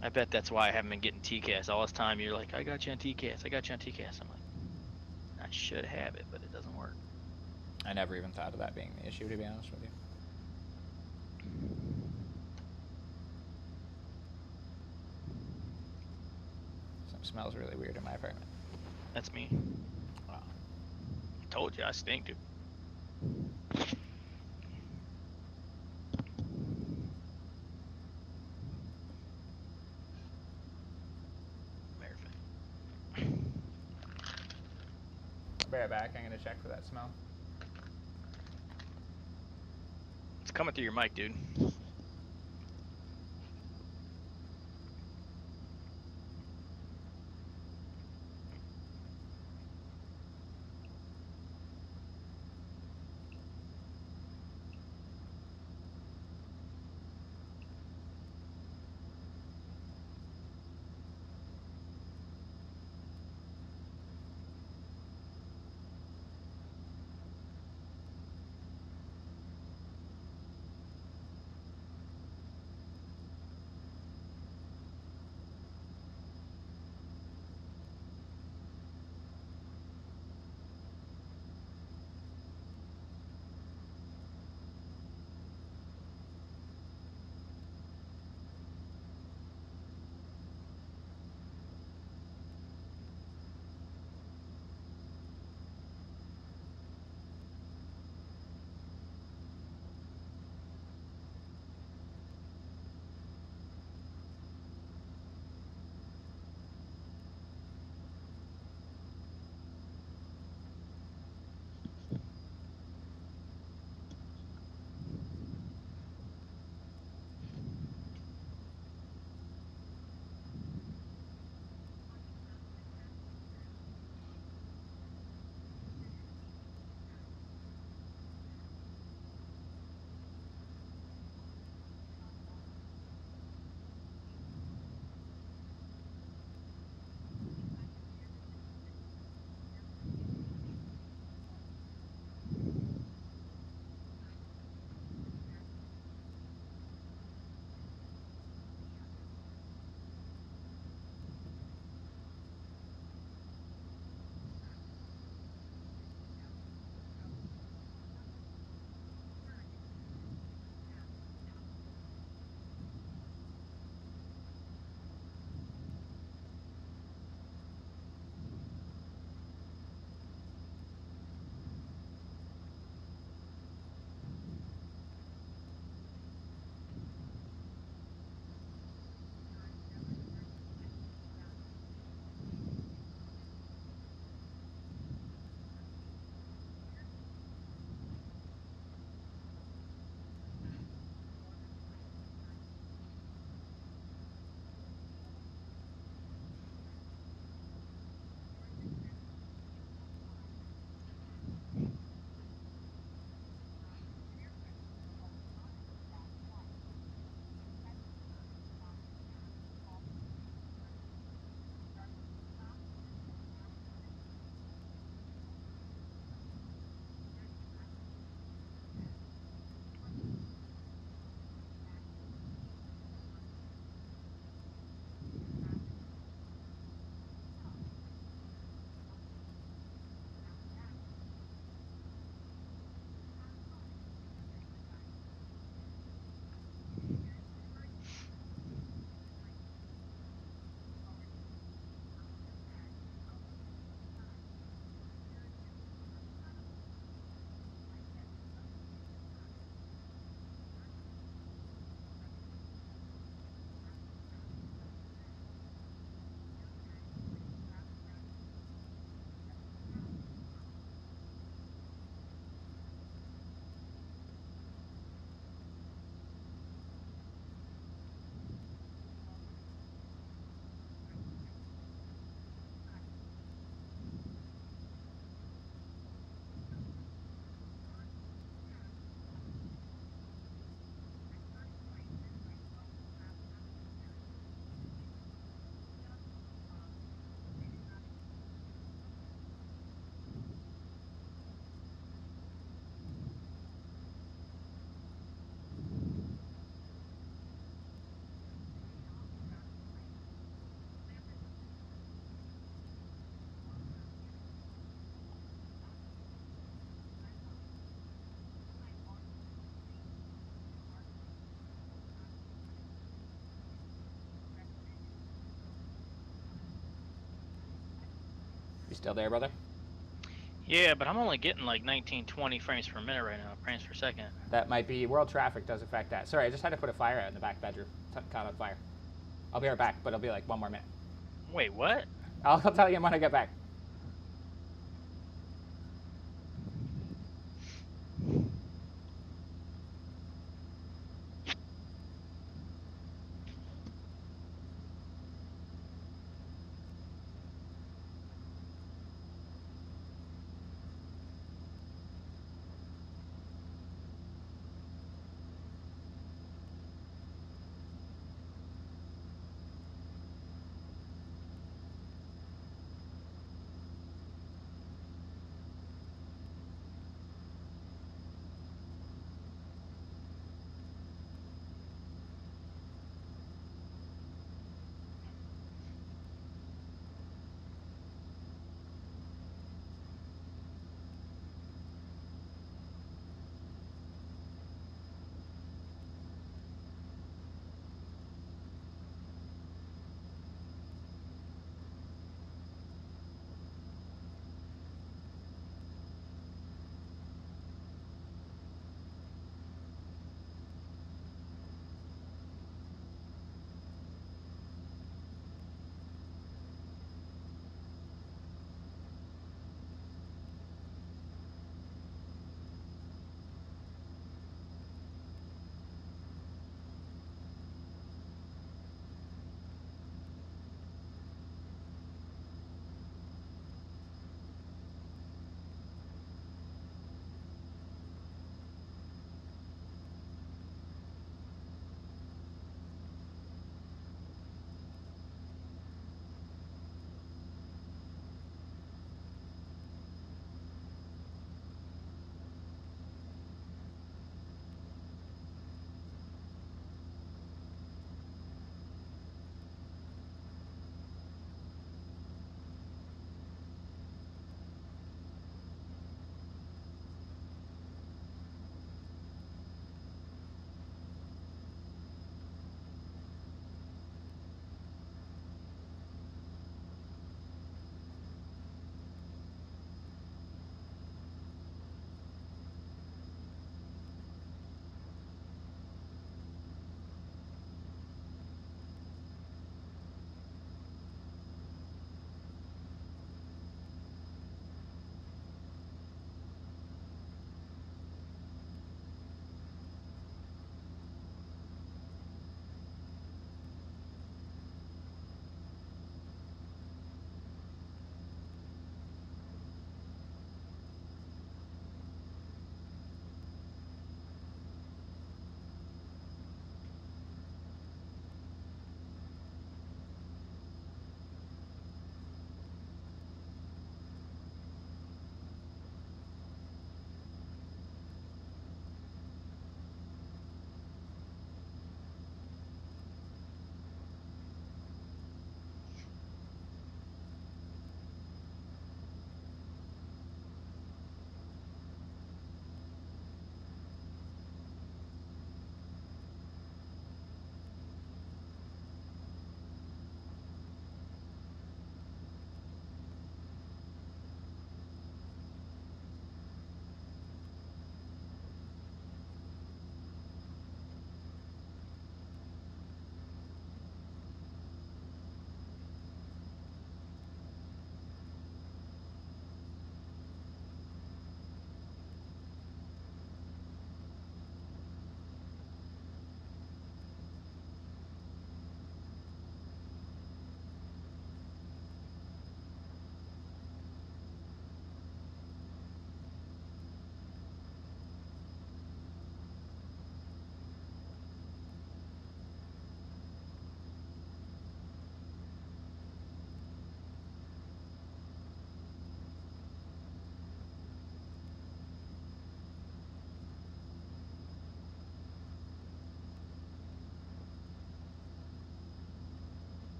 I bet that's why I haven't been getting TCAS all this time. You're like, I got you on TCAS. I got you on TCAS. I'm like, I should have it, but it doesn't work. I never even thought of that being the issue, to be honest with you. Something smells really weird in my apartment. That's me. Wow. Told you I stink, dude. Matter of fact. I'll be right back. I'm gonna check for that smell. It's coming through your mic, dude. still there, brother? Yeah, but I'm only getting like 19, 20 frames per minute right now, frames per second. That might be world traffic does affect that. Sorry, I just had to put a fire out in the back bedroom. Caught on fire. I'll be right back, but it'll be like 1 more minute. Wait, what? I'll tell you when I get back.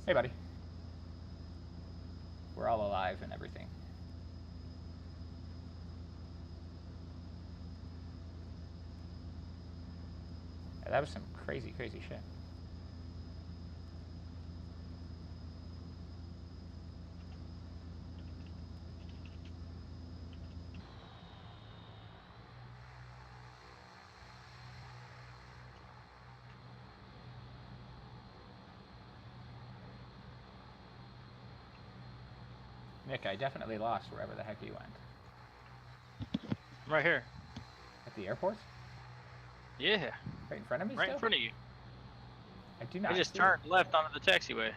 Hey, buddy. We're all alive and everything. Yeah, that was some crazy, crazy shit. Nick, I definitely lost wherever the heck you went. I'm right here. At the airport? Yeah. Right in front of me Right still? in front of you. I do not I just see turned left onto the taxiway.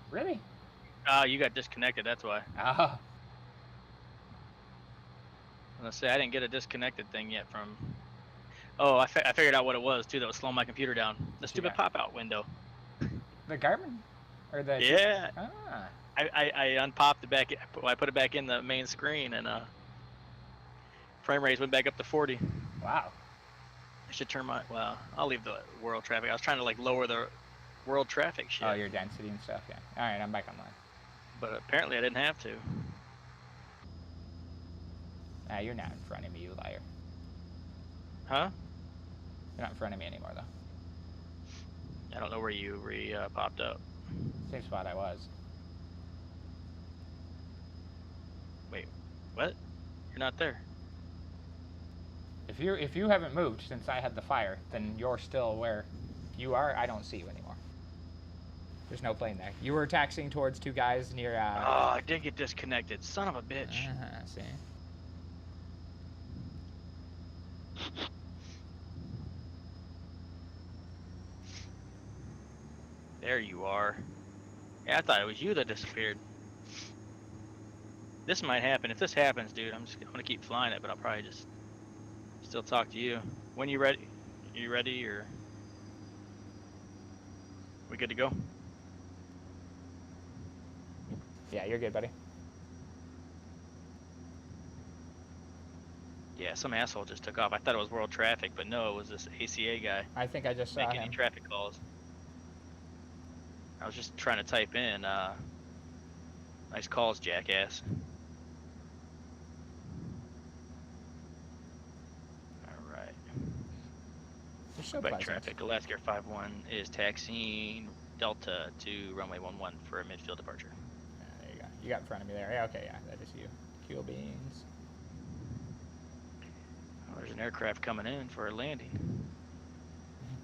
Really? Oh, you got disconnected, that's why. Oh. Let's say I didn't get a disconnected thing yet from... Oh, I figured out what it was, too, that was slowing my computer down. The stupid pop-out window. The Garmin? Or the... Yeah. Ah. I unpopped it back. I put it back in the main screen, and frame rates went back up to 40. Wow. I should turn my... Well, I'll leave the world traffic. I was trying to, like, lower the world traffic shit. Oh, your density and stuff, yeah. Alright, I'm back online. But apparently I didn't have to. Nah, you're not in front of me, you liar. Huh? You're not in front of me anymore, though. I don't know where you popped up. Same spot I was. Wait, what? You're not there. If you haven't moved since I had the fire, then you're still where you are. I don't see you anymore. There's no plane there. You were taxiing towards two guys near... Oh, I did get disconnected. Son of a bitch. See? There you are. Yeah, I thought it was you that disappeared. This might happen. If this happens, dude, I'm gonna keep flying it, but I'll probably just still talk to you. When you ready? Are you ready, or we good to go? Yeah, you're good, buddy. Yeah, some asshole just took off. I thought it was world traffic, but no, it was this ACA guy. I think I just saw making him. any traffic calls. I was just trying to type in, nice calls, jackass. Alright. You're so Back pleasant. traffic, Alaskair 51 is taxiing Delta to runway 11 for a midfield departure. There you go. You got in front of me there. Yeah, okay, yeah, that is you. Cool beans. Oh, there's an aircraft coming in for a landing.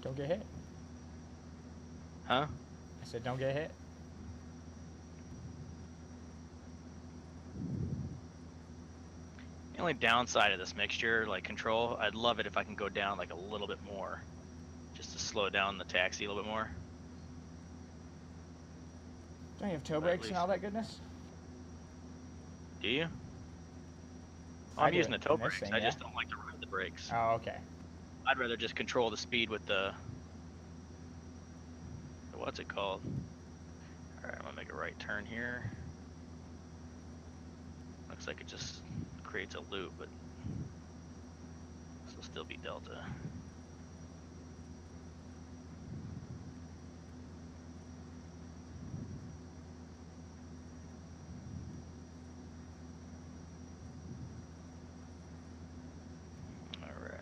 Don't get hit. Huh? I said don't get hit. The only downside of this mixture, like control, I'd love it if I can go down like a little bit more. Just to slow down the taxi a little bit more. Don't you have toe brakes and all that goodness? Do you? Well, I'm using the toe brakes. Thing, I yeah. just don't like to ride the brakes. Oh, okay. I'd rather just control the speed with the... What's it called? Alright, I'm gonna make a right turn here. Looks like it just creates a loop, but this will still be Delta. Alright.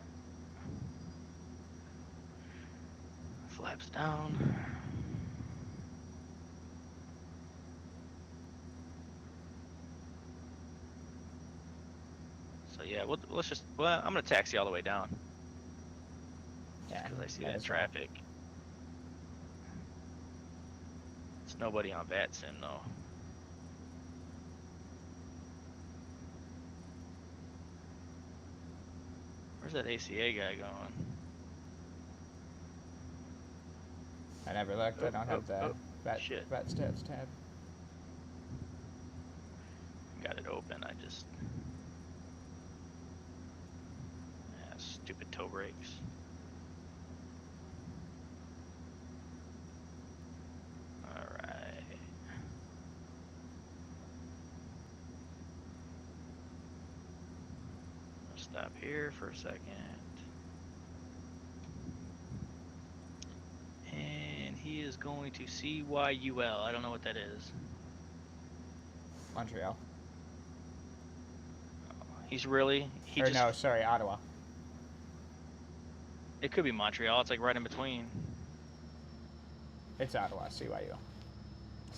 Flaps down. So yeah, let's just, well, I'm gonna taxi all the way down. Yeah, Because I see might that as well. traffic. It's nobody on VATSIM though. Where's that ACA guy going? I never looked. I don't have the VAT shit. stats tab. Got it open, I just... Yeah, stupid toe brakes. Alright. I'll stop here for a second. And he is going to CYUL. I don't know what that is. Montreal. He's really... No, sorry, Ottawa. It could be Montreal. It's like right in between. It's Ottawa, CYU.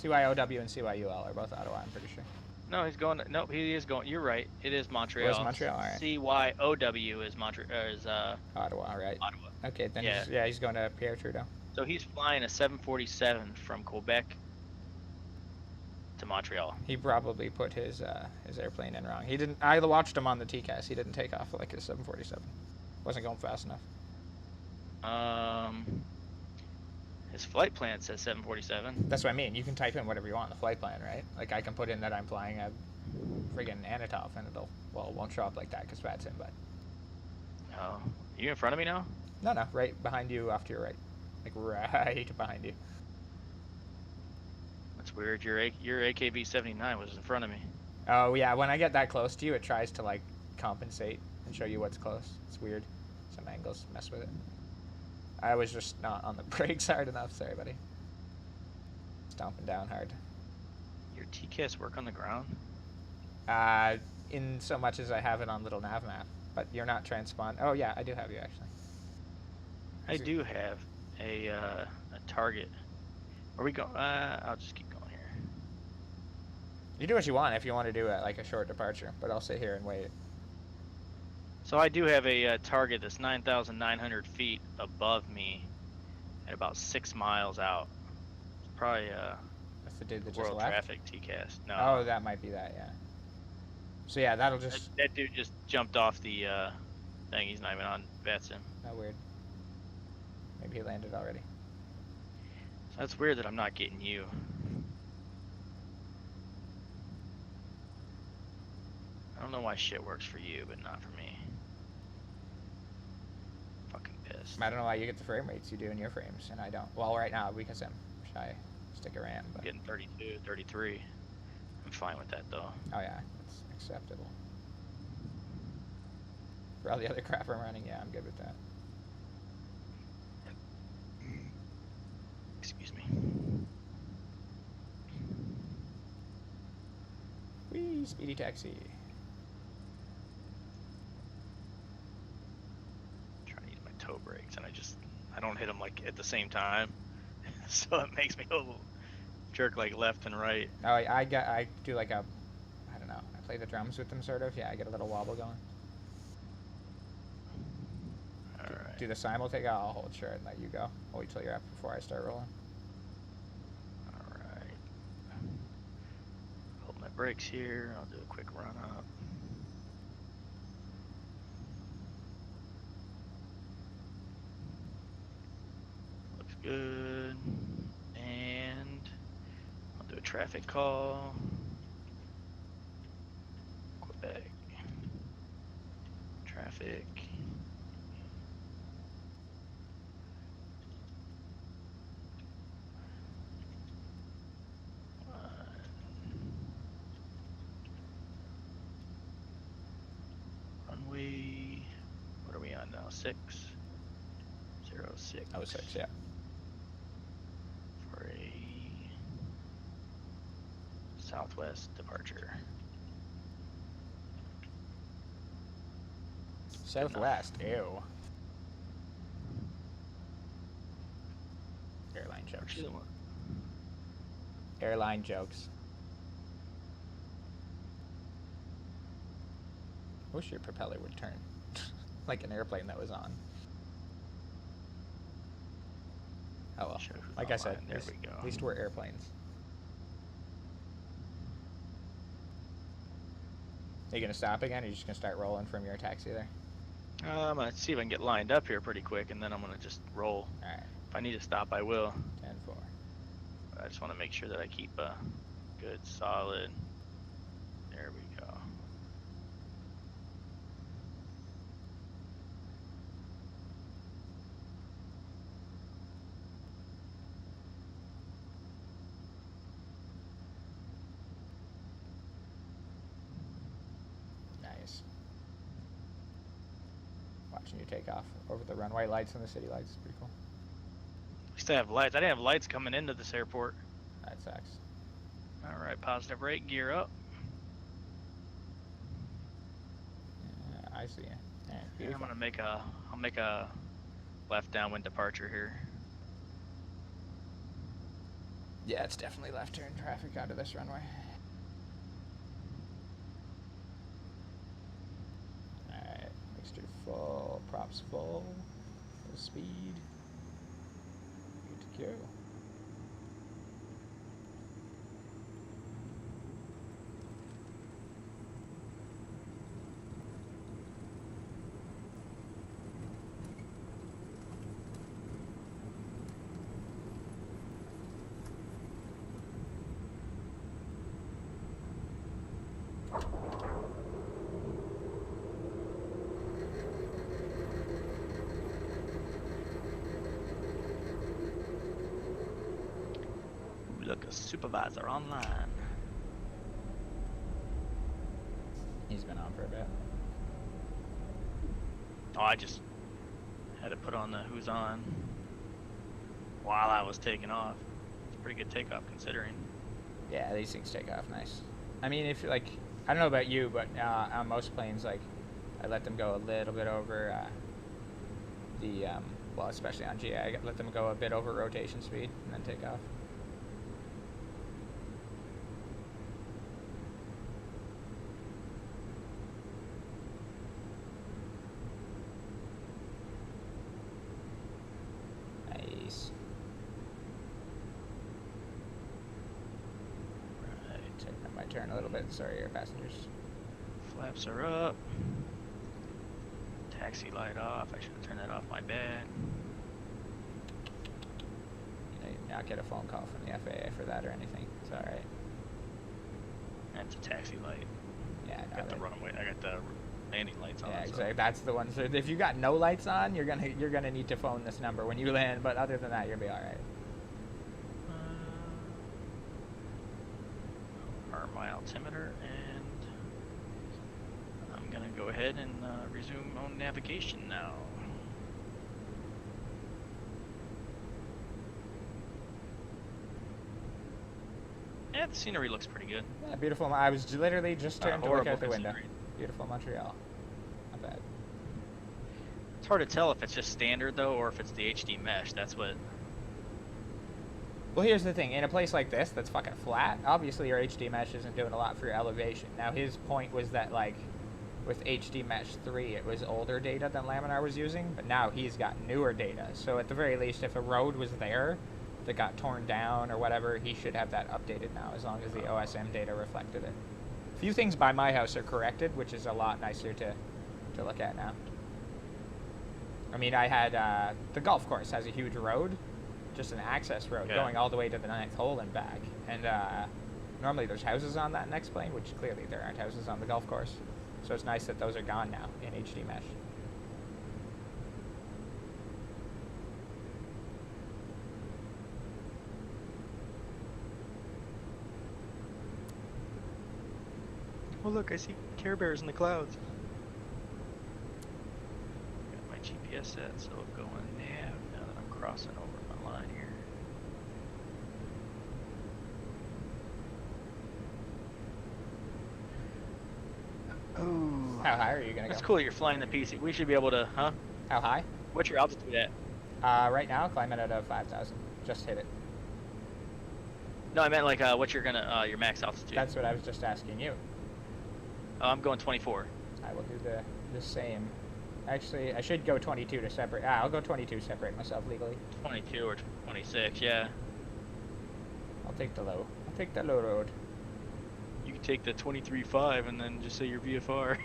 CYOW and CYUL are both Ottawa, I'm pretty sure. No, he's going. Nope, he is going. You're right. It is Was Montreal. Montreal? All right. CYOW is Montreal. Is Ottawa, right. Ottawa. Okay, then Yeah. he's going to Pierre Trudeau. So he's flying a 747 from Quebec to Montreal. He probably put his airplane in wrong. He didn't. I watched him on the TCAS. He didn't take off like a 747. Wasn't going fast enough. His flight plan says 747. That's what I mean. You can type in whatever you want in the flight plan, right? Like I can put in that I'm flying a friggin' Anatov, and it won't show up like that because Pat's in. But Oh, are you in front of me now? no, right behind you, off to your right, like right behind you. That's weird. Your AKB 79 was in front of me. Oh yeah, when I get that close to you, it tries to like compensate and show you what's close. It's weird. Some angles mess with it. I was just not on the brakes hard enough. Sorry, buddy. Stomping down hard. Your TCAS work on the ground? In so much as I have it on little nav map, but you're not transpond. Oh yeah, I do have you actually. I do have a target. Are we going? I'll just keep going here. You do what you want if you want to do like a short departure, but I'll sit here and wait. So I do have a target that's 9,900 feet above me, at about 6 miles out. It's probably That's the dude that just World left. Traffic TCAS. No. Oh, that might be that. Yeah. So yeah, that'll just. That dude just jumped off the thing. He's not even on Vetsim. Oh, weird. Maybe he landed already. So that's weird that I'm not getting you. I don't know why shit works for you, but not for me. Fucking pissed. I don't know why you get the frame rates you do in your frames, and I don't. Well, right now, because I'm shy sticker RAM. But... I'm getting 32, 33. I'm fine with that, though. Oh, yeah. It's acceptable. For all the other crap I'm running, yeah, I'm good with that. Excuse me. Whee! Speedy taxi. Trying to use my toe brakes, and I don't hit them like at the same time, so it makes me a little jerk like left and right. Oh, I do like a, I don't know. I play the drums with them, sort of. Yeah, I get a little wobble going. All right. Do the simul take out? I'll hold short and let you go. I'll wait till you're up before I start rolling. All right. Hold my brakes here. I'll do a quick run up. Looks good. And I'll do a traffic call. Quebec. Traffic. Runway. What are we on now? 6. 06. Oh, 6, yeah. For a southwest departure. Southwest. Ew. Airline jokes. Actually, the one. Airline jokes. Wish your propeller would turn. Like an airplane that was on. Oh well. Like I said, There we go. At least we're airplanes. Are you gonna stop again, or are you just gonna start rolling from your taxi there? I'm gonna see if I can get lined up here pretty quick, and then I'm gonna just roll. Alright. If I need to stop, I will. 10-4. But I just want to make sure that I keep a good solid. There we go. Nice. Watching you take off over the runway lights and the city lights is pretty cool. At least I have lights. I didn't have lights coming into this airport. That sucks. All right, positive rate, gear up. I see you. Yeah, I'm beautiful. gonna make a. I'll make a Left downwind departure here. Yeah, it's definitely left turn traffic out of this runway. Alright, mixture full, props full speed. Good to go. Look, a supervisor online. He's been on for a bit. Oh, I just had to put on the who's on while I was taking off. It's a pretty good takeoff considering. Yeah, these things take off nice. I mean, if like, I don't know about you, but on most planes, like, I let them go a little bit over well, especially on GA, I let them go a bit over rotation speed and then take off. Nice. Right. Taking up my turn a little bit. Sorry, air passengers. Flaps are up. Taxi light off. I should have turned that off. My bad. You did not get a phone call from the FAA for that or anything. It's all right. That's a taxi light. Yeah, I got the runway. I got the landing lights on. Yeah, so. exactly. That's the one. So if you got no lights on, you're gonna need to phone this number when you land. But other than that, you'll be all right. Arm my altimeter, and I'm gonna go ahead and resume on navigation now. Yeah, the scenery looks pretty good. Yeah, beautiful. I was literally just turned to look out the window. Scenery. Beautiful Montreal. Not bad. It's hard to tell if it's just standard though, or if it's the HD mesh. That's what. Well, here's the thing. In a place like this that's fucking flat, obviously your HD mesh isn't doing a lot for your elevation. Now, his point was that, like, with HD mesh 3, it was older data than Laminar was using, but now he's got newer data. So at the very least, if a road was there that got torn down or whatever, he should have that updated now, as long as the OSM data reflected it. A few things by my house are corrected, which is a lot nicer to look at now. I mean, I had, the golf course has a huge road, just an access road going all the way to the 9th hole and back. And normally there's houses on that next plane, which clearly there aren't houses on the golf course. So it's nice that those are gone now in HD mesh. Oh look, I see Care Bears in the clouds. Got my GPS set, so going nav now that I'm crossing over my line here. Oh. How high are you gonna go? That's cool. You're flying the PC. We should be able to, huh? How high? What's your altitude at? Right now, climbing at 5,000. Just hit it. No, I meant like what you're gonna your max altitude. That's what I was just asking you. I'm going 24. I will do the same. Actually, I should go 22 to separate. I'll go 22 to separate myself legally. 22 or 26, yeah. I'll take the low. I'll take the low road. You can take the 23.5 and then just say your VFR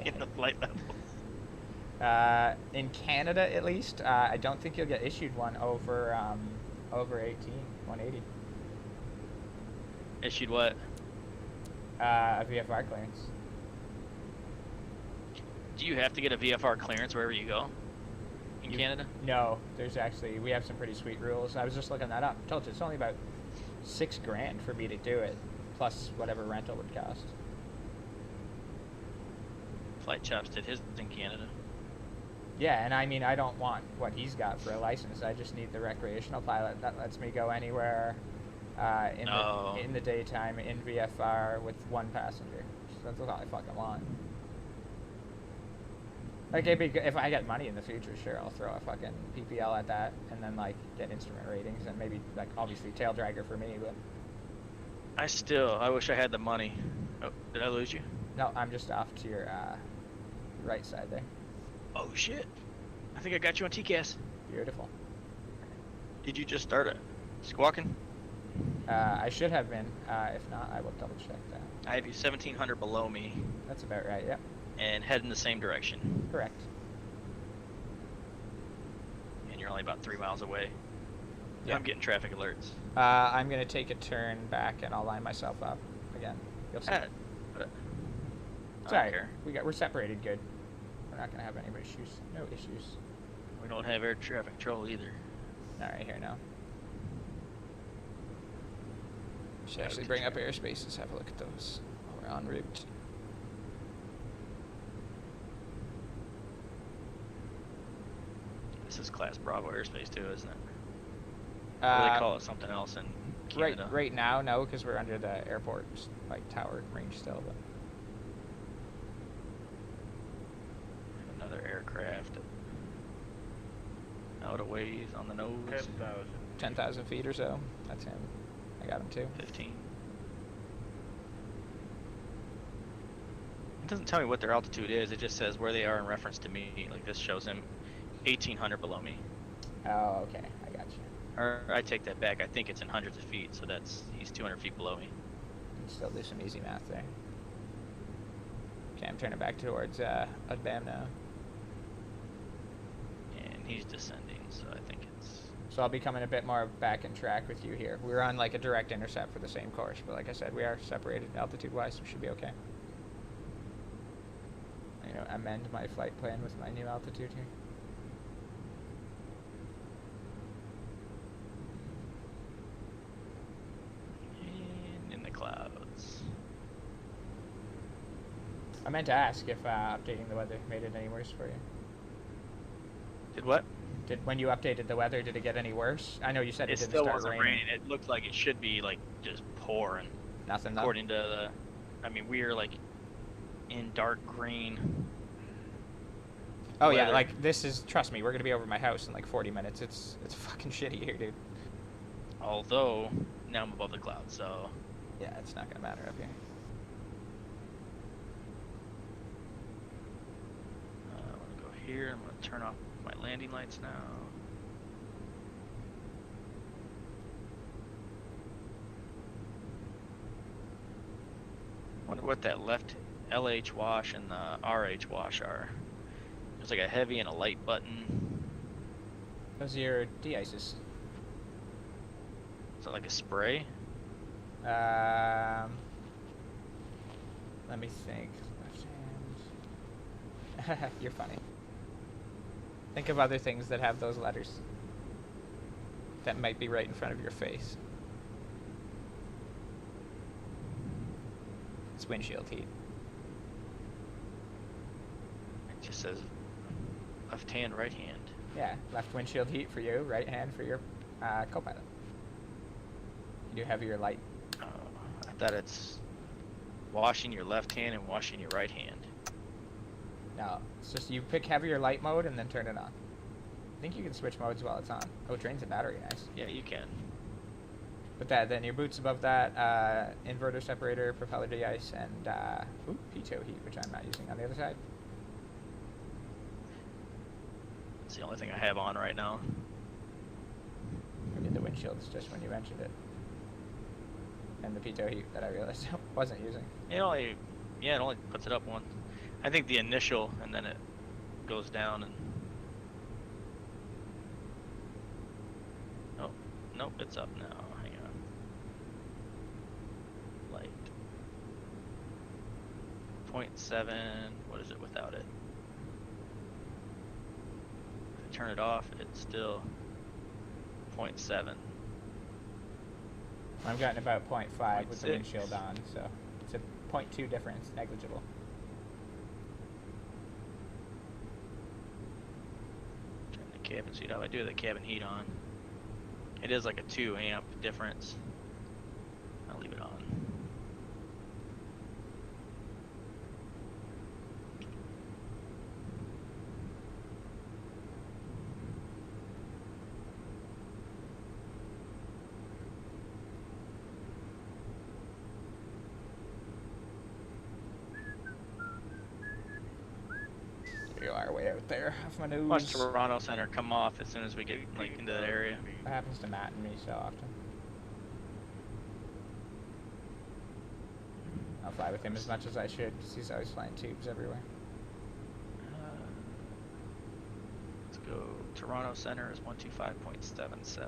in the flight level. In Canada, at least, I don't think you'll get issued one over 180. Issued what? A VFR clearance. Do you have to get a VFR clearance wherever you go in Canada? No, we have some pretty sweet rules. I was just looking that up. I told you, it's only about $6,000 for me to do it, plus whatever rental would cost. Flight Chops did his in Canada. Yeah, and I mean, I don't want what he's got for a license. I just need the recreational pilot that lets me go anywhere in the daytime in VFR with one passenger. So that's all I fucking want. Like, if I get money in the future, sure, I'll throw a fucking PPL at that, and then like get instrument ratings, and maybe like obviously tail dragger for me. But I wish I had the money. Oh, did I lose you? no, I'm just off to your right side there. Oh shit! I think I got you on TCAS. Beautiful. Did you just start it? Squawking? I should have been. If not, I will double check that. I have you 1700 below me. That's about right. Yep. And head in the same direction. Correct. And you're only about 3 miles away. Yeah. I'm getting traffic alerts. I'm gonna take a turn back and I'll line myself up again. You'll see. Sorry, we're separated good. We're not gonna have any issues. No issues. We don't have air traffic control either. All right, here now. Should actually bring up airspaces. Have a look at those while we're en route. This is Class Bravo airspace too, isn't it? Or they call it something else in Canada. Right now, no, because we're under the airport like tower range still. But another aircraft out of ways on the nose. 10,000 feet or so. That's him. I got him too. 15. It doesn't tell me what their altitude is. It just says where they are in reference to me. Like this shows him 1,800 below me. Oh, okay. I got you. Or I take that back. I think it's in hundreds of feet, so he's 200 feet below me. Can still do some easy math there. Okay, I'm turning back towards Udbam now. And he's descending, so I think it's... So I'll be coming a bit more back in track with you here. We're on like a direct intercept for the same course, but like I said, we are separated altitude-wise, so we should be okay. I'm gonna amend my flight plan with my new altitude here. And in the clouds. I meant to ask if updating the weather made it any worse for you. Did what? When you updated the weather, did it get any worse? I know you said it didn't still start wasn't raining. It looked like it should be like just pouring. Nothing. According to the, I mean, we are like in dark green. Oh weather. yeah, like this is. Trust me, we're gonna be over my house in like 40 minutes. It's fucking shitty here, dude. Although now I'm above the clouds, so yeah, it's not gonna matter up here. I'm gonna go here. I'm gonna turn off my landing lights now. Wonder what that left LH wash and the RH wash are. There's like a heavy and a light button. Those are your de-ices. Is that like a spray? Let me think. Left hand. You're funny. Think of other things that have those letters. That might be right in front of your face. It's windshield heat. It just says left hand, right hand. Yeah, left windshield heat for you, right hand for your co-pilot. You do have your light. I thought it's washing your left hand and washing your right hand. No, it's just you pick heavier light mode and then turn it on. I think you can switch modes while it's on. Oh, drains the battery, nice. Yeah, you can. But then your boots above that, inverter separator, propeller de-ice, and pitot heat, which I'm not using on the other side. It's the only thing I have on right now. I did the windshields just when you mentioned it. And the pitot heat that I realized I wasn't using. It only puts it up once. I think the initial, and then it goes down and... Oh, nope, it's up now. Hang on. Light. 0.7, what is it without it? If I turn it off, it's still 0.7. I've gotten about 0.5 with the 0.6. windshield on, so it's a 0.2 difference, negligible. Turn the cabin seat up. I do have the cabin heat on. It is like a 2 amp difference. I'll leave it on. far away out there off my nose. Watch Toronto Center come off as soon as we get like into that area. That happens to Matt and me so often. I'll fly with him as much as I should, because he's always flying tubes everywhere. Let's go. Toronto Center is 125.77.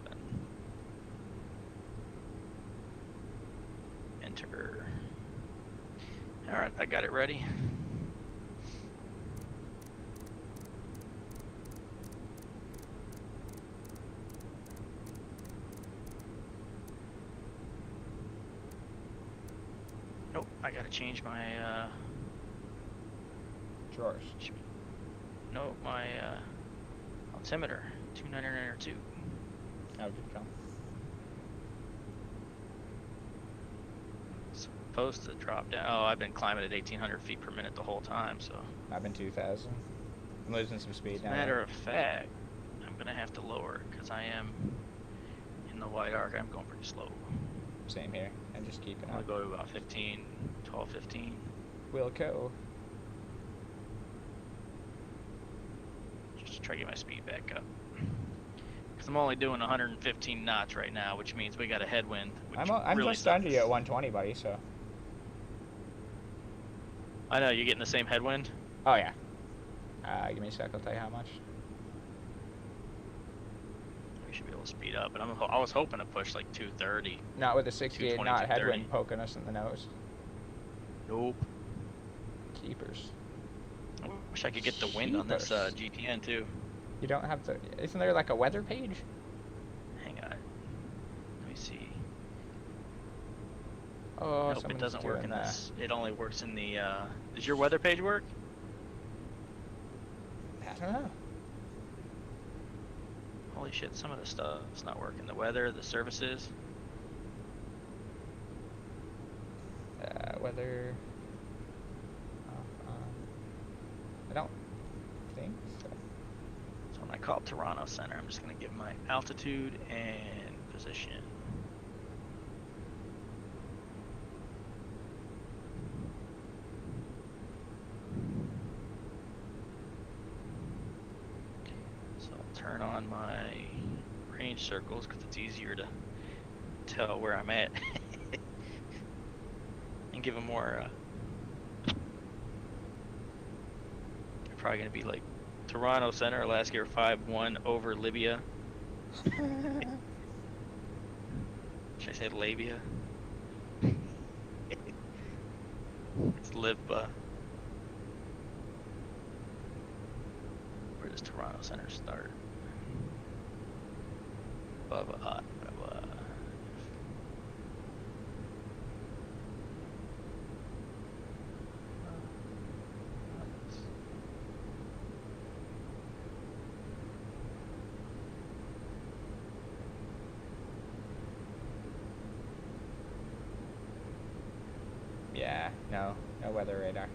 Enter. Alright, I got it ready. Nope, I gotta change my Drawers. no, my altimeter. 29902. How did it come? Supposed to drop down. Oh, I've been climbing at 1,800 feet per minute the whole time, so. I've been 2,000. I'm losing some speed As a now. matter of fact, I'm gonna have to lower because I am in the wide arc. I'm going pretty slow. Same here. I'm just keeping I'll up. go to about 15, 12, 15. Will go. Just to try to get my speed back up. Because I'm only doing 115 knots right now, which means we got a headwind. Which I'm really just under sucks. you at 120, buddy, so. I know, you're getting the same headwind? Oh, yeah. Give me a sec, I'll tell you how much. We should be able to speed up, but I was hoping to push like 230. Not with a 68 220, knot headwind 230. poking us in the nose. Nope. Keepers. I wish I could get the wind on this Keepers. GTN too. You don't have to. Isn't there like a weather page? Hang on. Let me see. Oh, Nope, it someone's doesn't work doing in that. this. It only works in the. Does your weather page work? I don't know. Holy shit! Some of the stuff's not working. The weather, the services. Weather. I don't think so. So when I call Toronto Center, I'm just gonna give my altitude and position. So I'll turn on my range circles because it's easier to tell where I'm at. And give them more. They're probably gonna be like Toronto Center, Alaskair 5-1 over Libya. Should I say labia? It's Libba. Where does Toronto Center start? Bubba. Yeah, no weather radar.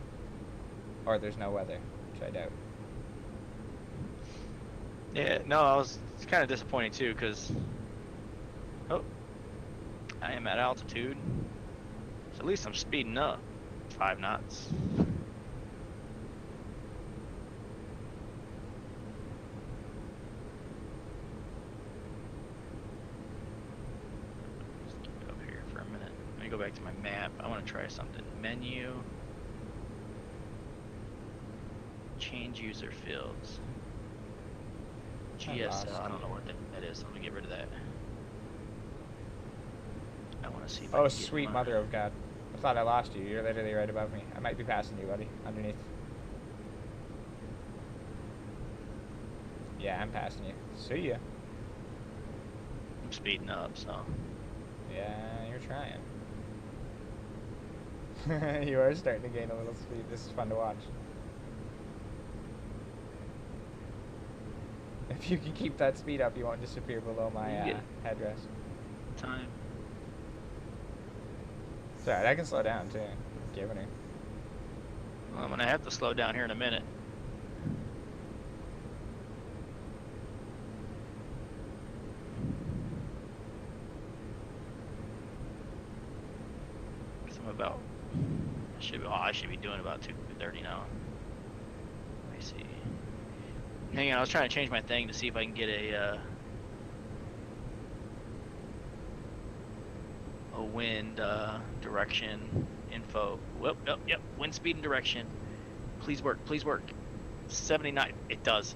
Or there's no weather, which I doubt. Yeah, no, it's kind of disappointing too, because I am at altitude, so at least I'm speeding up 5 knots. Just keep it up here for a minute. Let me go back to my map. I want to try something. Menu. Change user fields. GSL, I don't know what that is. Let me get rid of that. I want to see if I Oh, can get sweet my- mother of God. I thought I lost you. You're literally right above me. I might be passing you, buddy. Underneath. Yeah, I'm passing you. See ya. I'm speeding up, so. Yeah, you're trying. You are starting to gain a little speed. This is fun to watch. If you can keep that speed up, you won't disappear below my headrest. Time. It's alright, I can slow down too. Giving her. Well, I'm gonna have to slow down here in a minute. Cause I'm about. I should be doing about 230 now. Let me see. Hang on, I was trying to change my thing to see if I can get a wind direction info. Whoop, yep, wind speed and direction. Please work, please work. 79, it does.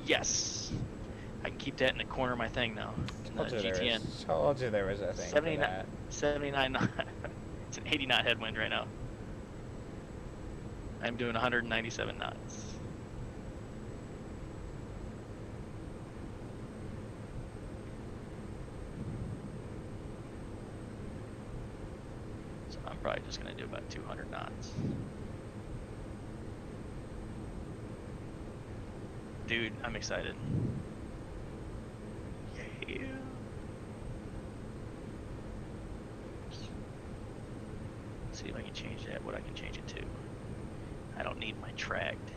Yes. I can keep that in the corner of my thing now. GTN. Told you there was a thing 79, for that. 79 knot. It's an 80 knot headwind right now. I'm doing 197 knots. So I'm probably just going to do about 200 knots. Dude, I'm excited. Yeah. Let's see if I can change that, what I can change it to. I don't need my tracked.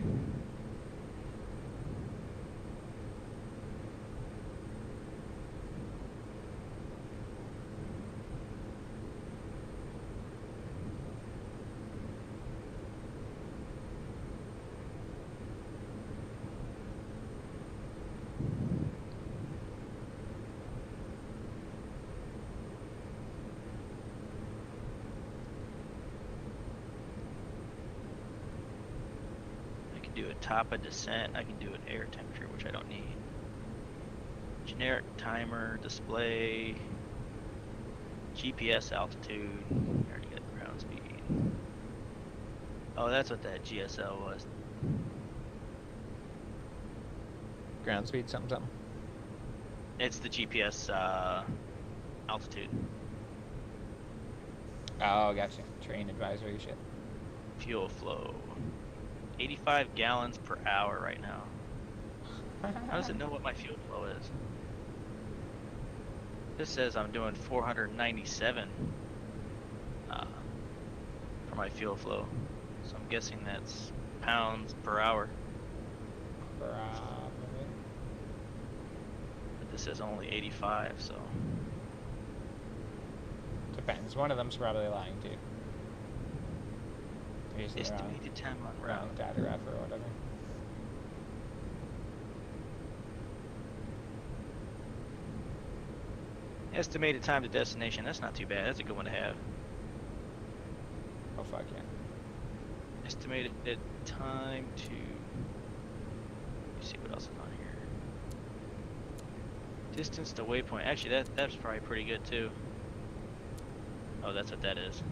Do a top of descent. I can do an air temperature, which I don't need. Generic timer, display, GPS altitude. I already got ground speed. Oh, that's what that GSL was. Ground speed, something. It's the GPS altitude. Oh, gotcha. Train advisory shit. Fuel flow. 85 gallons per hour right now. How does it know what my fuel flow is? This says I'm doing 497 for my fuel flow. So I'm guessing that's pounds per hour. Probably. But this says only 85, so. Depends. One of them's probably lying too. Estimated time on route. Data ref or whatever. Estimated time to destination. That's not too bad. That's a good one to have. Oh fuck yeah. Estimated time to. Let me see what else is on here. Distance to waypoint. Actually, that's probably pretty good too. Oh, that's what that is.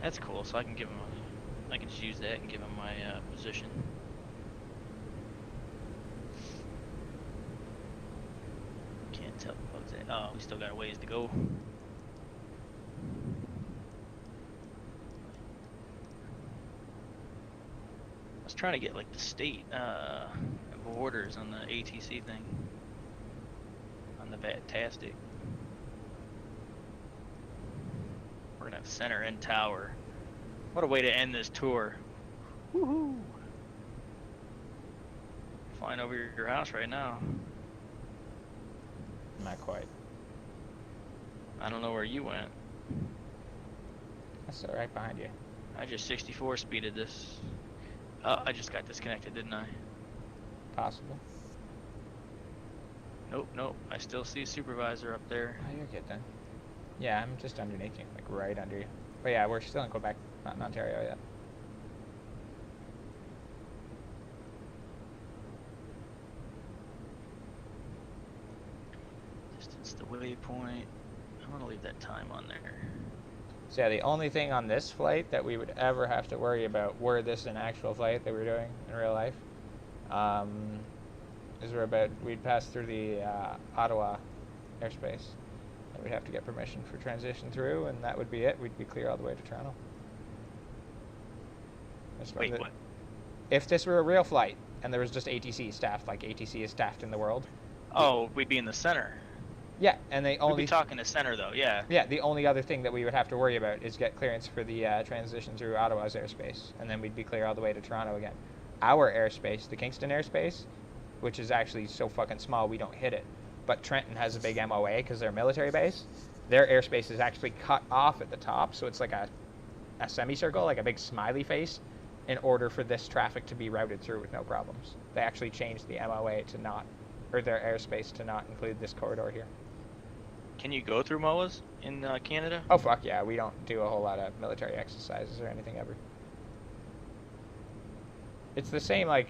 That's cool. So I can give him. I can just use that and give him my position. Can't tell. What's that? Oh, we still got a ways to go. I was trying to get like the state borders on the ATC thing. On the Fantastic. We're gonna have center and tower. What a way to end this tour. Woohoo! Flying over your house right now. Not quite. I don't know where you went. That's still right behind you. I just 64 speeded this. Oh, I just got disconnected, didn't I? Possible. Nope. I still see supervisor up there. Oh, you're good then. Yeah, I'm just underneath you, like right under you. But yeah, we're still in Quebec, not in Ontario yet. Distance to waypoint. I'm gonna leave that time on there. So yeah, the only thing on this flight that we would ever have to worry about, were this an actual flight that we're doing in real life, is we'd pass through the Ottawa airspace. And we'd have to get permission for transition through, and that would be it. We'd be clear all the way to Toronto. Wait, what? If this were a real flight, and there was just ATC staffed, like ATC is staffed in the world. Oh, we'd be in the center. Yeah, and they only... We'd be talking to center, though, yeah. Yeah, the only other thing that we would have to worry about is get clearance for the transition through Ottawa's airspace, and then we'd be clear all the way to Toronto again. Our airspace, the Kingston airspace, which is actually so fucking small we don't hit it, but Trenton has a big MOA because they're a military base. Their airspace is actually cut off at the top, so it's like a semicircle, like a big smiley face in order for this traffic to be routed through with no problems. They actually changed the MOA to not, or their airspace to not include this corridor here. Can you go through MOAs in Canada? Oh fuck yeah, we don't do a whole lot of military exercises or anything ever. It's the same like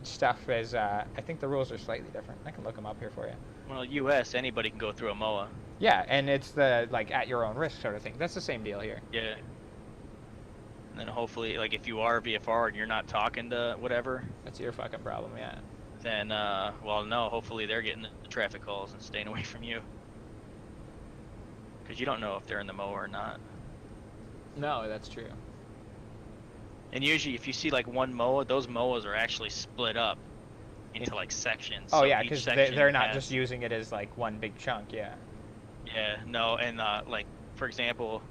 stuff as I think the rules are slightly different. I can look them up here for you. Well, U.S. anybody can go through a MOA. Yeah, and it's the like at your own risk sort of thing. That's the same deal here. Yeah. And then hopefully, like if you are VFR and you're not talking to whatever, that's your fucking problem. Yeah. Then well, no. Hopefully they're getting the traffic calls and staying away from you. Because you don't know if they're in the MOA or not. No, that's true. And usually, if you see like one MOA, those MOAs are actually split up into like sections. Oh so yeah, because they're not just using it as like one big chunk. Yeah. Yeah. No, and like for example,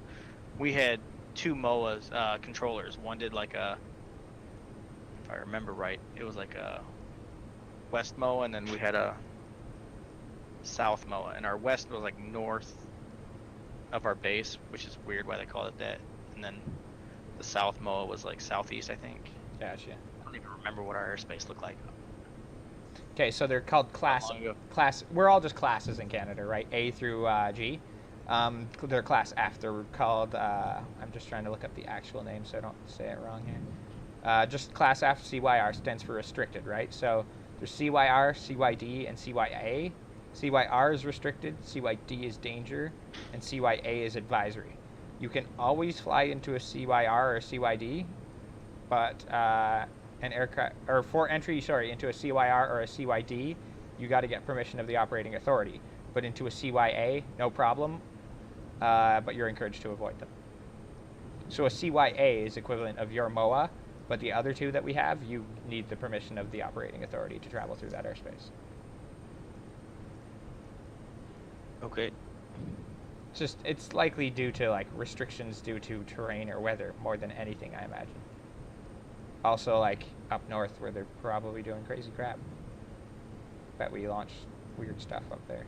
we had 2 MOAs controllers. One did like a, if I remember right, it was like a west MOA, and then we had a south MOA. And our west was like north of our base, which is weird why they call it that. And then the south MOA was like southeast, I think. Gotcha. I don't even remember what our airspace looked like. Okay, so they're called class. We're all just classes in Canada, right? A through G. They're class F. They're called. I'm just trying to look up the actual name so I don't say it wrong here. Just class F. CYR stands for restricted, right? So there's CYR, CYD, and CYA. CYR is restricted, CYD is danger, and CYA is advisory. You can always fly into a CYR or CYD, but an aircraft or for entry, into a CYR or a CYD, you got to get permission of the operating authority. But into a CYA, no problem. But you're encouraged to avoid them. So a CYA is equivalent of your MOA, but the other 2 that we have, you need the permission of the operating authority to travel through that airspace. Okay. It's likely due to like restrictions due to terrain or weather more than anything, I imagine. Also, like up north where they're probably doing crazy crap. Bet we launch weird stuff up there.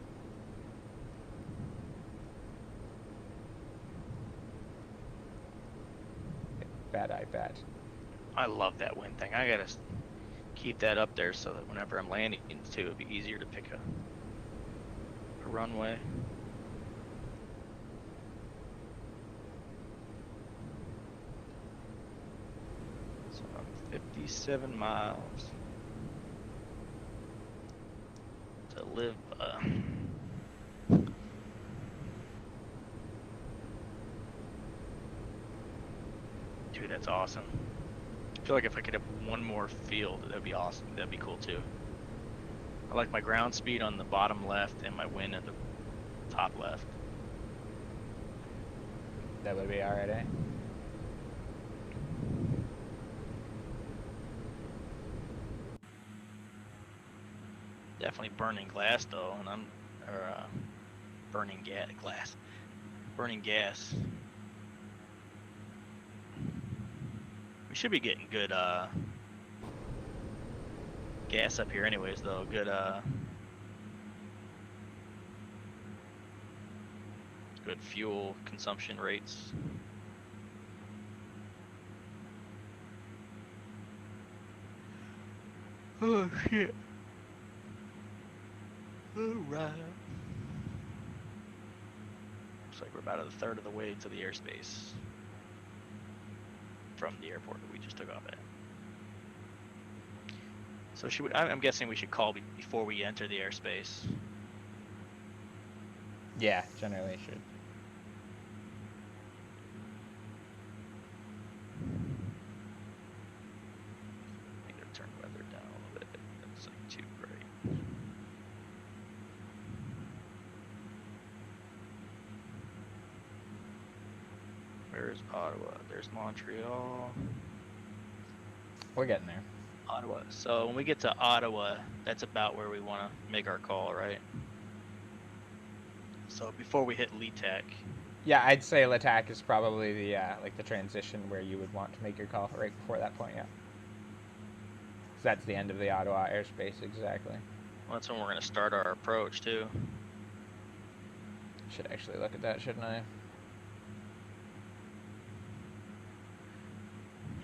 I bet. I love that wind thing. I gotta keep that up there so that whenever I'm landing too, it'd be easier to pick a runway. So I'm 57 miles to live by. Dude, that's awesome. I feel like if I could have one more field, that'd be awesome. That'd be cool too. I like my ground speed on the bottom left and my wind at the top left. That would be alright, eh? Definitely burning glass though, and burning glass. Burning gas. We should be getting good gas up here anyways though. Good fuel consumption rates. Oh shit. Alright. Looks like we're about a third of the way to the airspace from the airport that we just took off at. So I'm guessing we should call before we enter the airspace. Yeah, generally should. I think to turn weather down a little bit. That's like too bright. Where's Ottawa? There's Montreal. We're getting there. Ottawa. So when we get to Ottawa, that's about where we want to make our call, right? So before we hit LETAC. Yeah, I'd say LETAC is probably the like the transition where you would want to make your call right before that point, yeah. 'Cause that's the end of the Ottawa airspace, exactly. Well, that's when we're going to start our approach too. Should actually look at that, shouldn't I?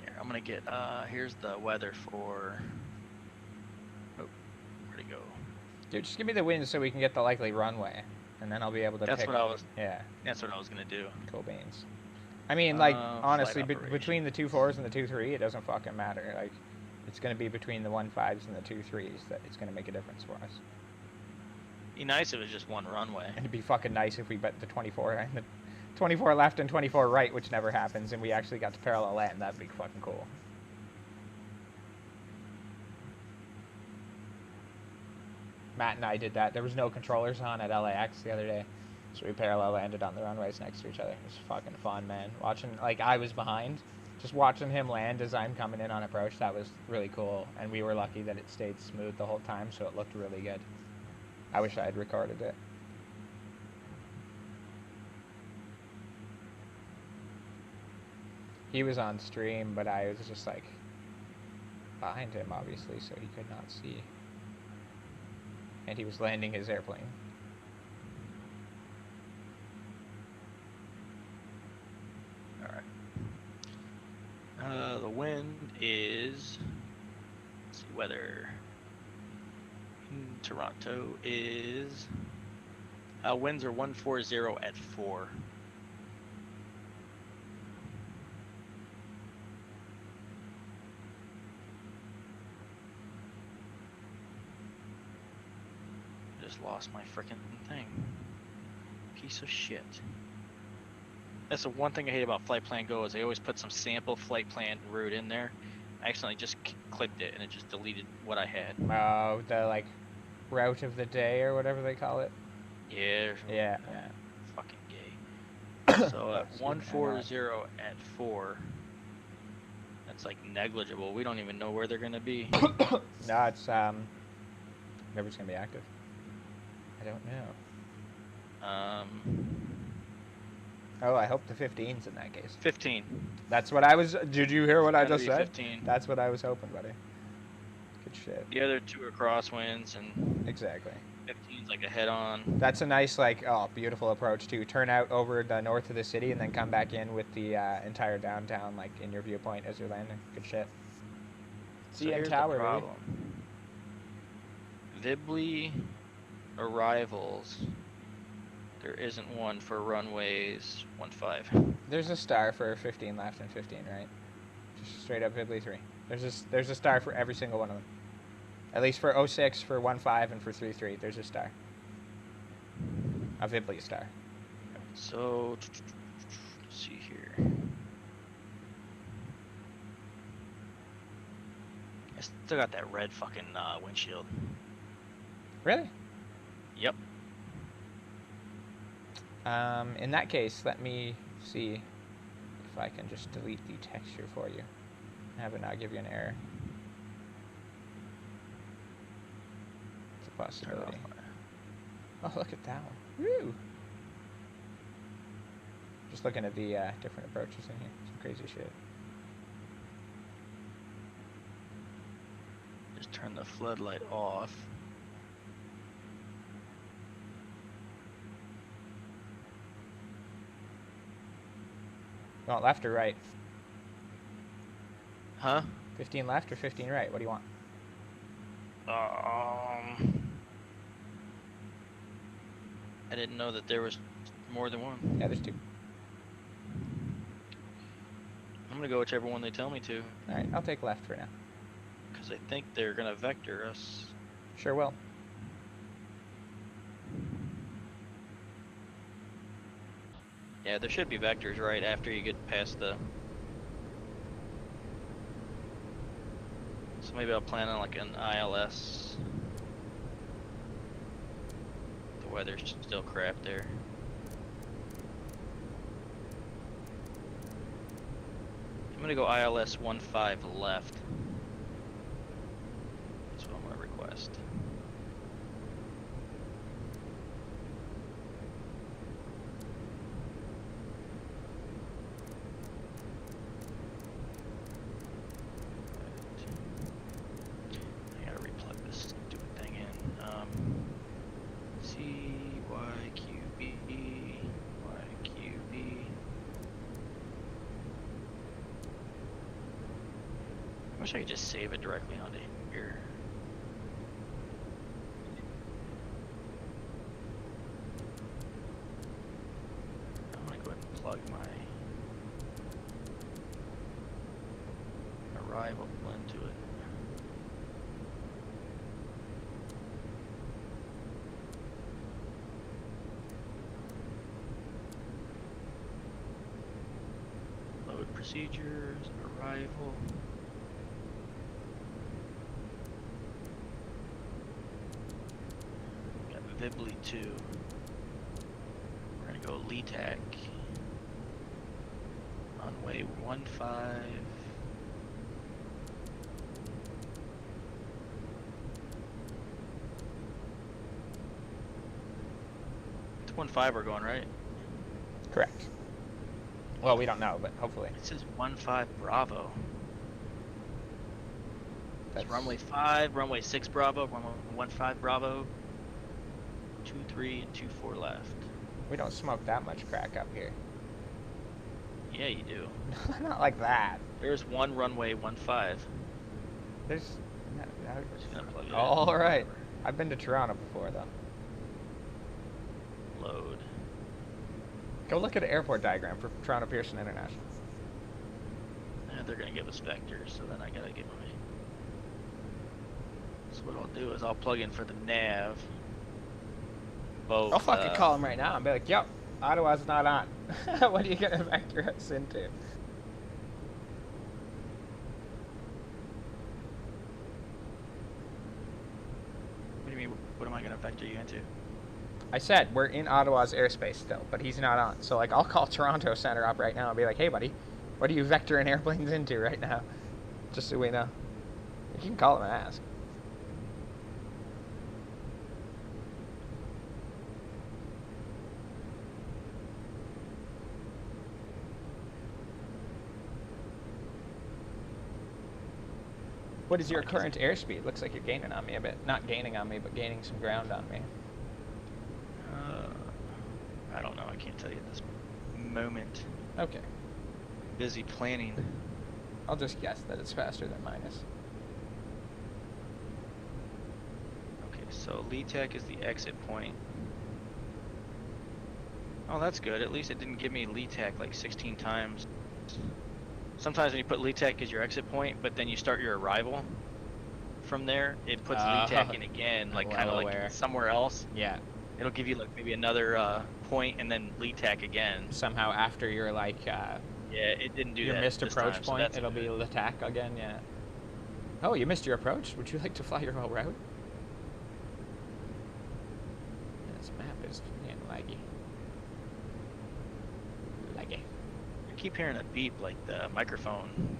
Here, I'm gonna get. Here's the weather for. Oh, where'd it go? Dude, just give me the wind so we can get the likely runway, and then I'll be able to That's pick. what I was. Yeah. That's what I was gonna do. Cool beans. I mean, like, honestly, Flight between the 2.4s and the 2.3, it doesn't fucking matter. Like, it's going to be between the 1.5s and the 2.3s that it's going to make a difference for us. Be nice if it was just one runway. And it'd be fucking nice if we bet the 24 and the 24 left and 24 right, which never happens, and we actually got to parallel land. That'd be fucking cool. Matt and I did that. There was no controllers on at LAX the other day, so we parallel landed on the runways next to each other. It was fucking fun, man. Watching, like, I was behind, just watching him land as I'm coming in on approach, that was really cool. And we were lucky that it stayed smooth the whole time, so it looked really good. I wish I had recorded it. He was on stream, but I was just, like, behind him, obviously, so he could not see. And he was landing his airplane. The wind is. Let's see, weather in Toronto is. Winds are 140 at 4. Just lost my frickin' thing. Piece of shit. That's the one thing I hate about Flight Plan Go is they always put some sample flight plan route in there. I accidentally just clicked it and it just deleted what I had. Oh, the like route of the day or whatever they call it. Yeah. Yeah. Fucking gay. So at 140 at 4, that's like negligible. We don't even know where they're gonna be. No, it's maybe it's gonna be active. I don't know. Oh, I hope the 15's in that case. 15. That's what I was. Did you hear what I just said? 15. That's what I was hoping, buddy. Good shit. The other 2 are crosswinds, and exactly. 15's like a head-on. That's a nice, like, beautiful approach too. Turn out over the north of the city and then come back in with the entire downtown, like, in your viewpoint as you're landing. Good shit. So here's Tower, the problem. Vibly arrivals. There isn't one for runways 15. There's a star for 15 left and 15 right. Just straight up Vibly 3. There's a star for every single one of them. At least for 06, for 15, and for 33. There's a star. A Vibly star. So, let's see here. I still got that red fucking windshield. Really? Yep. In that case, let me see if I can just delete the texture for you. Have it not give you an error. It's a possibility. Oh, look at that one. Woo! Just looking at the different approaches in here. Some crazy shit. Just turn the floodlight off. You want left or right? Huh? 15 left or 15 right? What do you want? I didn't know that there was more than one. Yeah, there's 2. I'm gonna go whichever one they tell me to. Alright, I'll take left for now. Because I think they're gonna vector us. Sure will. Yeah, there should be vectors right after you get past the... So maybe I'll plan on like an ILS. The weather's still crap there. I'm gonna go ILS 15 left. That's what I'm gonna request. wish I could just save it directly onto here. I'm gonna go ahead and plug my arrival into it. Load procedures, arrival. Got Vibly 2. We're gonna go LETAC. Runway 15. It's 15 we're going, right? Correct. Well, we don't know, but hopefully. It says 15 Bravo. That's runway 5, runway 6 Bravo, runway 15 Bravo, 23 and 24 left. We don't smoke that much crack up here. Yeah, you do. Not like that. There's one runway 15. There's. No, Just gonna plug it in. all right. I've been to Toronto before, though. Load. Go look at an airport diagram for Toronto Pearson International. They're gonna give us vectors, so then I gotta get my. So what I'll do is I'll plug in for the nav. Both. I'll fucking call him right now and be like, "Yep, Ottawa's not on. What are you gonna vector us into?" What do you mean? What am I gonna vector you into? I said we're in Ottawa's airspace still, but he's not on. So like, I'll call Toronto Center up right now and be like, "Hey, buddy, what are you vectoring airplanes into right now?" Just so we know. You can call him and ask. What is your current airspeed? Looks like you're gaining on me a bit. Not gaining on me, but gaining some ground on me. I don't know. I can't tell you at this moment. Okay. Busy planning. I'll just guess that it's faster than mine is. Okay, so LETAC is the exit point. Oh, that's good. At least it didn't give me LETAC like 16 times. Sometimes when you put LETAC as your exit point, but then you start your arrival from there, it puts LETAC in again, like kind of like somewhere else. Yeah. It'll give you like maybe another point and then LETAC again. Somehow after you're like... yeah, it didn't do your that. Your missed approach time, point, so it'll be LETAC again, yeah. Oh, you missed your approach? Would you like to fly your whole route? This map is getting laggy. Laggy. I keep hearing a beep like the microphone.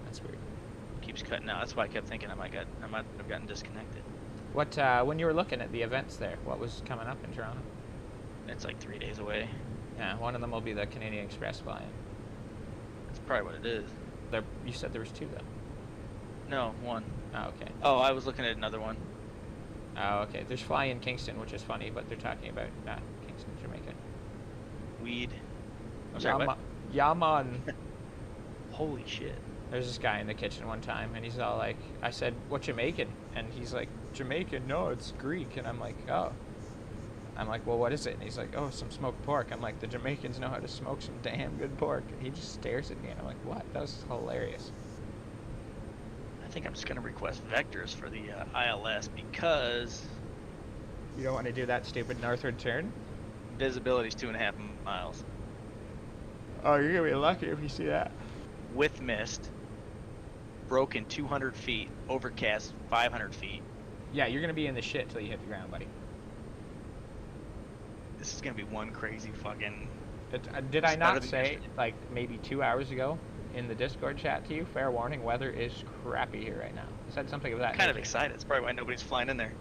That's weird. Keeps cutting out. That's why I kept thinking I might have gotten disconnected. What when you were looking at the events there, what was coming up in Toronto? It's like 3 days away. Yeah, one of them will be the Canadian Express flying. That's probably what it is. You said there was 2 though. No, 1. Oh, okay. Oh, I was looking at another one. Oh, okay. There's Fly in Kingston, which is funny, but they're talking about Kingston, Jamaica. Weed. I'm sorry, what? Yaman. Holy shit. There's this guy in the kitchen one time, and he's all like, I said, "What Jamaican?" And he's like, "Jamaican? No, it's Greek." And I'm like, "Oh." I'm like, "Well, what is it?" And he's like, "Oh, some smoked pork." I'm like, "The Jamaicans know how to smoke some damn good pork." And he just stares at me, and I'm like, "What?" That was hilarious. I think I'm just going to request vectors for the ILS because... You don't want to do that stupid northward turn? Visibility's 2.5 miles. Oh, you're going to be lucky if you see that. With mist, broken 200 feet, overcast 500 feet. Yeah, you're going to be in the shit till you hit the ground, buddy. This is going to be one crazy fucking... Did I not say, like, maybe 2 hours ago in the Discord chat to you, fair warning, weather is crappy here right now? I said something of that I'm kind of excited. That's probably why nobody's flying in there.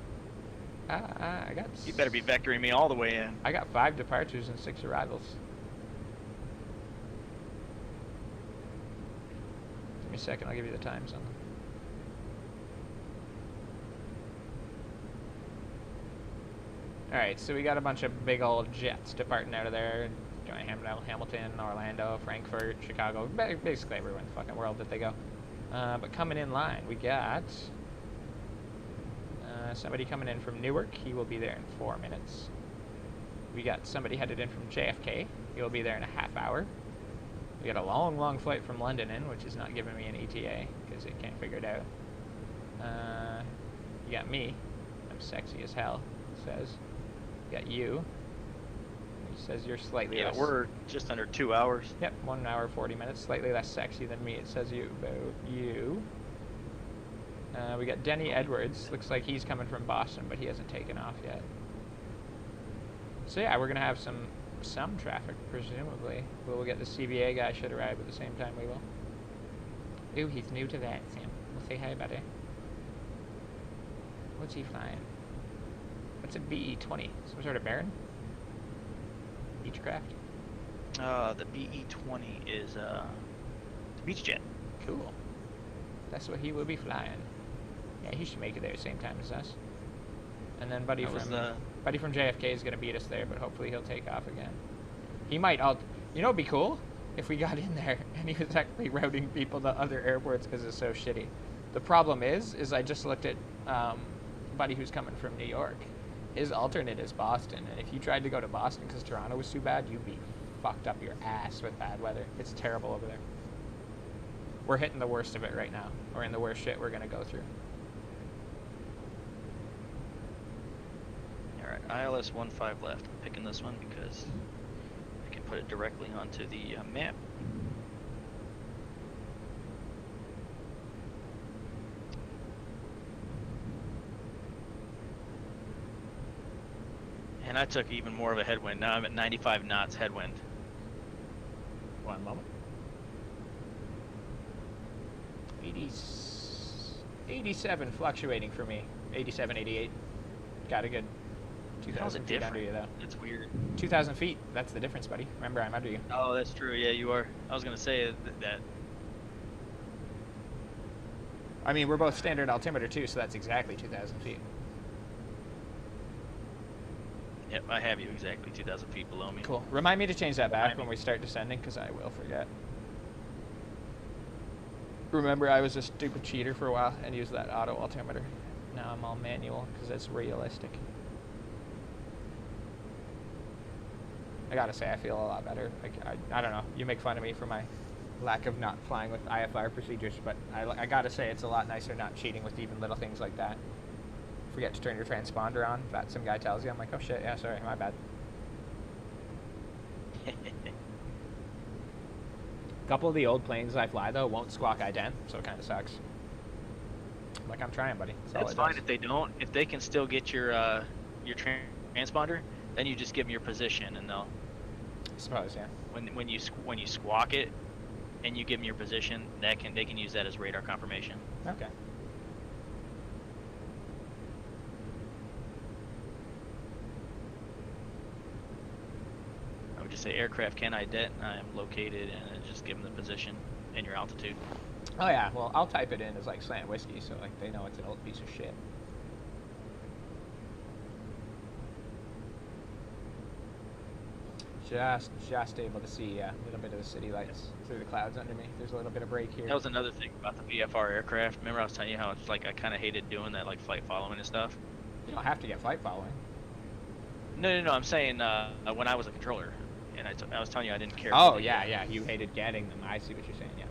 I got... You better be vectoring me all the way in. I got 5 departures and 6 arrivals. Give me a second, I'll give you the times on them. Alright, so we got a bunch of big old jets departing out of there. Join Hamilton, Orlando, Frankfurt, Chicago, basically everywhere in the fucking world that they go. But coming in line, we got somebody coming in from Newark. He will be there in 4 minutes. We got somebody headed in from JFK. He will be there in a half hour. We got a long flight from London in, which is not giving me an ETA because it can't figure it out. You got me. I'm sexy as hell, it says. You got you. It says you're slightly less. We're just under 2 hours. Yep, 1 hour, 40 minutes. Slightly less sexy than me, it says you. You. We got Denny Edwards. Looks like he's coming from Boston, but he hasn't taken off yet. So yeah, we're going to have some traffic, presumably. We'll get the CBA guy should arrive at the same time we will. Ooh, he's new to that, Sam. We'll say hi, buddy. What's he flying? What's a BE-20? Some sort of Baron? Beechcraft? The BE-20 is the beach jet. Cool. That's what he will be flying. Yeah, he should make it there at the same time as us. And then buddy from JFK is going to beat us there, but hopefully he'll take off again. He might. You know, it'd be cool if we got in there and he was actually routing people to other airports because it's so shitty. The problem is I just looked at buddy who's coming from New York. His alternate is Boston, and if you tried to go to Boston because Toronto was too bad, you'd be fucked up your ass with bad weather. It's terrible over there. We're hitting the worst of it right now. We're in the worst shit we're going to go through. Alright, ILS 15 left. I'm picking this one because I can put it directly onto the map. And I took even more of a headwind. Now I'm at 95 knots headwind. 1 moment. 87 fluctuating for me. 87, 88. Got a good 2,000 feet under you, though. It's weird. 2,000 feet. That's the difference, buddy. Remember, I'm under you. Oh, that's true. Yeah, you are. I was going to say that. I mean, we're both standard altimeter, too, so that's exactly 2,000 feet. Yep, I have you exactly 2,000 feet below me. Cool. Remind me to change that back when we start descending, because I will forget. Remember, I was a stupid cheater for a while and used that auto altimeter. Now I'm all manual, because it's realistic. I gotta say, I feel a lot better. Like, I don't know. You make fun of me for my lack of not flying with IFR procedures, but I gotta say, it's a lot nicer not cheating with even little things like that. Forget to turn your transponder on. That some guy tells you, I'm like, oh shit, yeah, sorry, my bad. A couple of the old planes I fly though won't squawk ident, so it kind of sucks. Like, I'm trying, buddy. That's fine if they don't. If they can still get your transponder, then you just give them your position, and they'll. I suppose, yeah. When you squawk it, and you give them your position, they can use that as radar confirmation. Okay. Just say aircraft can ident, I am located, and then just give them the position and your altitude. Oh yeah, well I'll type it in as like slant whiskey, so like they know it's an old piece of shit. Just able to see a little bit of the city lights through the clouds under me. There's a little bit of break here. That was another thing about the VFR aircraft. Remember I was telling you how it's like I kind of hated doing that, like flight following and stuff. You don't have to get flight following. No, I'm saying when I was a controller. And I was telling you I didn't care. Oh, yeah, you hated getting them. I see what you're saying, yeah.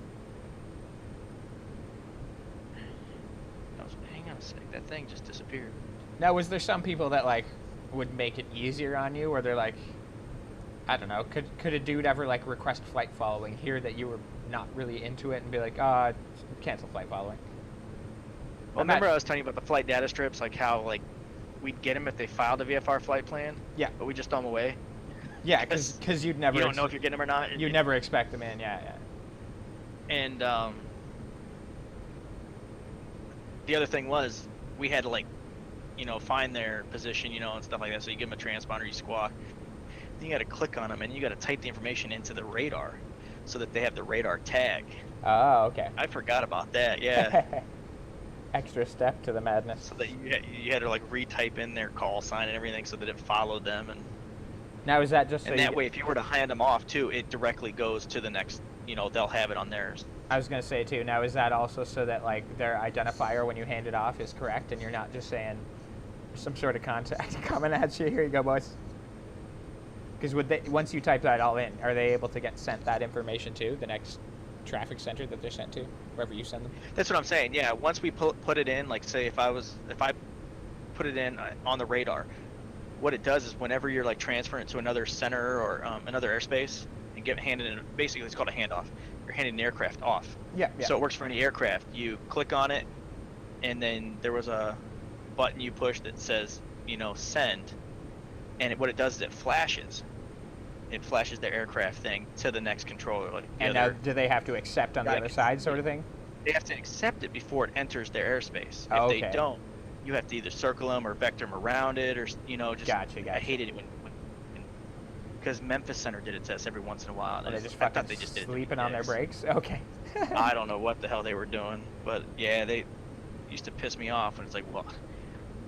Hang on a sec, that thing just disappeared. Now, was there some people that, like, would make it easier on you, or they're like, I don't know, could a dude ever, like, request flight following, hear that you were not really into it, and be like, cancel flight following? Well, remember I was telling you about the flight data strips, like how, like, we'd get them if they filed a VFR flight plan? Yeah. But we just throw them away? Yeah, because you'd never... You don't know if you're getting them or not. You'd never expect them in, yeah. And the other thing was, we had to, like, find their position, and stuff like that. So you give them a transponder, you squawk. Then you got to click on them, and you got to type the information into the radar so that they have the radar tag. Oh, okay. I forgot about that, yeah. Extra step to the madness. So that you had to, like, retype in their call sign and everything so that it followed them, and... Now, is that just so And that way, if you were to hand them off too, it directly goes to the next. They'll have it on theirs. I was going to say, too, now is that also so that, like, their identifier when you hand it off is correct and you're not just saying some sort of contact coming at you? Here you go, boys. Because once you type that all in, are they able to get sent that information to the next traffic center that they're sent to, wherever you send them? That's what I'm saying. Yeah, once we put it in, like say if I put it in on the radar, what it does is whenever you're like transferring it to another center or another airspace and handed in, basically it's called a handoff. You're handing the aircraft off. Yeah. So it works for any aircraft. You click on it, and then there was a button you push that says send, and what it does is it flashes. It flashes their aircraft thing to the next controller. Like now, do they have to accept on the other side, sort of thing? They have to accept it before it enters their airspace. Oh, if they don't, you have to either circle them or vector them around it, or just Gotcha. I hated it when because Memphis Center did it to us every once in a while. And I thought they just did sleeping on their brakes. Okay. I don't know what the hell they were doing, but yeah, they used to piss me off. And it's like, well,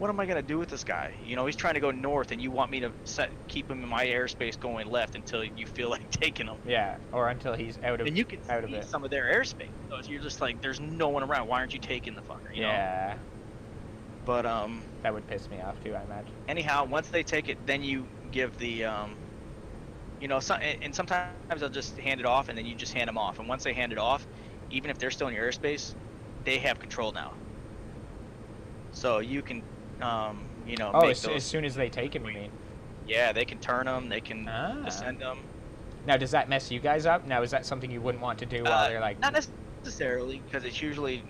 what am I gonna do with this guy? He's trying to go north, and you want me to keep him in my airspace going left until you feel like taking him. Yeah, or until he's out of. And you can out see of it. some of their airspace. So you're just like, there's no one around. Why aren't you taking the fucker? Yeah. But that would piss me off too, I imagine. Anyhow, once they take it, then you give the and sometimes they'll just hand it off, and then you just hand them off. And once they hand it off, even if they're still in your airspace, they have control now. So you can, make those, as soon as they take him, you mean? Yeah, they can turn them. They can descend them. Now, does that mess you guys up? Now, is that something you wouldn't want to do while they're like? Not necessarily, because it's usually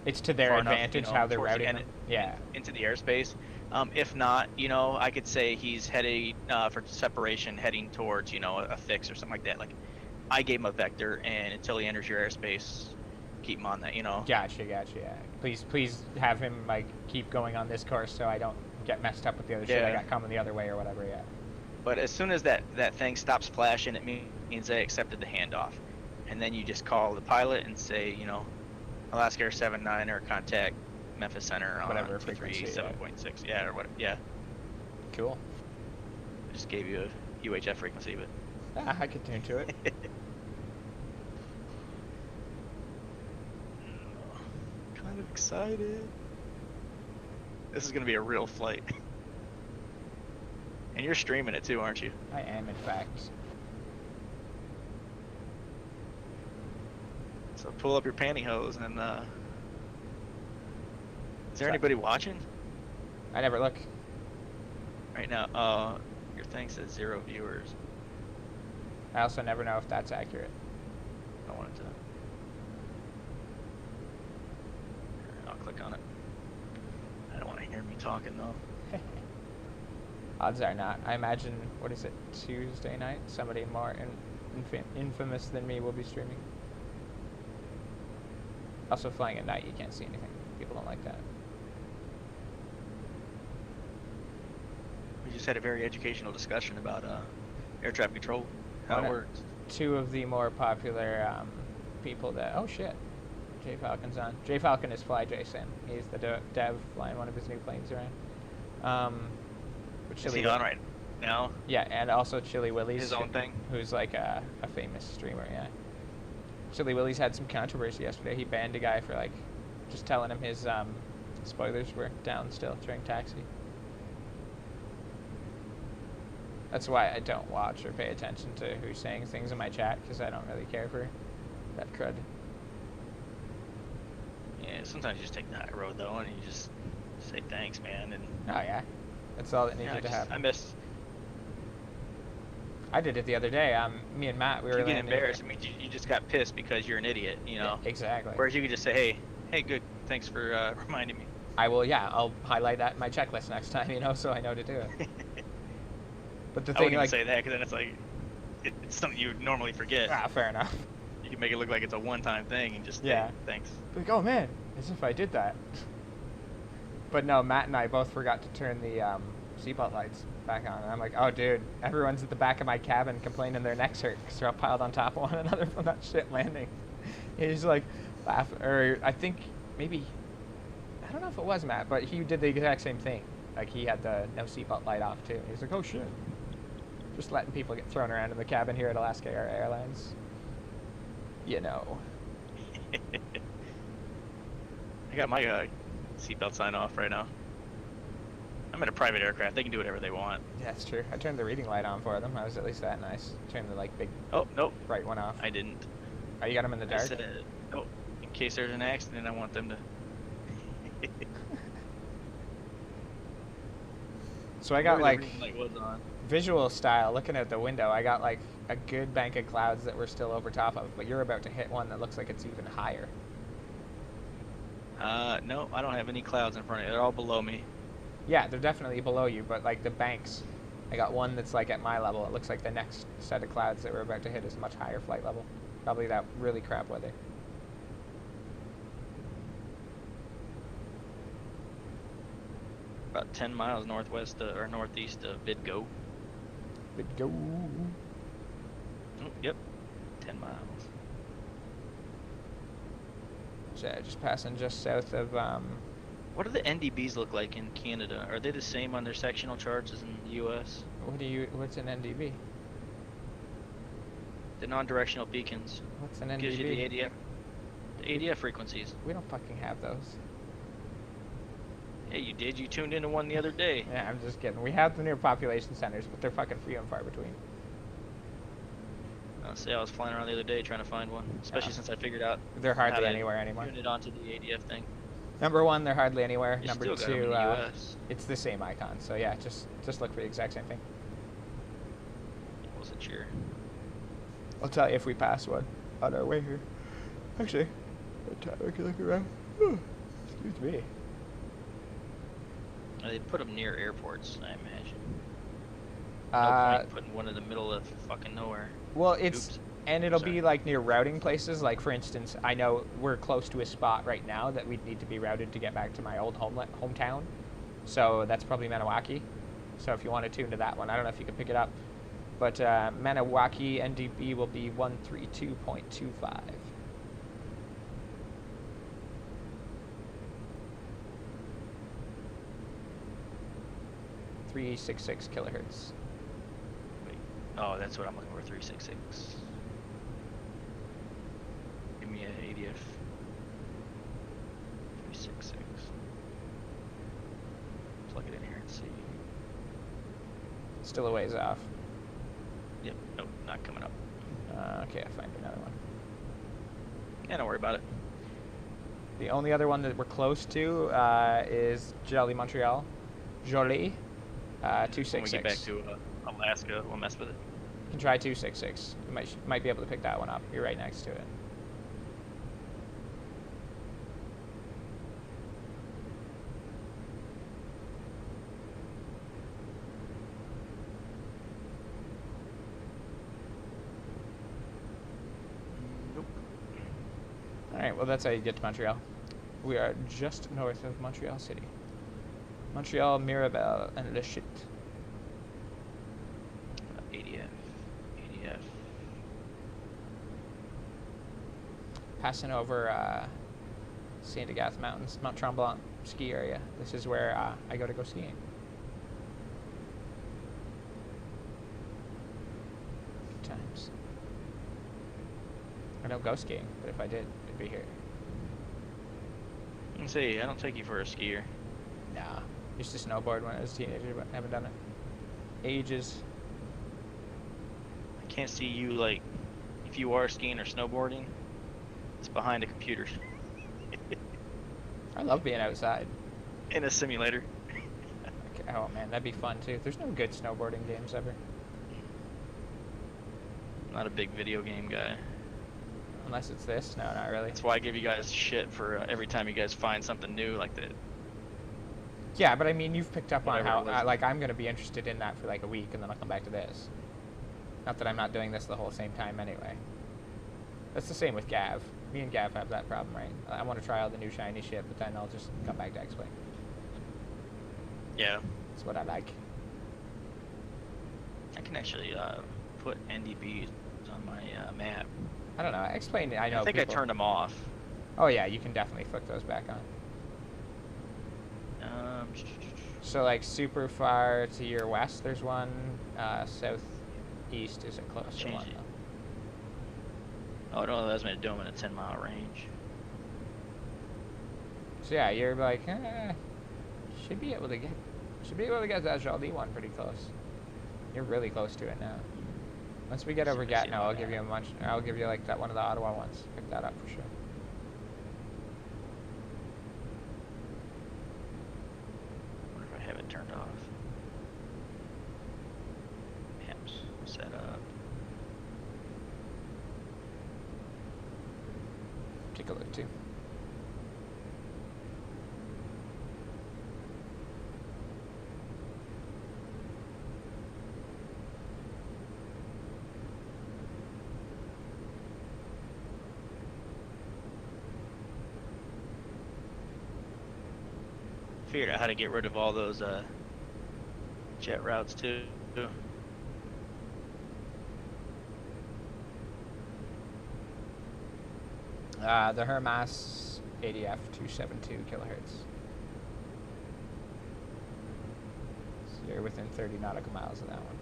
it's to their advantage how they're towards routing them. Yeah. Into the airspace. If not, I could say he's heading for separation, heading towards a fix or something like that. Like, I gave him a vector, and until he enters your airspace, keep him on that. Gotcha. Yeah. Please have him like keep going on this course so I don't get messed up with the other shit I got coming the other way or whatever. Yeah. But as soon as that thing stops flashing, it means they accepted the handoff, and then you just call the pilot and say, Alaskair 79 or contact Memphis Center on whatever 7.6. Yeah, or what? Yeah. Cool. I just gave you a UHF frequency, but I could tune to it. Kind of excited. This is gonna be a real flight. And you're streaming it too, aren't you? I am, in fact. So pull up your pantyhose and is there anybody watching? I never look. Right now, your thing says 0 viewers. I also never know if that's accurate. I wanted to. I'll click on it. I don't want to hear me talking though. Odds are not. I imagine, what is it, Tuesday night? Somebody more infamous than me will be streaming. Also, flying at night, you can't see anything. People don't like that. We just had a very educational discussion about air traffic control, how it works. Two of the more popular people that... Oh, shit. J Falcon's on. J Falcon is Fly Jason. He's the dev flying one of his new planes around. Is he on right now? Yeah, and also Chili Willy's. His own thing? Who's like a famous streamer, yeah. Chili Willy's had some controversy yesterday. He banned a guy for like just telling him his spoilers were down still during taxi. That's why I don't watch or pay attention to who's saying things in my chat, because I don't really care for that crud. Yeah, sometimes you just take the high road though, and you just say thanks, man. And oh yeah, that's all that needed to happen. I did it the other day. Me and Matt, we were. You get embarrassed. I mean, you just got pissed because you're an idiot, Yeah, exactly. Whereas you could just say, hey, good, thanks for reminding me. I will. Yeah, I'll highlight that in my checklist next time, so I know to do it. But the thing, I wouldn't even say that, because then it's like it's something you would normally forget. Ah, fair enough. You can make it look like it's a one-time thing and just say thanks. Like, oh man, as if I did that. But no, Matt and I both forgot to turn the seatbelt lights back on, and I'm like, oh dude, everyone's at the back of my cabin complaining their necks hurt because they're all piled on top of one another from that shit landing. He's like, laughing, or I think maybe, I don't know if it was Matt, but he did the exact same thing. Like he had the no seatbelt light off too. He's like, oh shit. Just letting people get thrown around in the cabin here at Alaskair Airlines. You know. I got my seatbelt sign off right now. I'm in a private aircraft. They can do whatever they want. Yeah, that's true. I turned the reading light on for them. I was at least that nice. Turned the like big. Oh nope. Bright one off. I didn't. Oh, you got them in the dark. I said, oh, in case there's an accident, I want them to. So I got like was on. visual style looking out the window. I got like a good bank of clouds that we're still over top of, but you're about to hit one that looks like it's even higher. No, I don't have any clouds in front of me. They're all below me. Yeah, they're definitely below you, but like the banks, I got one that's like at my level. It looks like the next set of clouds that we're about to hit is much higher flight level. Probably that really crap weather. About 10 miles northwest or northeast of Vidgo. Vidgo. Oh, yep, 10 miles. So just passing just south of. What do the NDBs look like in Canada? Are they the same on their sectional charts as in the U.S.? What's an NDB? The non-directional beacons. What's an NDB? Gives you the ADF frequencies. We don't fucking have those. Hey, you did. You tuned into one the other day. Yeah, I'm just kidding. We have them near population centers, but they're fucking few and far between. I'll say I was flying around the other day trying to find one, especially since I figured out they're how hardly to anywhere anymore. tune it onto the ADF thing. Number one, they're hardly anywhere. You Number still got two, them in the US. it's the same icon. So yeah, just look for the exact same thing. Wasn't sure. I'll tell you if we pass one on our way here. Actually, I can look around. Excuse me. They put them near airports, I imagine. No point putting one in the middle of fucking nowhere. Well, Oops. and it'll be like near routing places. Like for instance, I know we're close to a spot right now that we'd need to be routed to get back to my old hometown. So that's probably Maniwaki. So if you want to tune to that one, I don't know if you can pick it up. But Maniwaki NDB will be 132.25. 366 kilohertz. Wait. Oh, that's what I'm looking for. 366. Give me an ADF. 366. Plug it in here and see. Still a ways off. Yep. Nope. Not coming up. Okay, I'll find another one. Yeah, don't worry about it. The only other one that we're close to is Jolly Montreal. Jolly. 266. When we get back to Alaska, we'll mess with it. You can try 266. You might be able to pick that one up. You're right next to it. Nope. Alright, well that's how you get to Montreal. We are just north of Montreal City. Montreal, Mirabel, and Le Chute. ADF. Passing over Saint Agathe Mountains, Mount Tremblant ski area. This is where I go skiing. Good times. I don't go skiing, but if I did, it'd be here. Let's see, I don't take you for a skier. Nah. Used to snowboard when I was a teenager, but haven't done it. Ages. I can't see you, like, if you are skiing or snowboarding, it's behind a computer. I love being outside. In a simulator. Okay. Oh man, that'd be fun too. There's no good snowboarding games ever. Not a big video game guy. Unless it's this. No, not really. That's why I give you guys shit for every time you guys find something new like that. Yeah, but I mean, you've picked up on Whatever how, like, I'm going to be interested in that for like a week, and then I'll come back to this. Not that I'm not doing this the whole same time anyway. That's the same with Gav. Me and Gav have that problem, right? I want to try all the new shiny shit, but then I'll just come back to X-Wing. Yeah. That's what I like. I can actually put NDBs on my map. I don't know. Explain it. I know. I think I turned them off. Oh yeah, you can definitely flick those back on. So like super far to your west, there's one. east is a closer Change one, it. though. Oh no, that's my dome in a 10-mile range. So yeah, you're like, should be able to get that Jaldi one pretty close. You're really close to it now. Once we get over Gatineau, I'll give you I'll give you like that one of the Ottawa ones. Pick that up for sure. I wonder if I have it turned off. Maps set up. Take a look too. Figured out how to get rid of all those jet routes too. The Hermas ADF 272 kilohertz. So you're within 30 nautical miles of that one.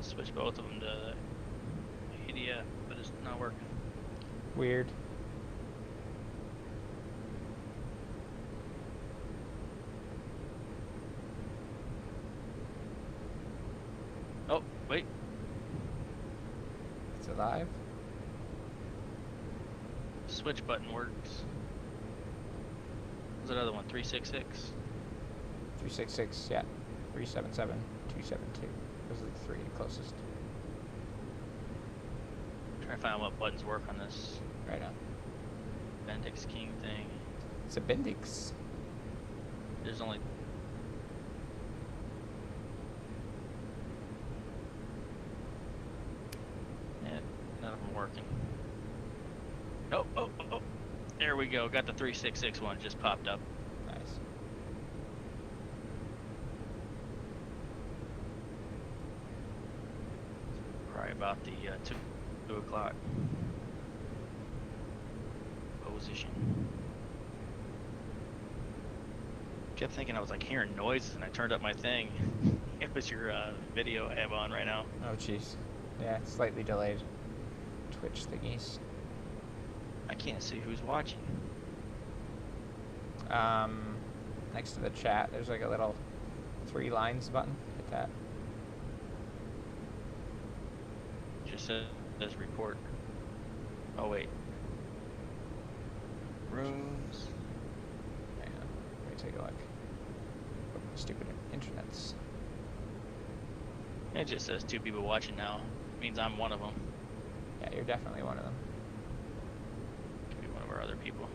Switch both of them to ADF, but it's not working. Weird. Oh, wait. It's alive. Switch button works. What's that other one? 366? 366, yeah. 377, 272. Those are the three closest. Trying to find out what buttons work on this Right on. Bendix King thing. It's a Bendix. There's only... Yeah, none of them working. Oh, oh, oh, oh. There we go. Got the 366 one just popped up. Nice. Probably about the 2 o'clock position. Kept thinking I was like hearing noises and I turned up my thing. It was your video I have on right now. Oh, jeez. Yeah, it's slightly delayed. Twitch thingies. I can't see who's watching. Next to the chat, there's like a little 3 lines button. Hit that. Just says report. Oh wait. Rooms. Hang on. Let me take a look. Oh, stupid internets. It just says 2 people watching now. It means I'm one of them. Yeah, you're definitely one of them. Could be one of our other people.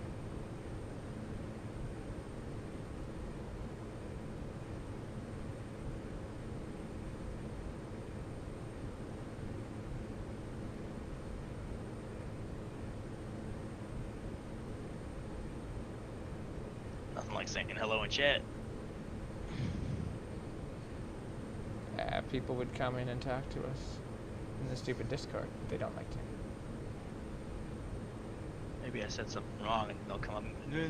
Nothing like saying hello in chat. Yeah, people would come in and talk to us in the stupid Discord. They don't like to. Maybe I said something wrong and they'll come up. No.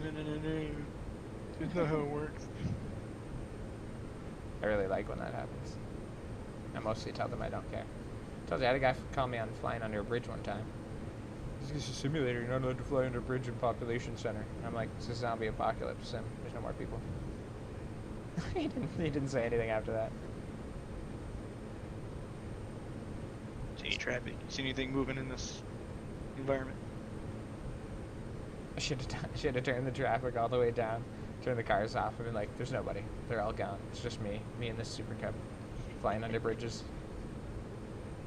That's not how it works. I really like when that happens. I mostly tell them I don't care. Told you, I had a guy call me on flying under a bridge one time. This is a simulator. You're not allowed to fly under a bridge in population center. And I'm like, it's a zombie apocalypse sim. There's no more people. He didn't say anything after that. See any traffic? See anything moving in this environment? I should have turned the traffic all the way down, turned the cars off, and been like, there's nobody. They're all gone. It's just me and this Super Cub flying under bridges.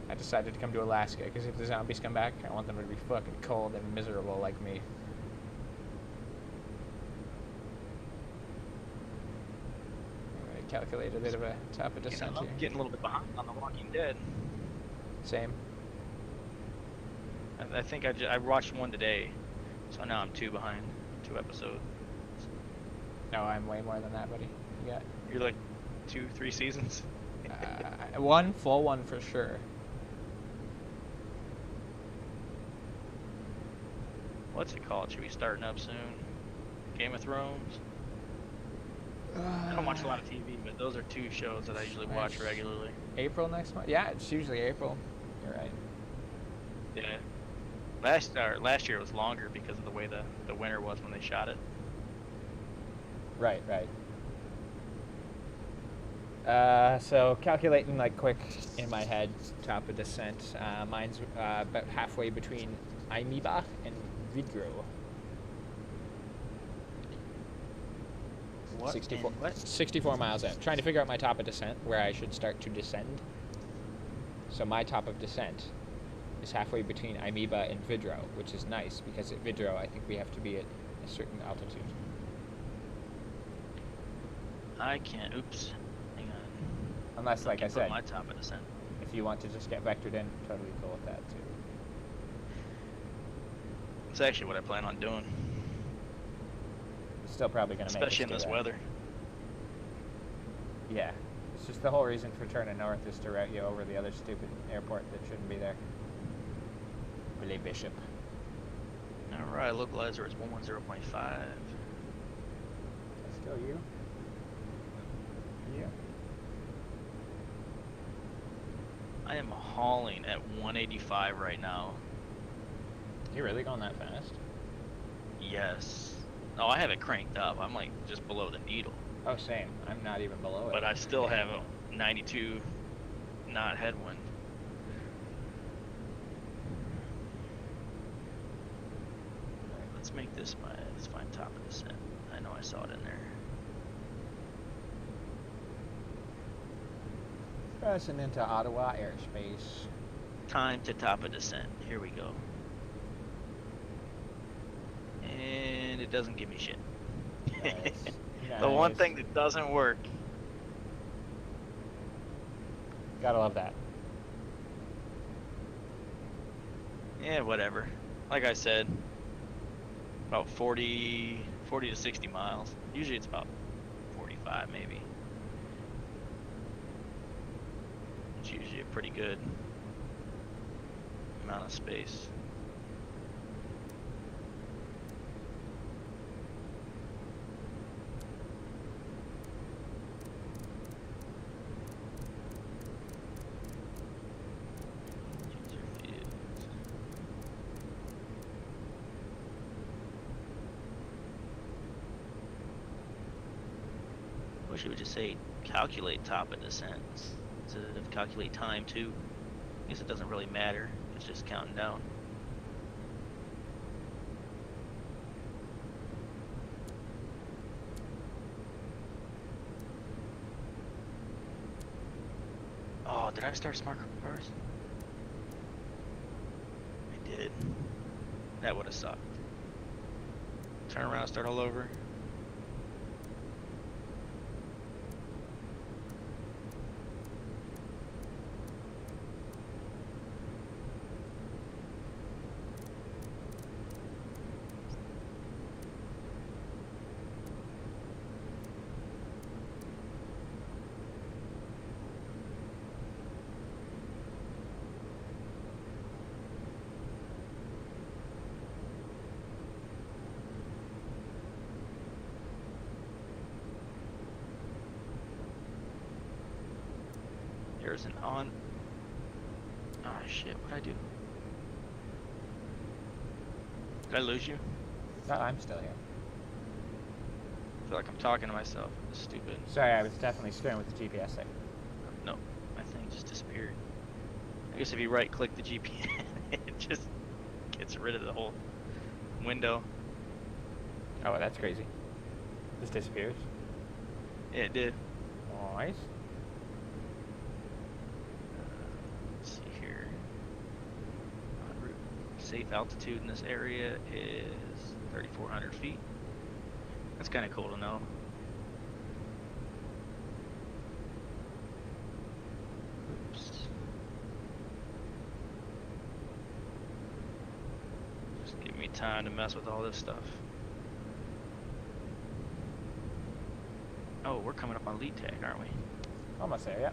I decided to come to Alaska because if the zombies come back, I want them to be fucking cold and miserable like me. I calculated a bit of a top of descent here. I'm getting a little bit behind on The Walking Dead. Same. I think I watched one today, so now I'm 2 behind, 2 episodes. No, I'm way more than that, buddy. You're like 2-3 seasons. One full one for sure. What's it called? Should be starting up soon. Game of Thrones. I don't watch a lot of TV, but those are two shows that I usually watch regularly. April next month? Yeah, it's usually April. You're right. Yeah. Last year was longer because of the way the winter was when they shot it. Right. So calculating like quick in my head, top of descent. Mine's about halfway between Amoeba and Vidro. What? 64 miles out. Trying to figure out my top of descent, where I should start to descend. So my top of descent is halfway between Amoeba and Vidro, which is nice because at Vidro I think we have to be at a certain altitude. I can't. Oops. Hang on. Unless, like I said, my top of descent. if you want to just get vectored in, totally cool with that too. It's actually what I plan on doing. Still probably going to make it. Especially in this weather. Yeah. It's just the whole reason for turning north is to route you over the other stupid airport that shouldn't be there. Billy Bishop. Alright, localizer is 110.5. That's still you? Yeah. I am hauling at 185 right now. You really going that fast? Yes. Oh, I have it cranked up. I'm like just below the needle. Oh, same. I'm not even below it. But I still have a 92 knot headwind. Let's make this let's find top of descent. I know I saw it in there. Crossing into Ottawa airspace. Time to top of descent. Here we go. And it doesn't give me shit. Nice. The one thing that doesn't work. Gotta love that. Yeah, whatever. Like I said, about 40 to 60 miles. Usually it's about 45 maybe. It's usually a pretty good amount of space. Wish it would just say calculate top of descent instead of calculate time too. I guess it doesn't really matter. It's just counting down. Oh, did I start smart cars? I did. That would have sucked. Turn around, start all over. There's an on. Oh shit! What'd I do? Did I lose you? No, I'm still here. I feel like I'm talking to myself. It's stupid. Sorry, I was definitely screwing with the GPS thing. No, my thing just disappeared. I guess if you right-click the GPS, it just gets rid of the whole window. Oh, that's crazy. This disappears. Yeah, it did. Nice. Let's see here. En route. Safe altitude in this area is 3,400 feet. That's kind of cool to know. Oops. Just give me time to mess with all this stuff. Oh, we're coming up on lead tag, aren't we? Almost there, yeah.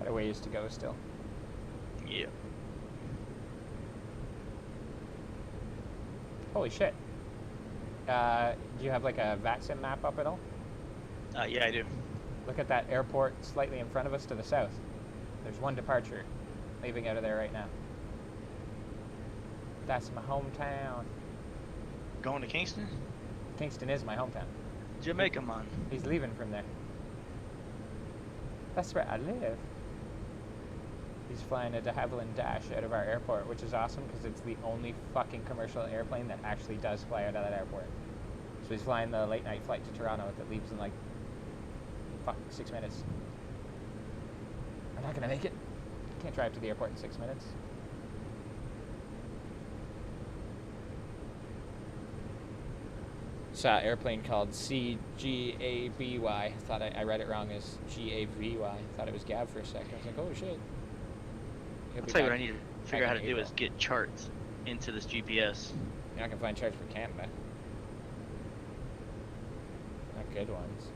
Got a ways to go still. Yeah. Holy shit. Do you have like a VATSIM map up at all? Yeah, I do. Look at that airport slightly in front of us to the south. There's one departure leaving out of there right now. That's my hometown. Going to Kingston? Kingston is my hometown. Jamaica, man. He's leaving from there. That's where I live. He's flying a de Havilland Dash out of our airport, which is awesome because it's the only fucking commercial airplane that actually does fly out of that airport. So he's flying the late night flight to Toronto that leaves in like, 6 minutes. I'm not gonna make it. Can't drive to the airport in 6 minutes. Saw an airplane called CGABY. Thought I read it wrong as GAVY. Thought it was Gav for a second. I was like, oh shit. I'll tell you what I need to figure out how to do is get charts into this GPS. You're not gonna find charts for Canada. Not good ones.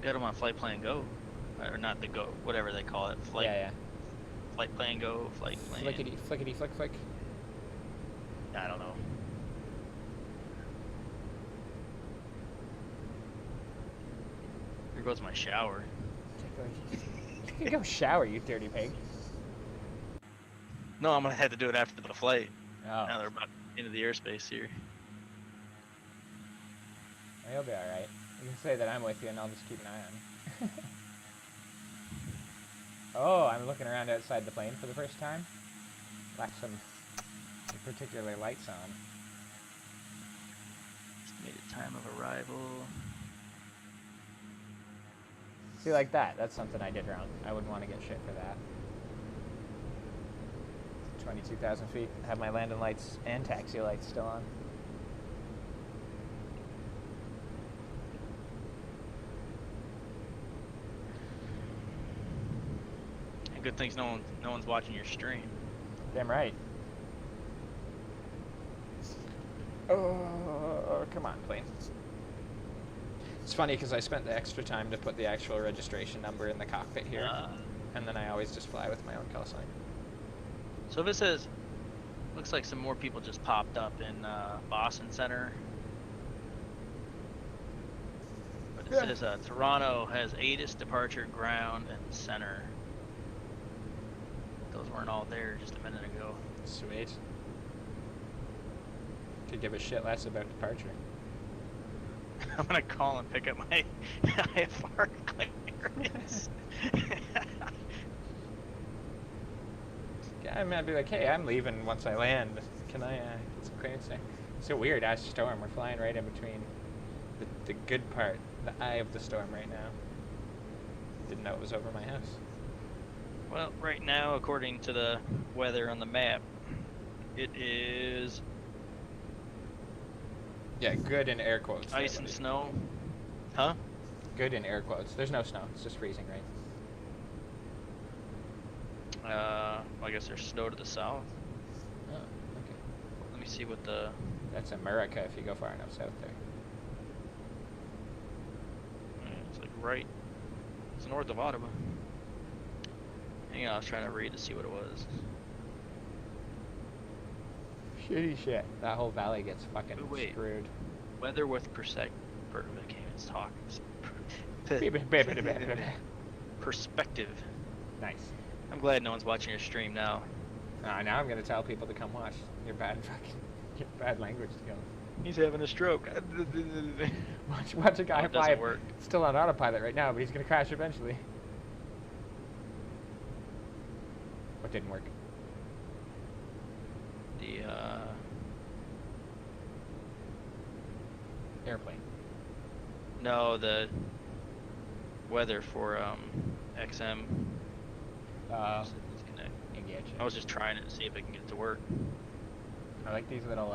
Got them on Flight Plan Go, or not the Go, whatever they call it. Flight. Yeah. Flight Plan Go, Flight Plan. Flickety flick. I don't know. Here goes my shower. You can go shower, you dirty pig. No, I'm gonna have to do it after the flight. Oh. Now they're about into the airspace here. You'll be alright. You can say that I'm with you and I'll just keep an eye on you. Oh, I'm looking around outside the plane for the first time. Like some particular lights on. Estimated time of arrival. See, like that. That's something I did wrong. I wouldn't want to get shit for that. 22,000 feet. Have my landing lights and taxi lights still on. And good things no one's watching your stream. Damn right. Oh, come on, plane. It's funny because I spent the extra time to put the actual registration number in the cockpit here, and then I always just fly with my own call sign. So this says, looks like some more people just popped up in Boston Center. But it says Toronto has ATIS departure, ground, and center. Those weren't all there just a minute ago. Sweet. Could give a shit less about departure. I'm gonna call and pick up my IFR clearance. I might be like, hey, I'm leaving once I land. Can I get some clearance there? It's so weird, as storm. We're flying right in between the good part, the eye of the storm right now. Didn't know it was over my house. Well, right now, according to the weather on the map, it is... Yeah, good in air quotes. Ice and snow. Huh? Good in air quotes. There's no snow. It's just freezing, right? I guess there's snow to the south. Oh, okay. Let me see what the... That's America if you go far enough south there. It's like right... It's north of Ottawa. Hang on, I was trying to read to see what it was. Shitty shit. That whole valley gets fucking screwed. Weather with perspective. I can't even talk. Perspective. Nice. I'm glad no one's watching your stream now. Now I'm gonna tell people to come watch your bad language skills. He's having a stroke. watch a guy fly. Work. Still on autopilot right now, but he's gonna crash eventually. What didn't work? The airplane. No, the weather for XM. I I was just trying it to see if I can get it to work. I like these little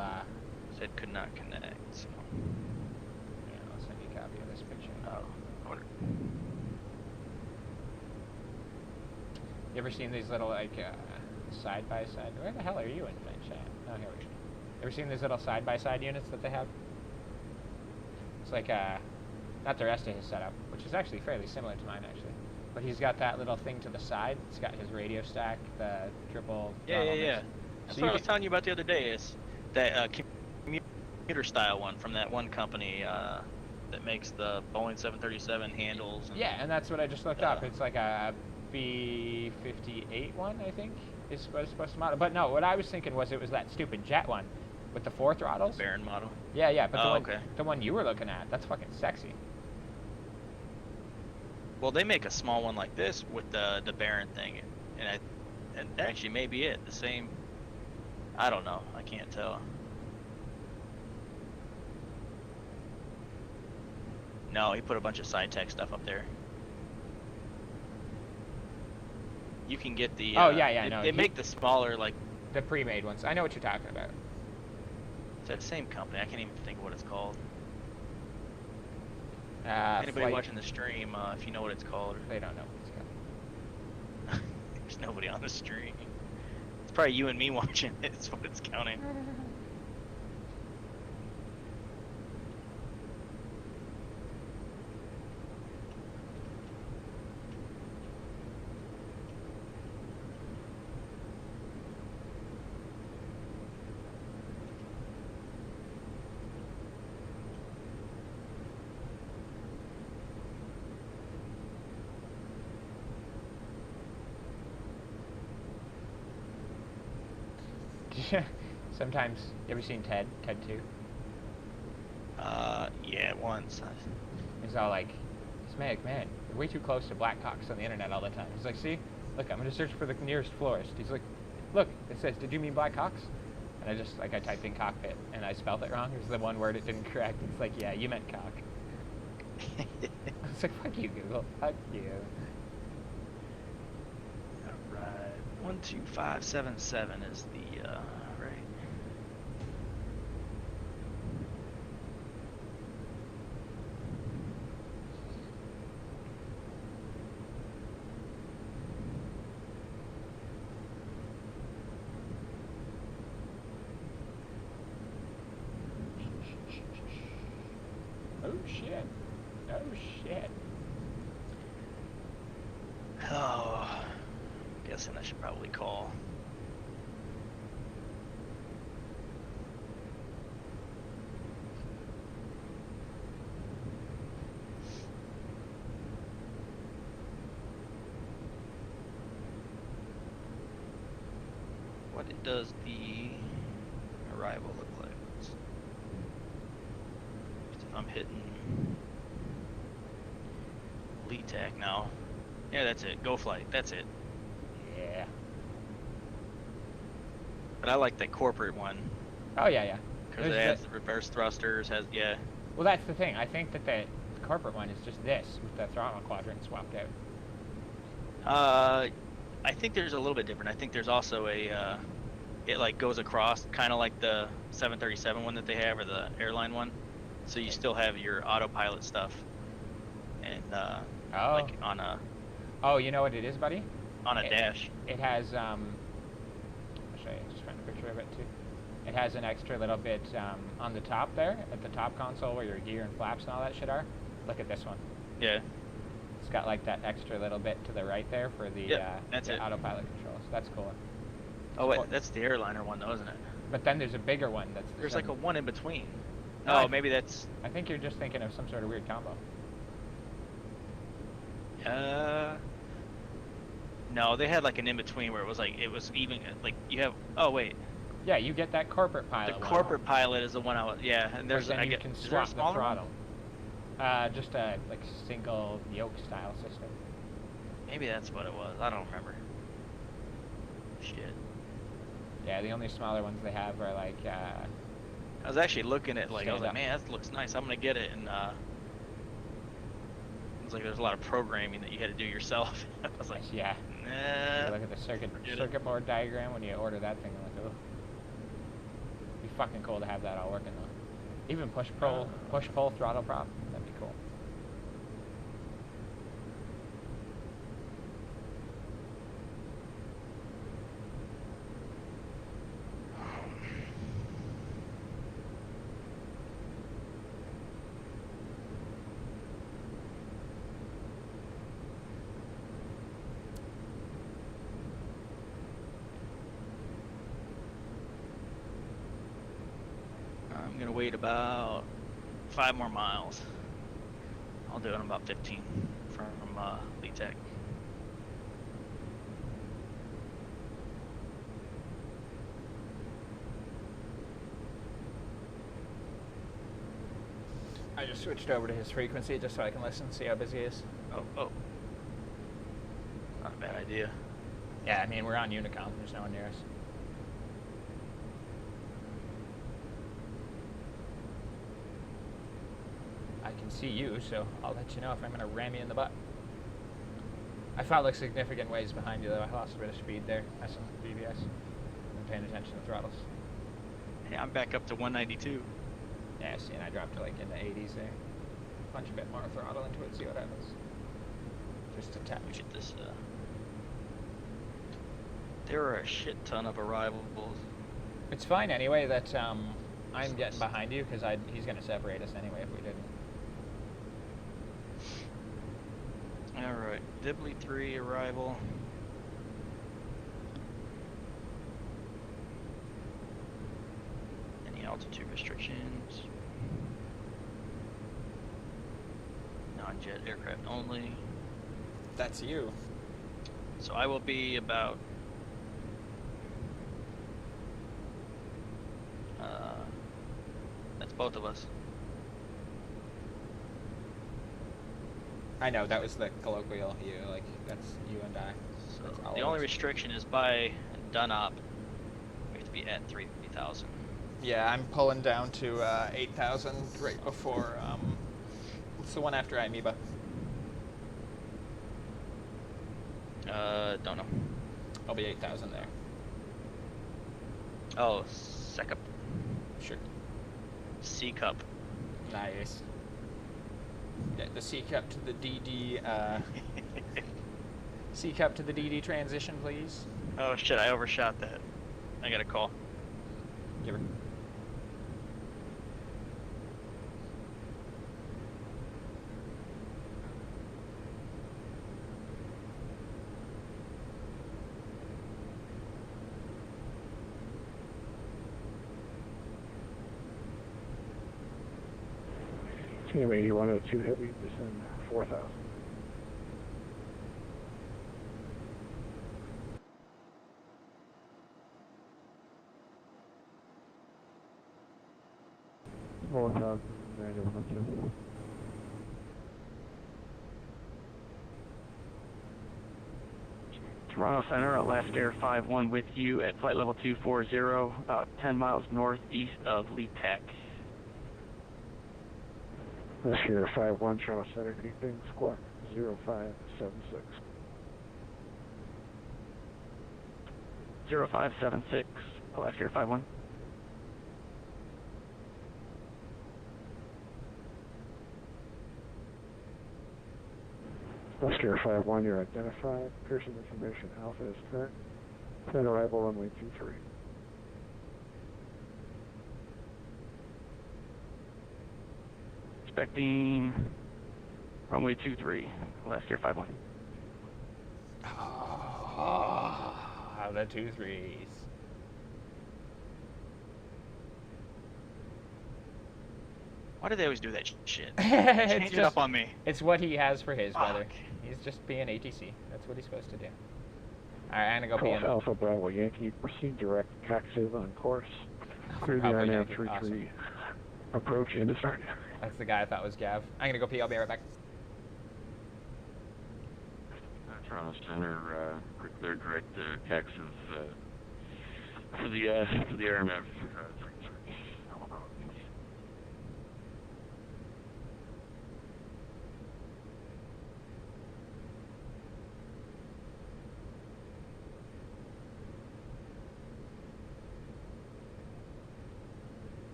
Said could not connect. So. Yeah, I'll send you a copy of this picture. Oh, I wonder. You ever seen these little like side by side? Where the hell are you in my chat? Oh, here we go. Ever seen these little side by side units that they have? It's like not the rest of his setup, which is actually fairly similar to mine actually. But he's got that little thing to the side. It's got his radio stack, the triple Yeah, throttle yeah. mix. That's So what you I was can, telling you about the other day. Is that commuter style one from that one company that makes the Boeing 737 handles. And, yeah, and that's what I just looked up. It's like a B58 one, I think, is what it's supposed to model. But no, what I was thinking was it was that stupid jet one with the 4 throttles. Baron model. Yeah, yeah, but okay. the one you were looking at, that's fucking sexy. Well, they make a small one like this with the Baron thing, and that actually may be it. The same. I don't know. I can't tell. No, he put a bunch of side tech stuff up there. You can get the. Oh yeah, no. They make the smaller, like the pre-made ones. I know what you're talking about. It's that same company. I can't even think of what it's called. Flight. Anybody watching the stream, if you know what it's called. They don't know what it's called. There's nobody on the stream. It's probably you and me watching it. It's what it's counting. Sometimes, you ever seen Ted? Ted 2? Yeah, once. He's all like, man, you're way too close to Blackhawks on the internet all the time. He's like, see, look, I'm gonna search for the nearest florist. He's like, look, it says, did you mean Blackhawks? And I just, like, I typed in cockpit, and I spelled it wrong. It was the one word it didn't correct. It's like, yeah, you meant cock. I was like, fuck you, Google. Fuck you. Alright. 12577 is the, right. Oh, shit. Oh, shit. Oh, guessing I should probably call. What does the arrival look like? If I'm hitting lead tack now. Yeah, that's it. Go flight. That's it. Yeah. But I like the corporate one. Oh, yeah. Because it has the reverse thrusters, yeah. Well, that's the thing. I think that the corporate one is just this, with the throttle quadrant swapped out. I think there's a little bit different. I think there's also a, it like goes across, kind of like the 737 one that they have, or the airline one. So you still have your autopilot stuff. And, like on a... Oh, you know what it is, buddy? On a dash. It has, I'll show you, just find a picture of it too. It has an extra little bit on the top there, at the top console where your gear and flaps and all that shit are. Look at this one. Yeah. It's got like that extra little bit to the right there for the, that's the it. autopilot controls. That's cool. Oh wait, that's the airliner one though, isn't it? But then there's a bigger one that's... There's like a one in between. No, oh, maybe that's... I think you're just thinking of some sort of weird combo. No, they had like an in-between where it was even, like, you have... Oh, wait. Yeah, you get that corporate pilot The corporate pilot is the one I was... Yeah, and there's... Then you can swap the throttle. Just a, like, single yoke style system. Maybe that's what it was. I don't remember. Shit. Yeah, the only smaller ones they have are like, I was actually looking at, like, I was like, man, that looks nice. I'm gonna get it, and it was like there's a lot of programming that you had to do yourself. I was like, yeah. Nah. Look at the circuit board diagram when you order that thing. I'm like, oh, it'd be fucking cool to have that all working though. Even push pull throttle prop. That'd be cool. wait about 5 more miles. I'll do it in about 15 from Lee Tech. I just switched over to his frequency just so I can listen, see how busy he is. Oh. Not a bad idea. Yeah, I mean, we're on Unicom. There's no one near us. I can see you, so I'll let you know if I'm going to ram you in the butt. I felt like significant ways behind you, though. I lost a bit of speed there. Messing with BBS. I'm paying attention to throttles. Hey, I'm back up to 192. Yeah, see, and I dropped to like in the 80s there. Punch a bit more throttle into it, see what happens. Just a tap. We get this. There are a shit ton of arrivals. It's fine anyway that I'm getting behind you because he's going to separate us anyway if we didn't. Alright, Dibley 3 arrival. Any altitude restrictions? Non-jet aircraft only. That's you. So I will be about that's both of us. I know, that was the colloquial you, like, that's you and I. So the only restriction is by Dunop. We have to be at 3,000. Yeah, I'm pulling down to 8,000 right before, what's the one after Amoeba? Don't know. I'll be 8,000 there. Oh, Secup. Sure. C Cup. Nice. Yeah, the C cup to the DD, C cup to the DD transition, please. Oh shit, I overshot that. I got a call. Give her. Team 8102 Heavy, descend 4,000. Toronto Center, Alaskair 5-1 with you at flight level 240, about 10 miles northeast of Lee Tech. Alaskair 5-1, Toronto Center, greeting, squawk 0576. 0576, Alaskair 5-1. Alaskair 5-1, you're identified. Pearson information alpha is correct. Plan arrival runway 23. Expecting runway 23, Alaskair 5-1. Oh, the 2-3s. Why do they always do that shit? Change Change it up on me. It's what he has for his weather. Fuck. He's just being ATC. That's what he's supposed to do. Alright, I'm gonna go Golf PM. Alpha Bravo Yankee, proceed direct taxi on course. Clear the Bravo INAV Yankee, 33. awesome. Approach and start. That's the guy I thought was Gav. I'm gonna go pee. I'll be right back. Toronto Center, clear direct taxi for the RMF.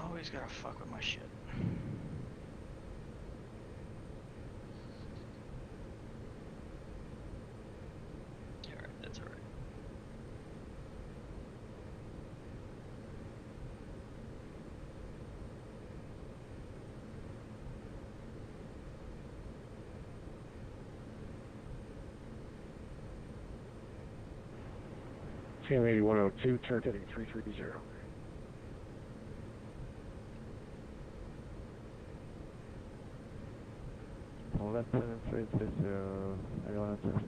Always gotta fuck with my shit. CM 8102, turn heading 330. Left heading 330, Atlanta.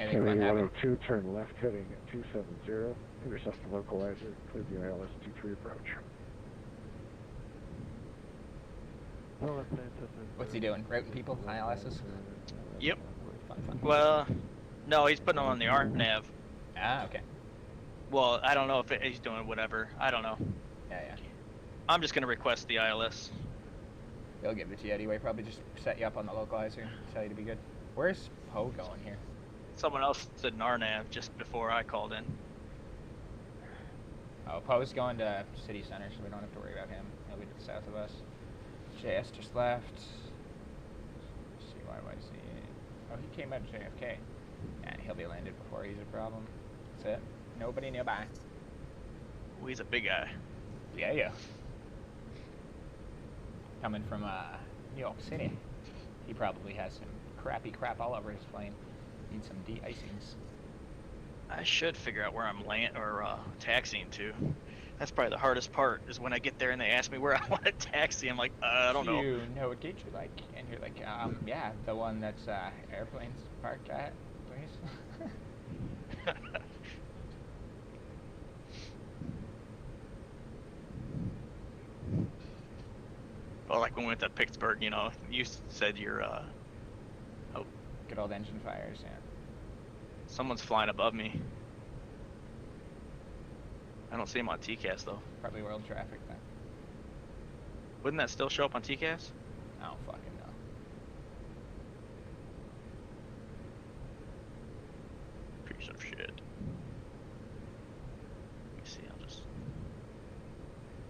Anything CM fun happen? 8102, turn left heading at 270. Intercept the localizer. Clear the ILS 23 approach. What's he doing? Routing people? ILSs? Yep. Fun. Well, no, he's putting them on the RNAV. Ah, okay. Well, I don't know if he's doing whatever. I don't know. Yeah. I'm just gonna request the ILS. They'll give it to you anyway. Probably just set you up on the localizer. Tell you to be good. Where's Poe going here? Someone else said an RNAV just before I called in. Oh, Poe's going to City Center, so we don't have to worry about him. He'll be to the south of us. JS just left. CYYZ. Oh, he came out of JFK. And he'll be landed before he's a problem. That's it. Nobody nearby. Ooh, he's a big guy. Yeah. Coming from New York City. He probably has some crappy crap all over his plane. Need some de-icings. I should figure out where I'm taxiing to. That's probably the hardest part, is when I get there and they ask me where I want to taxi. I'm like, I don't know. You know what gate you like? And you're like, yeah, the one that's airplanes parked at, please. Well, like when we went to Pittsburgh, you know, you said you're, Good old engine fires, yeah. someone's flying above me. I don't see him on TCAS though. Probably world traffic then. Wouldn't that still show up on TCAS? I don't fucking know. Piece of shit. Let me see,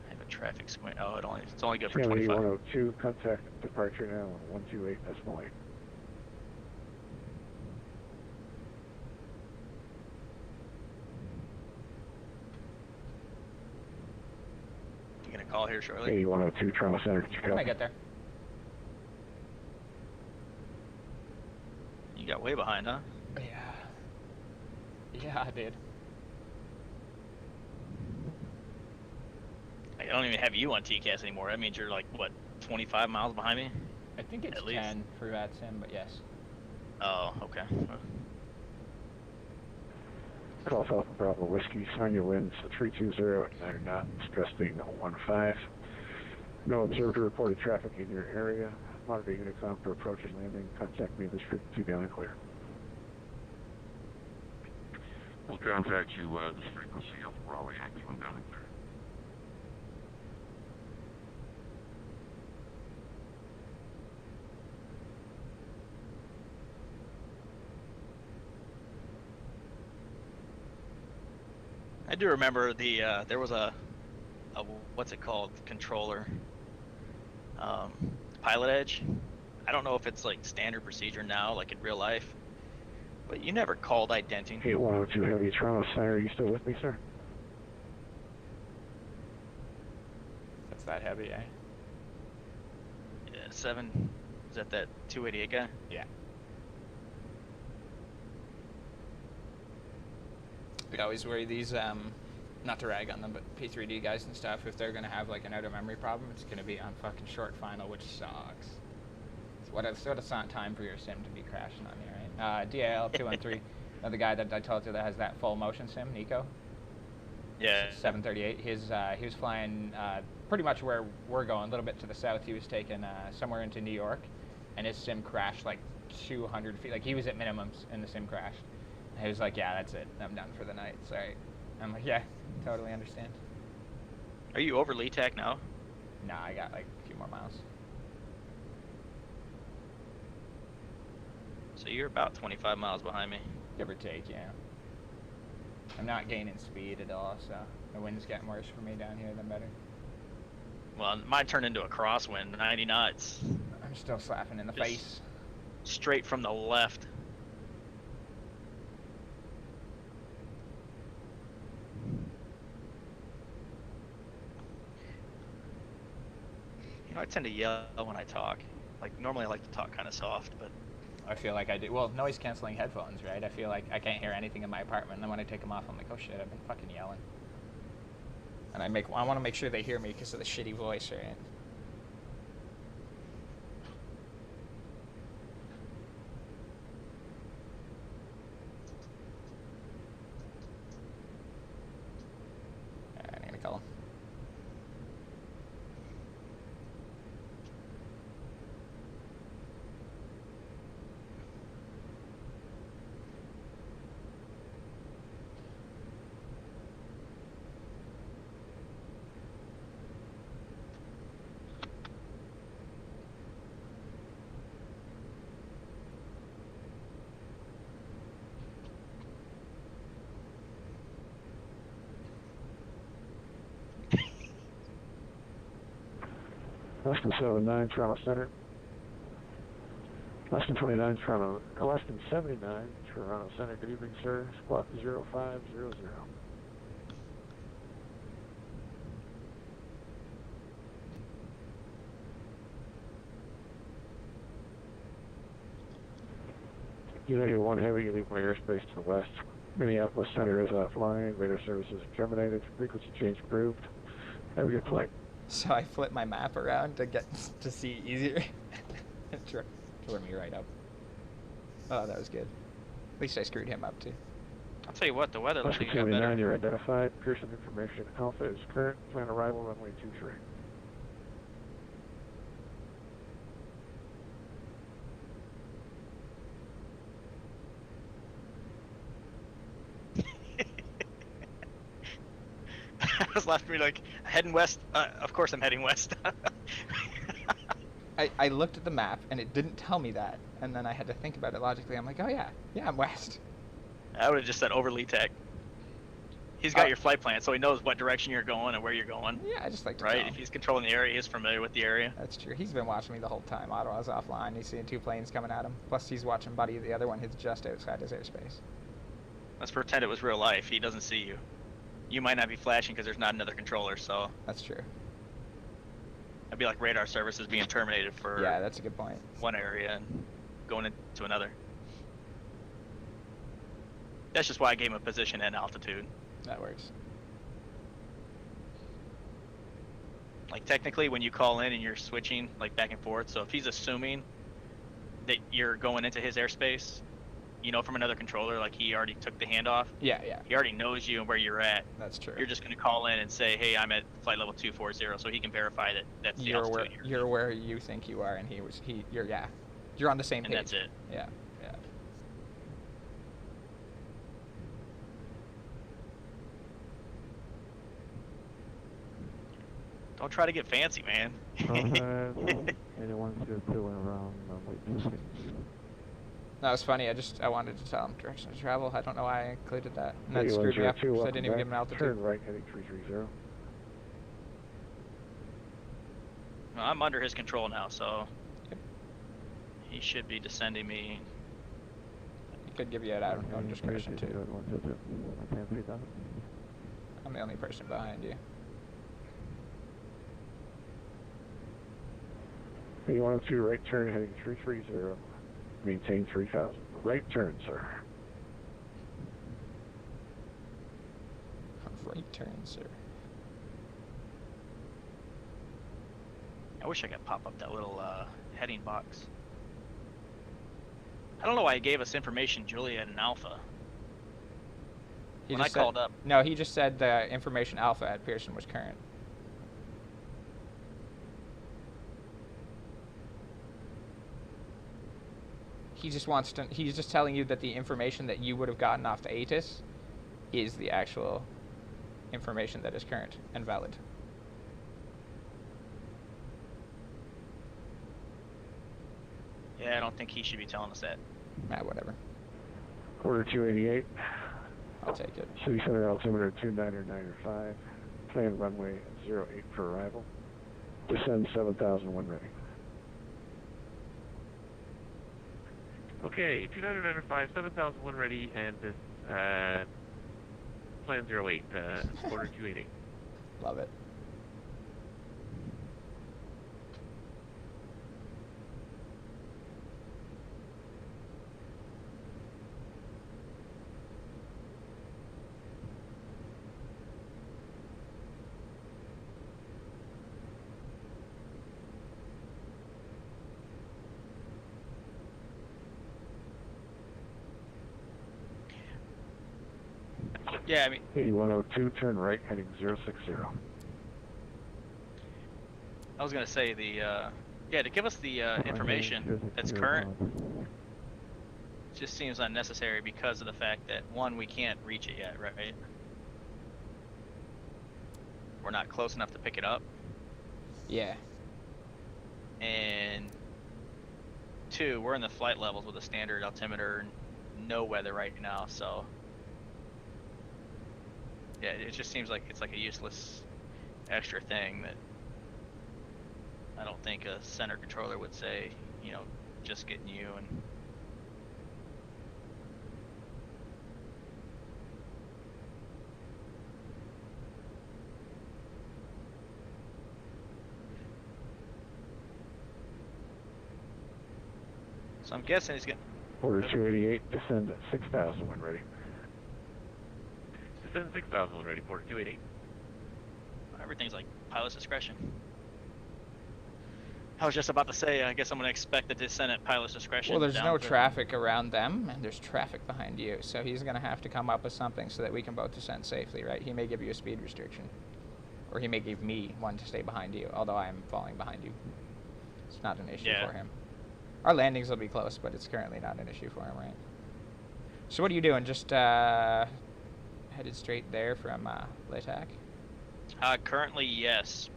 I have a traffic squint. Oh, it's only good for 25. 102, contact departure now on 128 decimal 8. You gonna call here shortly? 8102, Trauma Center. When I get there. You got way behind, huh? Yeah, I did. I don't even have you on TCAS anymore. That means you're like, what, 25 miles behind me? I think it's At least. 10 for VATSIM, but yes. Oh, okay. Call South Bravo Whiskey, sign your winds 320 at 9 knots, cresting 15. No observer reported traffic in your area. Monitor Unicom for approach and landing. Contact me this frequency down and clear. We'll contact you this frequency of Raleigh Yankee when down and clear. I do remember there was a what's it called, controller. pilot edge. I don't know if it's like standard procedure now, like in real life, but you never called identing. 8102 Heavy Toronto Center, are you still with me, sir? That's that heavy, eh? Yeah, 7. Is that 288 guy? Yeah. We always worry these, not to rag on them, but P3D guys and stuff, if they're going to have like an out of memory problem, it's going to be on fucking short final, which sucks. So what a time for your sim to be crashing on you, right? DAL 213, the guy that I told you that has that full motion sim, Nico. Yeah. 738. He was flying pretty much where we're going, a little bit to the south. He was taking somewhere into New York, and his sim crashed like 200 feet. Like he was at minimums, and the sim crashed. And he was like, "Yeah, that's it. I'm done for the night. Sorry." I'm like, "Yeah, totally understand." Are you over LETAC now? Nah, I got like a few more miles. So you're about 25 miles behind me. Give or take, yeah. I'm not gaining speed at all, so the wind's getting worse for me down here than better. Well, mine turned into a crosswind, 90 knots. I'm still slapping in the Just face. Straight from the left. You know, I tend to yell when I talk. Like, normally I like to talk kind of soft, but... I feel like I do. Well, noise canceling headphones, right? I feel like I can't hear anything in my apartment. And then when I take them off, I'm like, oh shit, I've been fucking yelling. And I want to make sure they hear me because of the shitty voice, right? Alright, I'm gonna call him. Less than 79 Toronto Center. Less than 29 Toronto. Less than 79 Toronto Center. Good evening, sir. Squawk 0500. United 1 Heavy, you leave my airspace to the west. Minneapolis Center is offline. Radar services terminated. Frequency change approved. Have a good flight. So I flip my map around to get to see easier. It tore me right up. Oh, that was good. At least I screwed him up too. I'll tell you what, the weather Less looks than like it got 79, better. you're identified. Pearson information. Alpha is current. Plan arrival runway 23. I was laughing like, heading west. Of course I'm heading west. I looked at the map and it didn't tell me that, and then I had to think about it logically. I'm like, oh yeah, I'm west. I would have just said over LETAC. He's got your flight plan, so he knows what direction you're going and where you're going. Yeah, I just like to Right? tell If him. he's controlling the area, he's familiar with the area. That's true. He's been watching me the whole time. Ottawa's offline. He's seeing 2 planes coming at him. Plus, he's watching Buddy, the other one, who's just outside his airspace. Let's pretend it was real life. He doesn't see you. You might not be flashing because there's not another controller, so That's true. it'd be like radar services being terminated for Yeah, that's a good point. one area and going into another. That's just why I gave him a position and altitude. That works. Like technically when you call in and you're switching like back and forth, so if he's assuming that you're going into his airspace, you know, from another controller, like he already took the handoff, Yeah, he already knows you and where you're at. that's true. You're just going to call in and say, hey, I'm at flight level 240, so he can verify that that's the You're altitude you're where you think you are, and you're on the same and page. that's it. Yeah. Don't try to get fancy, man. 8102 went around runway 26. That was funny. I wanted to tell him direction of travel. I don't know why I included that. And that 8102, screwed me up because I welcome didn't even back. give him altitude. Turn right heading 330. Well, I'm under his control now, so Yep. he should be descending me. He could give you an out of own discretion too. 122. Maintain 3000. I'm the only person behind you. A102 right turn heading 330. Maintain 3000. Right turn, sir. Right turn, sir. I wish I could pop up that little heading box. I don't know why he gave us information Juliet and Alpha. He When I just said, called up, no, he just said the information Alpha at Pearson was current. He just wants to. He's just telling you that the information that you would have gotten off the ATIS is the actual information that is current and valid. yeah, I don't think he should be telling us that. Ah, whatever. Order 288. I'll take it. City Center altimeter 29995. Planned runway 08 for arrival. Descend 7001 ready. Okay, 2995, 7001 ready, and this plan 08, order 288. Love it. Yeah, I mean, A102 turn right heading 060. I was gonna say the yeah, to give us the information that's current just seems unnecessary because of the fact that one, we can't reach it yet, right? We're not close enough to pick it up, Yeah. and two, we're in the flight levels with a standard altimeter, no weather right now, so yeah, it just seems like it's like a useless extra thing that I don't think a center controller would say, you know, just getting you and so I'm guessing he's gonna Order 288, descend 6000 when ready. Descend 6000 ready, order 288. everything's like pilot's discretion. I was just about to say, I guess I'm gonna expect the descent at pilot's discretion. Well, there's down no to- traffic around them, and there's traffic behind you, so he's going to have to come up with something so that we can both descend safely, right? He may give you a speed restriction, or he may give me one to stay behind you, although I am falling behind you. It's not an issue Yeah. for him. Our landings will be close, but it's currently not an issue for him, right? So what are you doing? Just headed straight there from Latac? Currently, yes.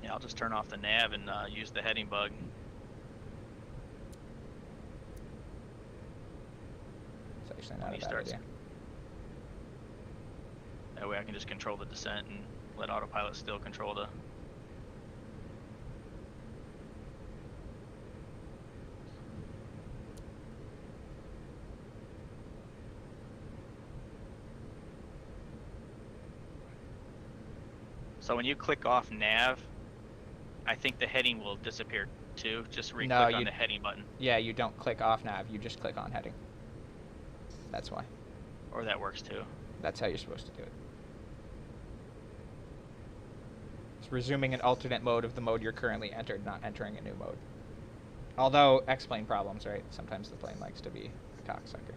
Yeah, I'll just turn off the nav and use the heading bug. It's actually When not a he bad starts- idea. That way I can just control the descent and let autopilot still control the... So when you click off nav, I think the heading will disappear too. Just re-click on the heading button. Yeah, you don't click off nav, you just click on heading. That's why. Or that works too. That's how you're supposed to do it. It's resuming an alternate mode of the mode you're currently entered, not entering a new mode. Although, X-plane problems, right? Sometimes the plane likes to be a cocksucker.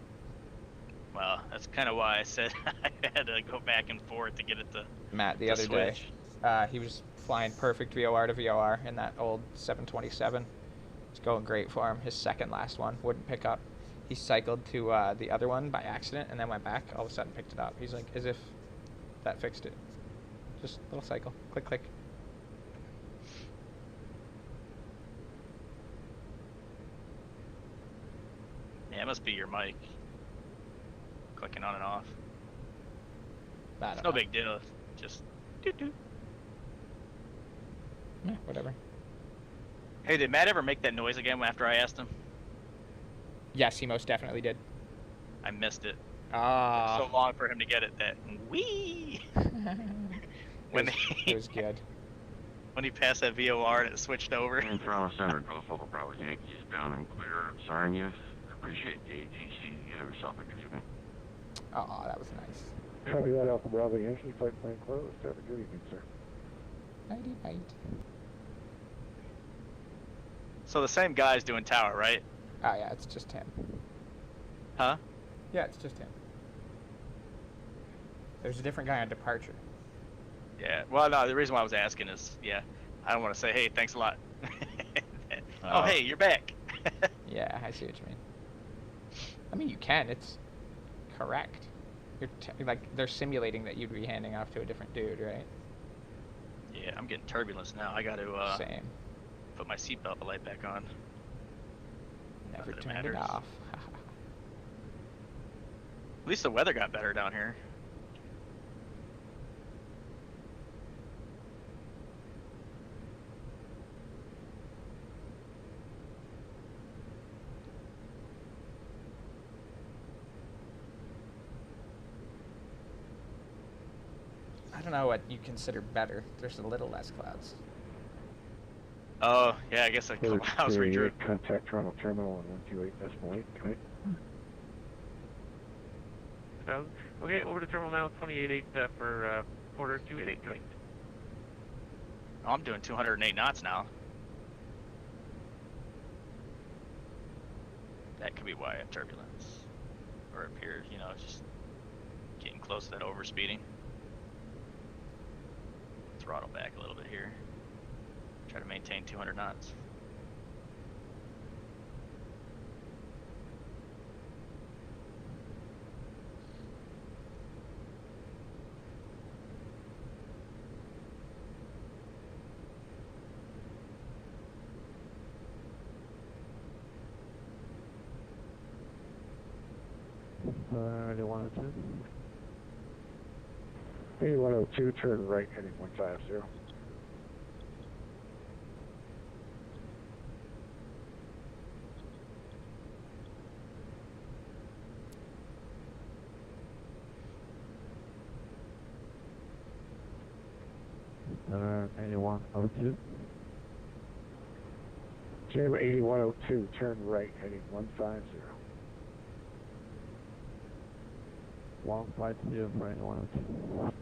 Well, that's kind of why I said I had to go back and forth to get it to Matt, the to other day, switch. he was flying perfect VOR to VOR in that old 727. It's going great for him. His second last one wouldn't pick up. He cycled to the other one by accident and then went back. All of a sudden picked it up. He's like, as if that fixed it. Just a little cycle. Click, click. Yeah, it must be your mic clicking on and off. I It's don't no know. big deal. Just doo-doo. Yeah, whatever. Hey, did Matt ever make that noise again after I asked him? Yes, he most definitely did. I missed it. Ah. So long for him to get it. That wee. When it was good. when he passed that VOR and it switched over. And Toronto Center, Golf Local Bravo Yankees down and clear. Sorry, you. Appreciate the ATC. You have yourself a good evening. Oh, that was nice. Copy that, Alpha Bravo Yankee. Flight plan closed. Have a good evening, sir. Nighty night. So the same guy's doing tower, right? Oh yeah, it's just him. Huh? Yeah, it's just him. There's a different guy on departure. Yeah. Well, no, the reason why I was asking is, yeah, I don't want to say, hey, thanks a lot. Oh, hey, you're back. Yeah, I see what you mean. I mean, you can. It's correct. You're like they're simulating that you'd be handing off to a different dude, right? Yeah, I'm getting turbulence now. I got to Same. put my seatbelt light back on. Never that it turned it matters. off. At least the weather got better down here. I don't know what you consider better. There's a little less clouds. Oh, yeah, I guess a couple hours redrew. Contact Toronto Terminal on 128.8. Can Okay, over to terminal now, 28.8 for quarter 288. Correct. Oh, I'm doing 208 knots now. That could be why I have turbulence. Or appears, you know, just getting close to that overspeeding. Throttle back a little bit here. Try to maintain 200 knots. Already wanted to. 8102, turn right, heading 150. Center 8102. Jam 8102, turn right, heading 150. 150 for 8102.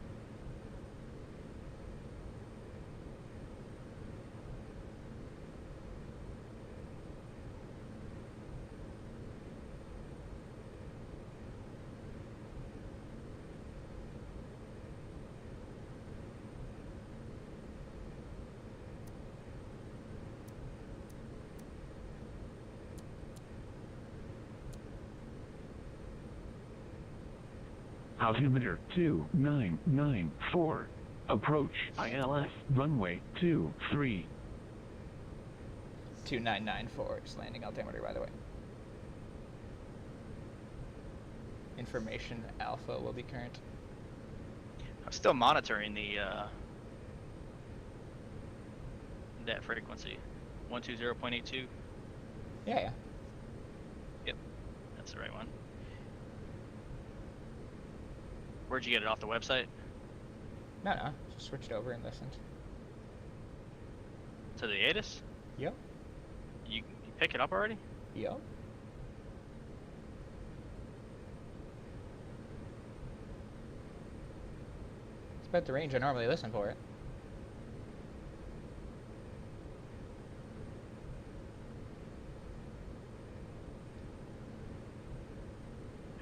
Altimeter 2994. Approach ILS runway 23. 2994 is landing altimeter, by the way. Information alpha will be current. I'm still monitoring the that frequency, 120.82. Yeah. Yep, that's the right one. Where'd you get it, off the website? No, just switched over and listened. To the ATIS? Yep. You pick it up already? Yep. It's about the range I normally listen for it.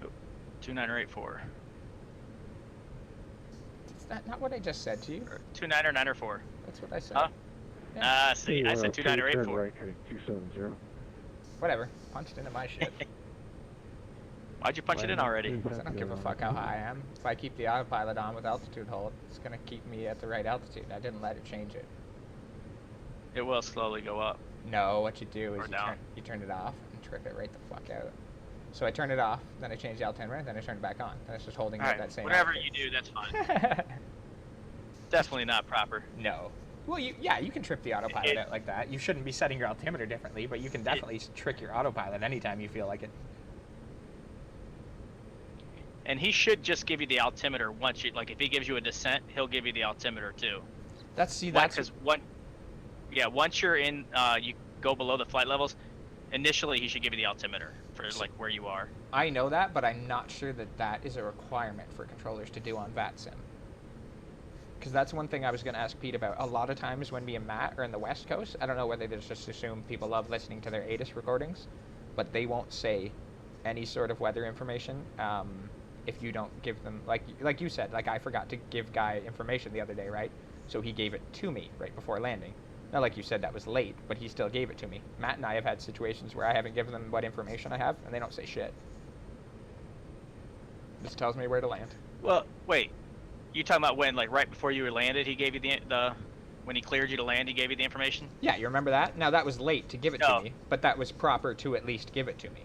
Oh, 2984. Is that not what I just said to you? Or 29 or 9 or 4. That's what I said. Huh? Yeah. See, I said 29 or turn 84. right, heading 270. Whatever. Punched into my shit. Why'd you punch it in already? 'Cause I don't give a fuck how high I am. If I keep the autopilot on with altitude hold, it's gonna keep me at the right altitude. I didn't let it change it. It will slowly go up. No, what you do Or is down. you turn it off and trip it right the fuck out. So I turned it off, then I changed the altimeter, then I turned it back on. Then it's just holding Alright, that same whatever altitude. you do, that's fine. Definitely not proper. No. Well, you can trip the autopilot out like that. You shouldn't be setting your altimeter differently, but you can definitely trick your autopilot anytime you feel like it. And he should just give you the altimeter once you, like, if he gives you a descent, he'll give you the altimeter too. That's because once you're in, you go below the flight levels. Initially, he should give you the altimeter for like where you are. I know that, but I'm not sure that is a requirement for controllers to do on VATSIM. Because that's one thing I was going to ask Pete about. A lot of times when me and Matt are in the West Coast, I don't know whether they just assume people love listening to their ATIS recordings, but they won't say any sort of weather information if you don't give them, like you said, like I forgot to give Guy information the other day, right? So he gave it to me right before landing. Now, like you said, that was late, but he still gave it to me. Matt and I have had situations where I haven't given them what information I have, and they don't say shit. This tells me where to land. Well, wait. You talking about when, like, right before you were landed, he gave you the when he cleared you to land, he gave you the information? Yeah, you remember that? Now, that was late to give it to me, but that was proper to at least give it to me.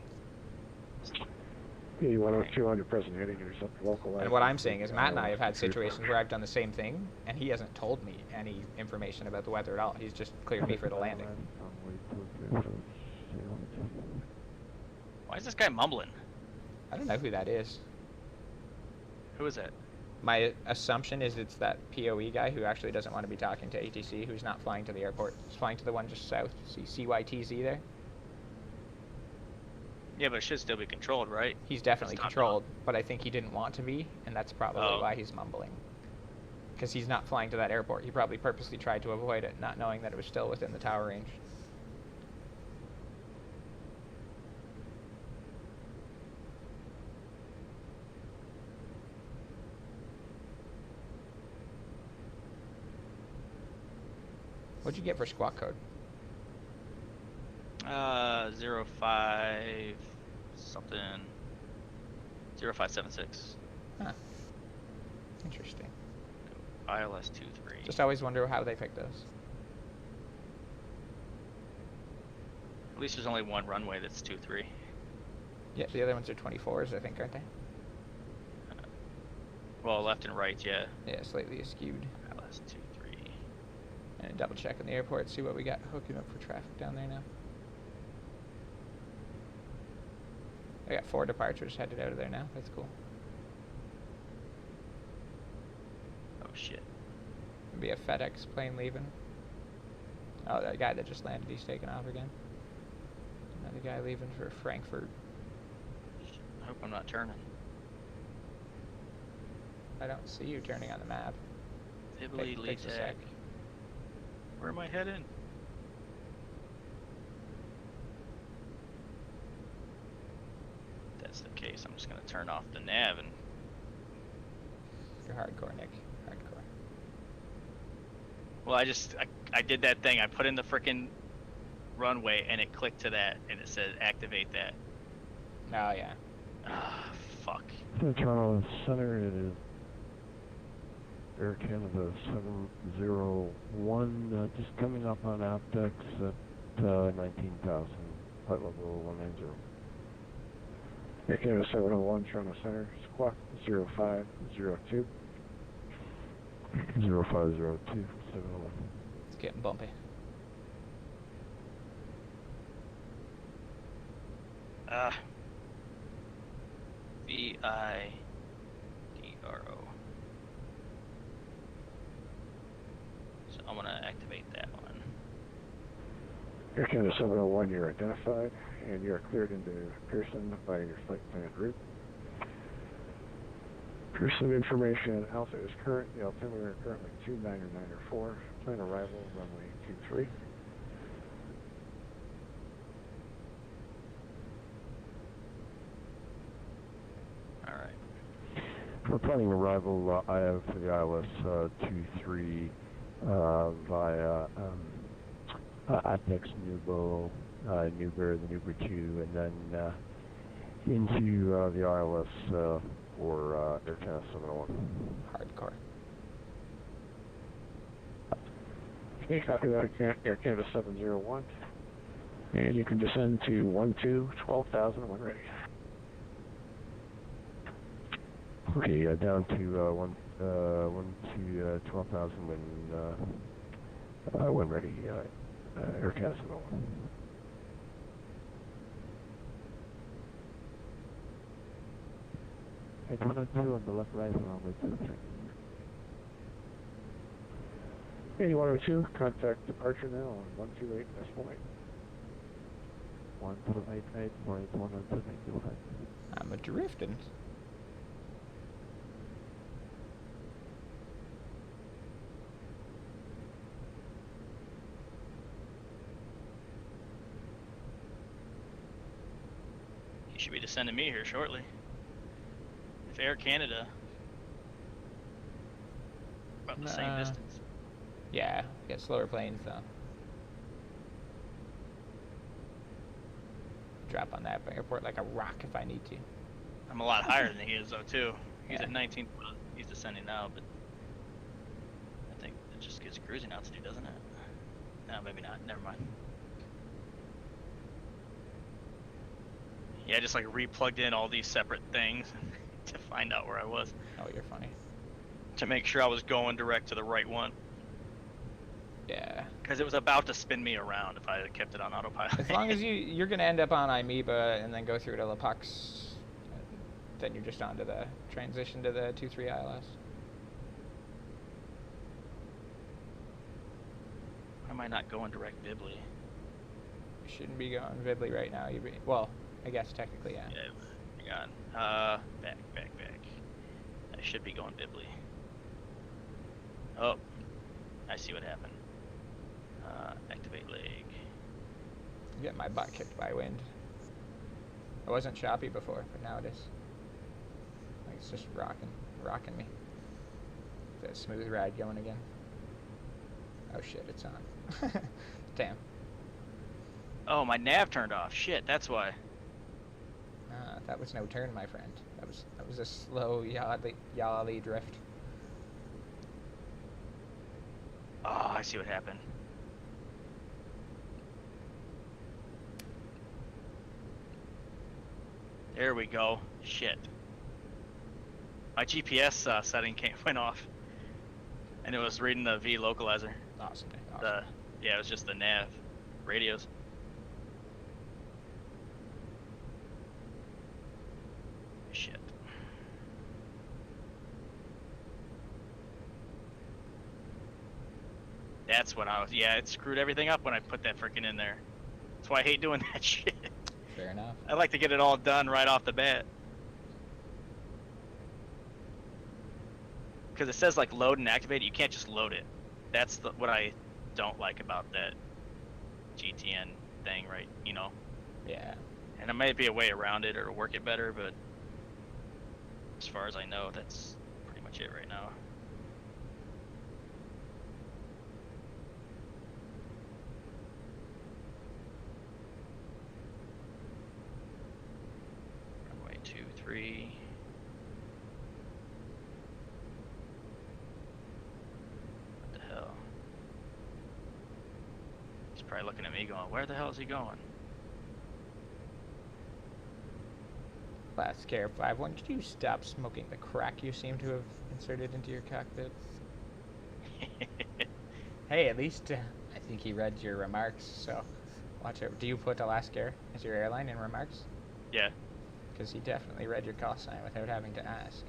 Yeah, 102 on your present heading, intercept local. And what I'm saying is Matt and I have had situations where I've done the same thing, and he hasn't told me any information about the weather at all. He's just cleared me for the landing. Why is this guy mumbling? I don't know who that is. Who is that? My assumption is it's that POE guy who actually doesn't want to be talking to ATC, who's not flying to the airport. He's flying to the one just south. See CYTZ there? Yeah, but it should still be controlled, right? He's definitely controlled, but I think he didn't want to be, and that's probably why he's mumbling. Because he's not flying to that airport. He probably purposely tried to avoid it, not knowing that it was still within the tower range. What'd you get for squawk code? 05 something 0576. Huh. Interesting. ILS 23. Just always wonder how they pick those. At least there's only one runway that's 23. Yeah, the other ones are 24s, I think, aren't they? Well, left and right, yeah. Yeah, slightly askewed. ILS 23. And double check in the airport, see what we got hooking up for traffic down there now. I got 4 departures headed out of there now. That's cool. Oh shit. It'd be a FedEx plane leaving. Oh, that guy that just landed, he's taking off again. Another guy leaving for Frankfurt. I hope I'm not turning. I don't see you turning on the map. Italy, Takes a sec. Where am I heading? If that's the case, I'm just gonna turn off the nav and. You're hardcore, Nick. Hardcore. Well, I did that thing. I put in the frickin' runway and it clicked to that and it said activate that. Oh yeah. Ah, fuck. Toronto Center, it is Air Canada 701, just coming up on Aptex at 19,000, flight level 190. Air Canada 701, Toronto Center, squawk 0502. 0502, 701. It's getting bumpy. VIDRO. So I'm gonna activate that one. Air Canada 701, you're identified, and you're cleared into Pearson by your flight planned route. Pearson information, Alpha is current, the altimeter currently 29904, plane arrival, runway 23. Alright. For planning arrival, I have for the ILS 23 via Apex Nubo, Newber, the Newber 2, and then into the ILS for Air Canada 701. Hardcore. Okay, copy that, Air Canada 701. And you can descend to 12,000 when ready. Okay, down to 12,000 when ready. Air Casino. Hey, 102 on the left right runway 23. Hey, 102, contact departure now on 128 decimal 8. 1288 for 102, thank you. I'm a drifting. He should be descending me here shortly. If Air Canada, about the same distance. Yeah, get slower planes though. Drop on that airport like a rock if I need to. I'm a lot higher than he is though too. He's Yeah. at 19. He's descending now, but I think it just gets cruising altitude, doesn't it? No, maybe not. Never mind. Yeah, I just like replugged in all these separate things to find out where I was. Oh, you're funny. To make sure I was going direct to the right one. Yeah. Because it was about to spin me around if I had kept it on autopilot. As long as you're gonna end up on Amoeba and then go through to La Pax, then you're just on to the transition to the 23 ILS. Why am I not going direct Bibli? You shouldn't be going Vibly right now. Well, I guess technically, yeah. Yeah, hang on. Back. I should be going Bibli. Oh, I see what happened. Activate leg. I'm getting my butt kicked by wind. I wasn't choppy before, but now it is. Like it's just rocking me. That smooth ride going again. Oh shit, it's on. Damn. Oh, my nav turned off. Shit, that's why. That was no turn, my friend. That was a slow yali drift. Oh, I see what happened. There we go. Shit. My GPS setting went off, and it was reading the V localizer. Awesome. Yeah, it was just the nav radios. Shit. That's what I was. Yeah, it screwed everything up when I put that freaking in there. That's why I hate doing that shit. Fair enough. I like to get it all done right off the bat. Because it says like load and activate, you can't just load it. That's what I don't like about that GTN thing, right? You know? Yeah. And there might be a way around it or work it better, but as far as I know, that's pretty much it right now. Runway 23. What the hell? He's probably looking at me going, where the hell is he going? Alaskair 51, could you stop smoking the crack you seem to have inserted into your cockpit? Hey, at least I think he read your remarks, so watch out. Do you put Alaskair as your airline in remarks? Yeah. Because he definitely read your call sign without having to ask.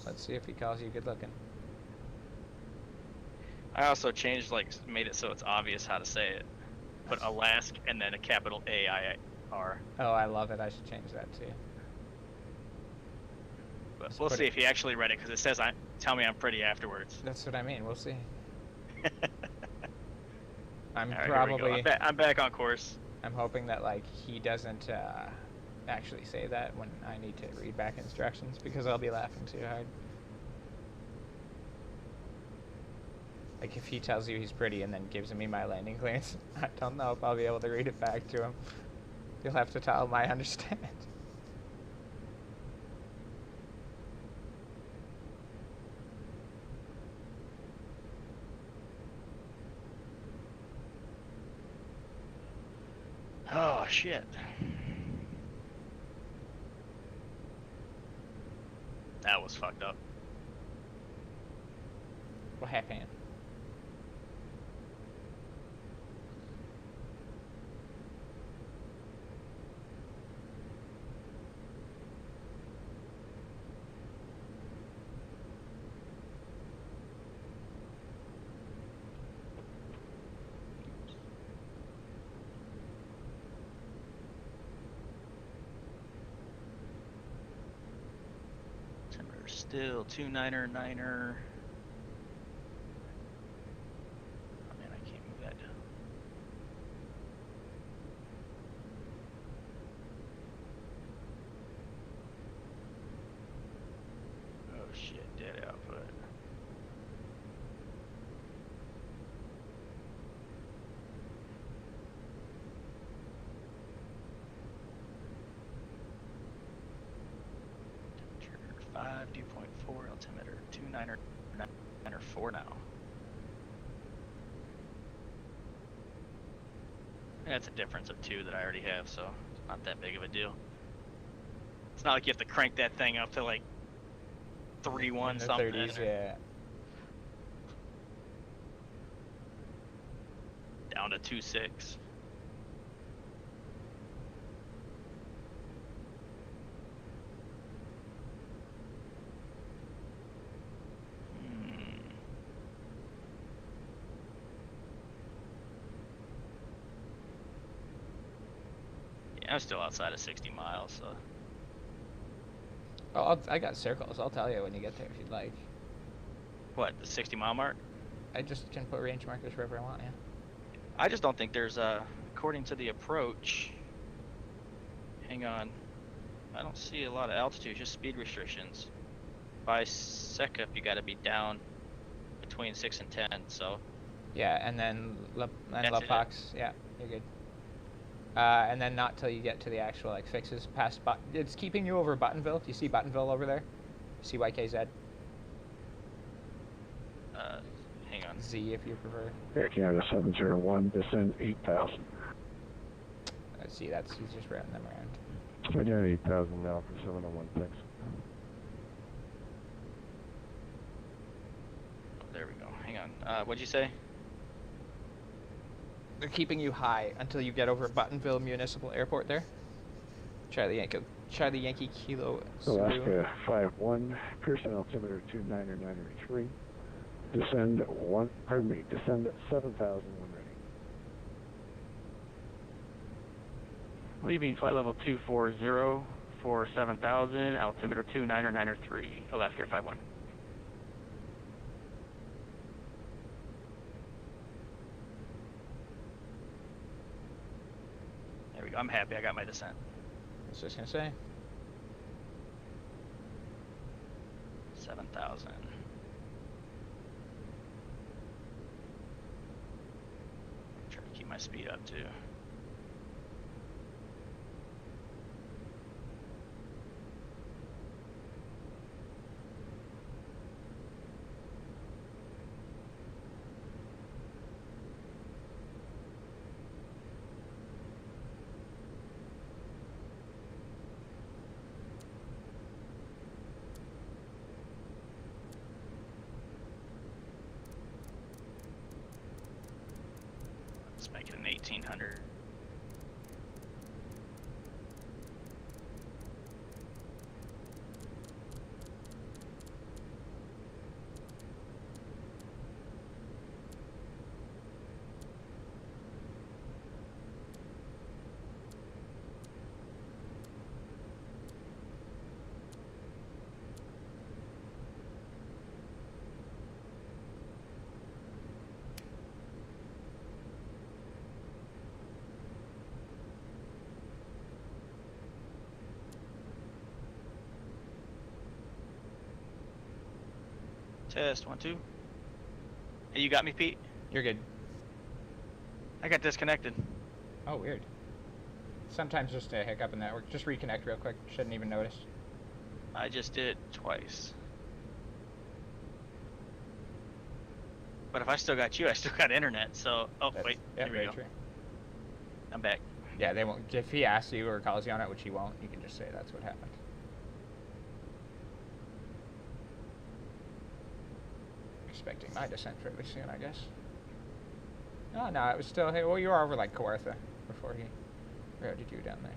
Let's see if he calls you good looking. I also changed, like, made it so it's obvious how to say it. Put Alask and then a capital A-I-R. Oh, I love it. I should change that too. But Just we'll put see it- if he actually read it, because it says, tell me I'm pretty afterwards. That's what I mean. We'll see. I'm All right, here we probably. go. I'm back on course. I'm hoping that like he doesn't actually say that when I need to read back instructions because I'll be laughing too hard. Like if he tells you he's pretty and then gives me my landing clearance, I don't know if I'll be able to read it back to him. You'll have to tell him I understand. Oh, shit. That was fucked up. What happened? Altimeter still 29er, 9er. Oh man, I can't move that down. Oh shit, dead output. Temperature 5, dew point 4, altimeter 29er, 9er 4 now. That's a difference of 2 that I already have, so it's not that big of a deal. It's not like you have to crank that thing up to like 3-1 In the something. 30s, yeah. Down to 2.6. Yeah, I'm still outside of 60 miles, so. Oh, I got circles. I'll tell you when you get there if you'd like. What, the 60-mile mark? I just can put range markers wherever I want, yeah. I just don't think there's according to the approach. Hang on. I don't see a lot of altitude, just speed restrictions. By SECUP, you got to be down between 6 and 10, so. Yeah, and then La That's it. Fox, yeah, you're good. And then not till you get to the actual like fixes past it's keeping you over Buttonville. Do you see Buttonville over there? CYKZ. Hang on. Z if you prefer. Air Canada 701, descend 8,000. See, he's just routing them around. I got 8,000 now for 701, thanks. Oh, there we go. Hang on. What'd you say? They're keeping you high until you get over Buttonville Municipal Airport there. Charlie Yankee Kilo Zulu. Alaska 51, Pearson altimeter 29er 9er 3. Descend 7,000 when ready. Leaving flight level 240 for 7,000, altimeter 29er 9er 3, Alaskair 51. There we go. I'm happy I got my descent. I was just gonna say. 7,000. Try to keep my speed up too. Let's make it an 1800. Test 1 2. Hey, you got me, Pete? You're good. I got disconnected. Oh, weird. Sometimes just a hiccup in the network. Just reconnect real quick. Shouldn't even notice. I just did it twice. But if I still got you, I still got internet. So, oh wait, Yeah, here we very go. true. I'm back. Yeah, they won't. If he asks you or calls you on it, which he won't, you can just say that's what happened. expecting my descent fairly soon, I guess. Oh, no, it was still... Hey, well, you were over, like, Kawartha before he routed you down there.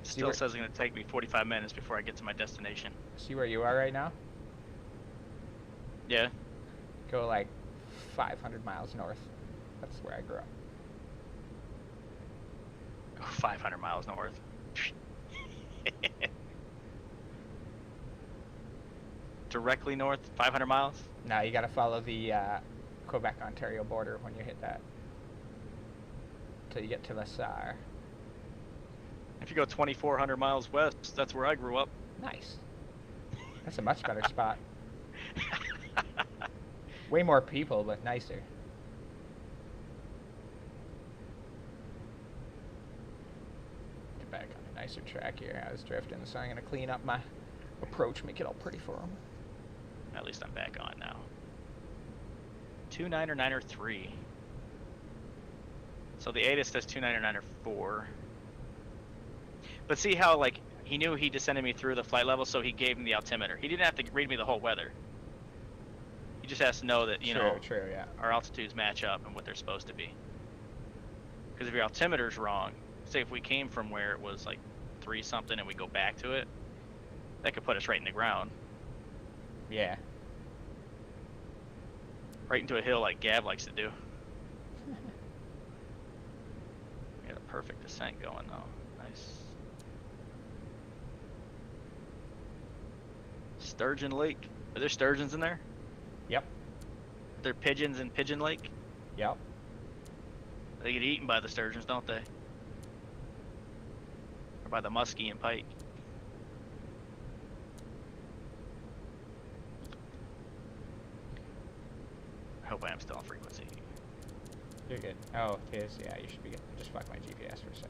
Still says it's going to take me 45 minutes before I get to my destination. See where you are right now? Yeah. Go, like, 500 miles north. That's where I grew up. Oh, 500 miles north. Directly north, 500 miles? No, you gotta follow the Quebec-Ontario border when you hit that. Till you get to Alaskair. If you go 2,400 miles west, that's where I grew up. Nice. That's a much better spot. Way more people, but nicer. Get back on a nicer track here. I was drifting, so I'm gonna clean up my approach, make it all pretty for him. At least I'm back on now. 299er3. So the ATIS does 299er4. But see how, like, he knew he descended me through the flight level, so he gave me the altimeter. He didn't have to read me the whole weather. He just has to know that, you know, yeah. our altitudes match up and what they're supposed to be. Because if your altimeter's wrong, say if we came from where it was like 3 something and we go back to it, that could put us right in the ground. Yeah. Right into a hill like Gav likes to do. We got a perfect descent going though. Nice. Sturgeon Lake. Are there sturgeons in there? Yep. Are there pigeons in Pigeon Lake? Yep. They get eaten by the sturgeons, don't they? Or by the muskie and pike. I hope I am still on frequency. You're good. Oh, it is. Yeah, you should be good. Just fuck my GPS for a sec.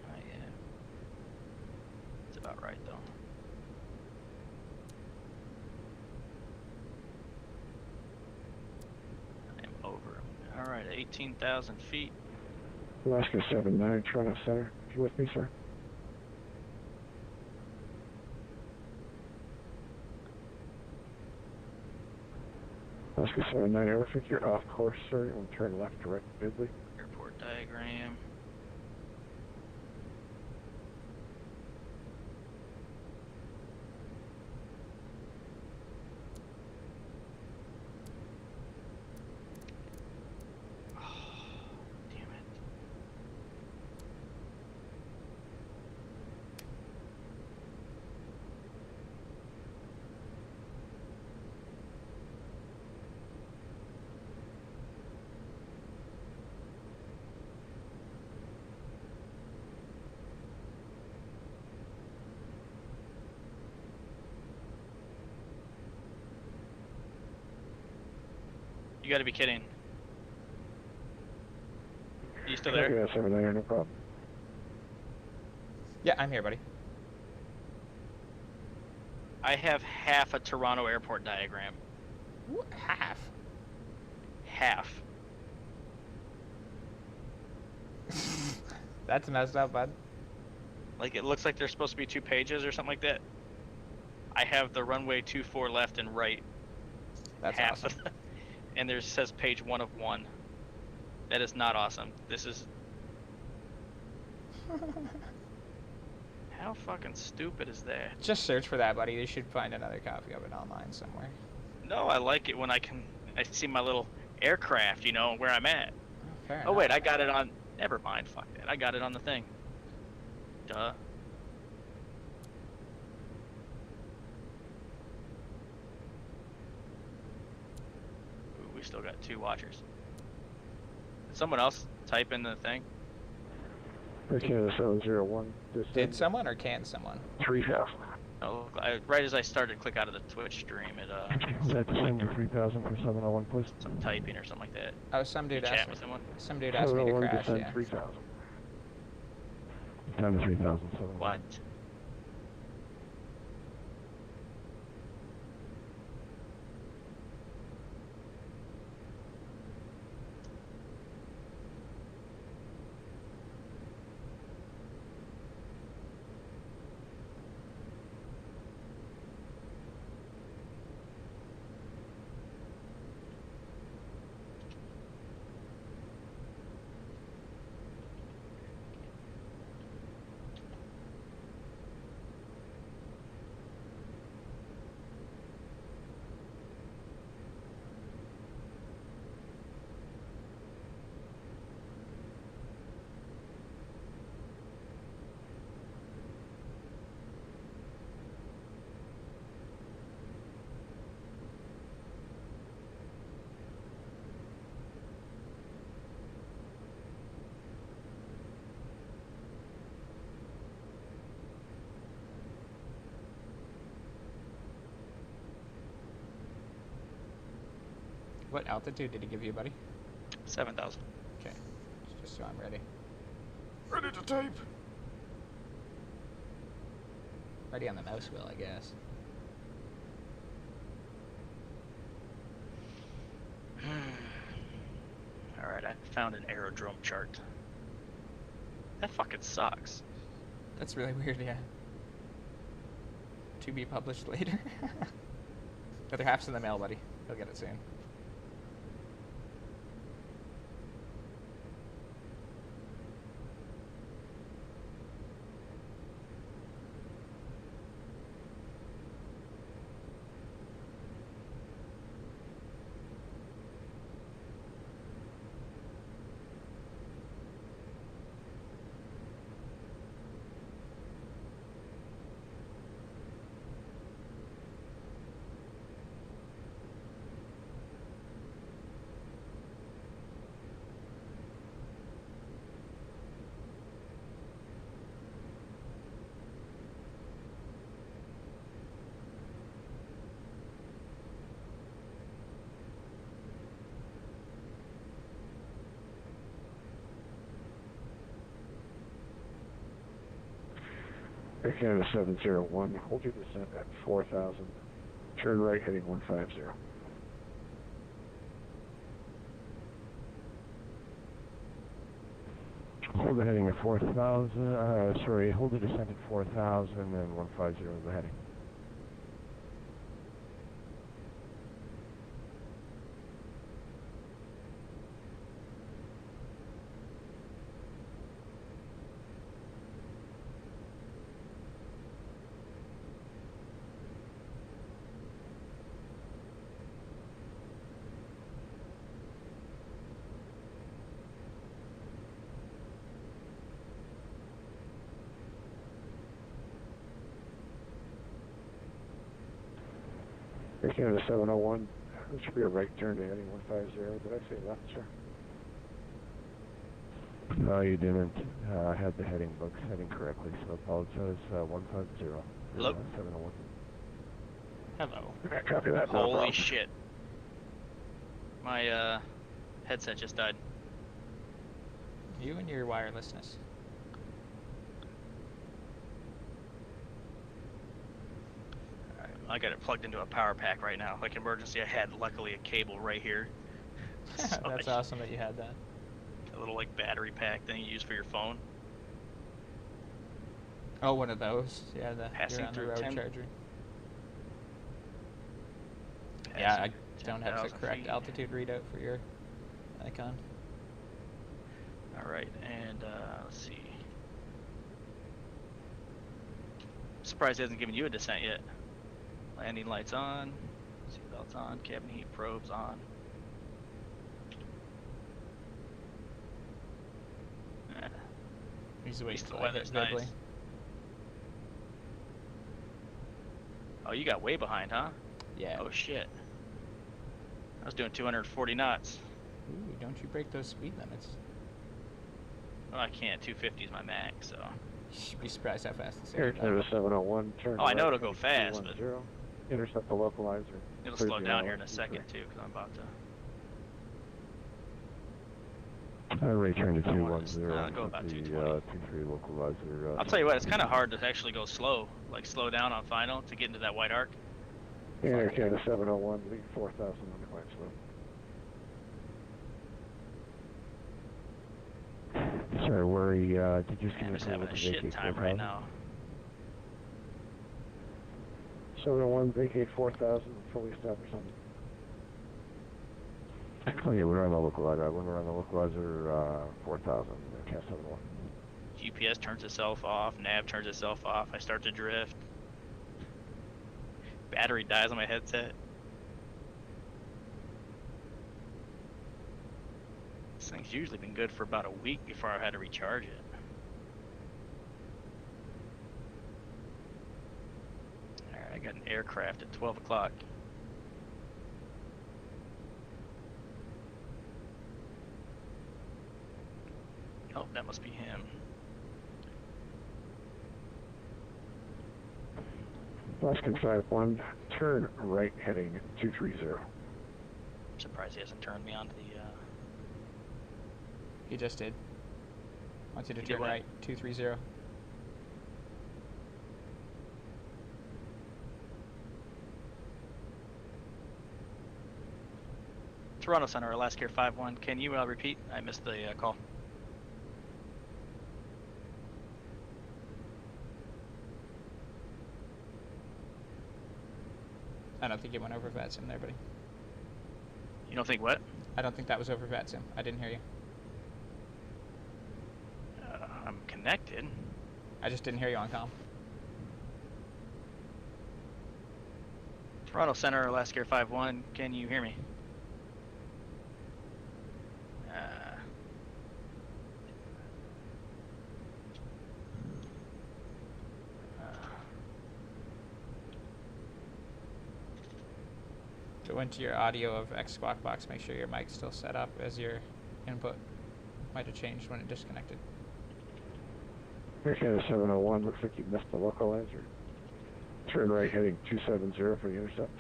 Oh yeah. It's about right though. I am over. Alright, 18,000 feet. Alaska 79, Toronto Center. You with me, sir? Alaska 79, Airfield, you're off course, sir. You want to turn left direct Bidley. Airport diagram. Damn it. You gotta be kidding. You still there? Yeah, 79, no problem. Yeah, I'm here, buddy. I have half a Toronto airport diagram. What? Half? Half. That's messed up, bud. Like, it looks like there's supposed to be 2 pages or something like that. I have the runway 24 left and right. That's half awesome. And there says page 1 of 1. That is not awesome. This is... How fucking stupid is that? Just search for that, buddy. You should find another copy of it online somewhere. No, I like it when I see my little aircraft, you know, where I'm at. Fair Oh wait, enough. I got it on... Never mind, fuck that. I got it on the thing. Duh. Ooh, we still got 2 watchers. Did someone else type in the thing? Canada 701. Did someone or can someone? 3,000. Oh, right as I started to click out of the Twitch stream, it Is that December 3000 for 701, please? some typing or something like that. Oh, some dude Chat asked me. with someone. Some dude asked me to 701, crash. descend Yeah. 3,000. Time to 3000. What? What altitude did he give you, buddy? 7,000. Okay. Just so I'm ready. Ready to tape. Ready on the mouse wheel, I guess. Alright, I found an aerodrome chart. That fucking sucks. That's really weird, yeah. To be published later. The other half's in the mail, buddy. You'll get it soon. Air Canada 701, hold your descent at 4,000. Turn right heading 150. Hold the heading at 4,000, sorry, hold the descent at 4,000 and 150 is the heading. Air Canada 701, this should be a right turn to heading 150. Did I say left, sir? No, you didn't. I had the heading booked heading correctly, so apologize. 150. Hello? 701. Hello. Yeah, copy that. No Holy problem. shit. My headset just died. You and your wirelessness. Alright, I got it plugged into a power pack right now. Like emergency, I had luckily a cable right here. So That's awesome that you had that. A little like battery pack thing you use for your phone. Oh, one of those. Yeah, the Passing you're on the through road 10 charger. Yeah, I Passing don't have the 10,000 correct feet. altitude readout for your icon. Alright, and let's see. Surprised he hasn't given you a descent yet. Landing lights on, seatbelts on, cabin heat probes on. He's At waiting least the till I hit weather's Gridley. nice. Oh, you got way behind, huh? Yeah. Oh shit. I was doing 240 knots. Ooh, don't you break those speed limits. Well, I can't. 250 is my max, so. You should be surprised how fast this Air air Canada 701, turn Oh, I know right it'll go heading fast, but 210. Intercept the localizer. it'll Clear slow the down aisle here in a at second 23. too, because I'm about to. Return to I don't wanna 210 go with about the 220. 23 localizer. I'll tell you what, it's kind of hard to actually go slow, like slow down on final to get into that white arc. Air Fuck yeah. Canada 701, lead 4,000 on the climb slope. Sorry, where did you just give Man, I'm us just a having little a shit vacate time 4,000? right now. 701, vacate 4,000, fully established on Oh yeah, we're on the localizer. When we're on the localizer, 4,000, CAS 71. GPS turns itself off, nav turns itself off, I start to drift. Battery dies on my headset. This thing's usually been good for about a week before I had to recharge it. Alright, I got an aircraft at 12 o'clock. Oh, that must be him. Alaskan 51, turn right heading 230. surprised he hasn't turned me on to the. He just did. Wants you to He did turn what? right, 230. Toronto Center, Alaskair 5-1. Can you repeat? I missed the call. I don't think you went over VATSIM there, buddy. You don't think what? I don't think that was over VATSIM. I didn't hear you. I'm connected. I just didn't hear you on comm. Toronto Center, Alaskair 5-1. Can you hear me? Go into your audio of X Squawk Box. Make sure your mic's still set up as your input. Might have changed when it disconnected. Air Canada 701, looks like you missed the localizer. Turn right heading 270 for the intercept.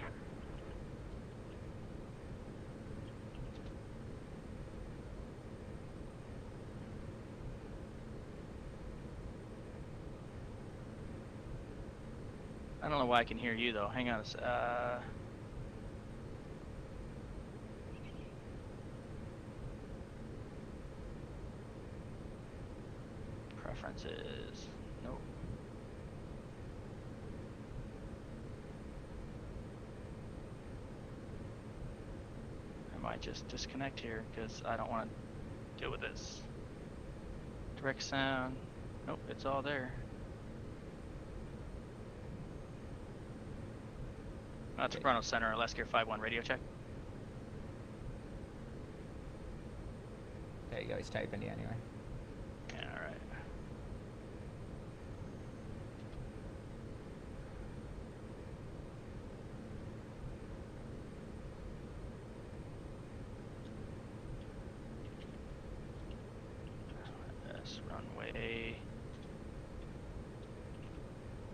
I don't know why I can hear you though. Hang on. Preferences. Nope. I might just disconnect here because I don't want to deal with this. Direct sound. Nope, it's all there. Toronto Center, Alaskair 5-1, radio check. There you go. He's typing you anyway. Yeah, all right. This runway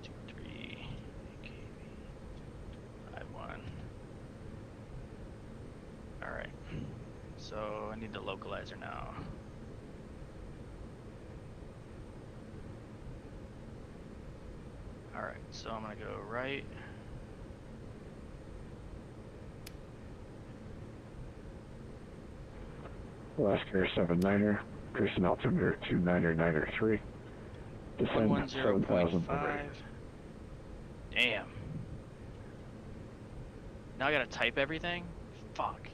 23 KV 51. All right. So I need the localizer now. All right. So I'm gonna go right. Alaskair 79er, increase in altimeter 29903. Descend 7,000 per rate. 110.5. Damn. Now I gotta type everything? Fuck.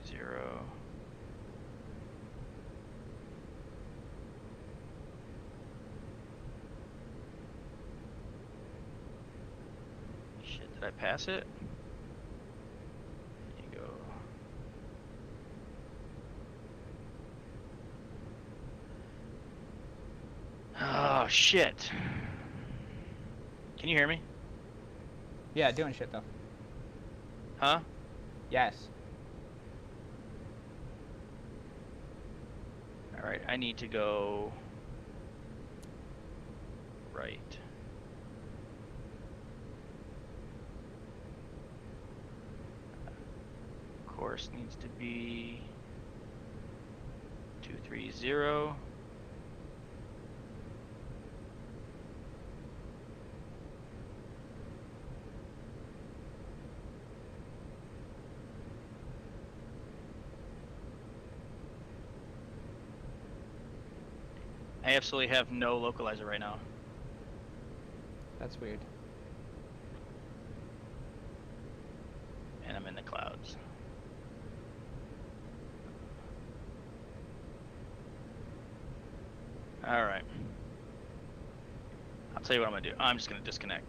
Zero. Shit, did I pass it? There you go. Oh shit. Can you hear me? Yeah, doing shit though. Huh? Yes. Alright, I need to go right. Course needs to be 230. I absolutely have no localizer right now. That's weird. And I'm in the clouds. Alright. I'll tell you what I'm gonna do. I'm just gonna disconnect.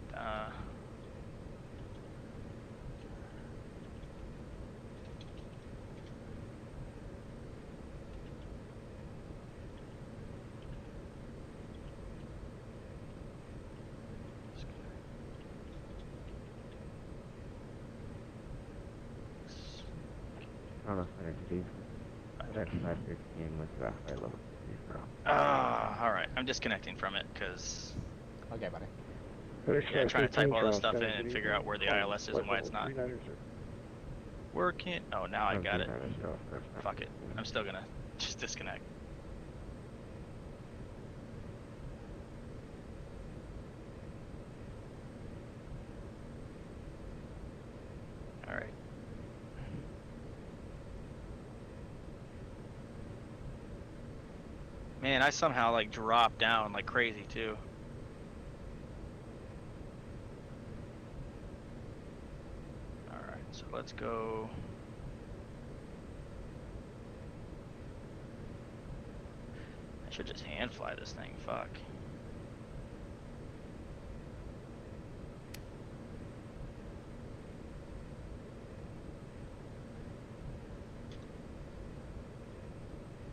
entity. That's 515 with flight level 0. Alright, I'm disconnecting from it, because Okay, buddy. yeah, trying to type all this stuff in and figure out where the ILS is and why it's not working. Oh, now I got it. Fuck it. I'm still gonna just disconnect. Alright. Man, I somehow like dropped down like crazy too. Alright, so let's go. I should just hand fly this thing, fuck.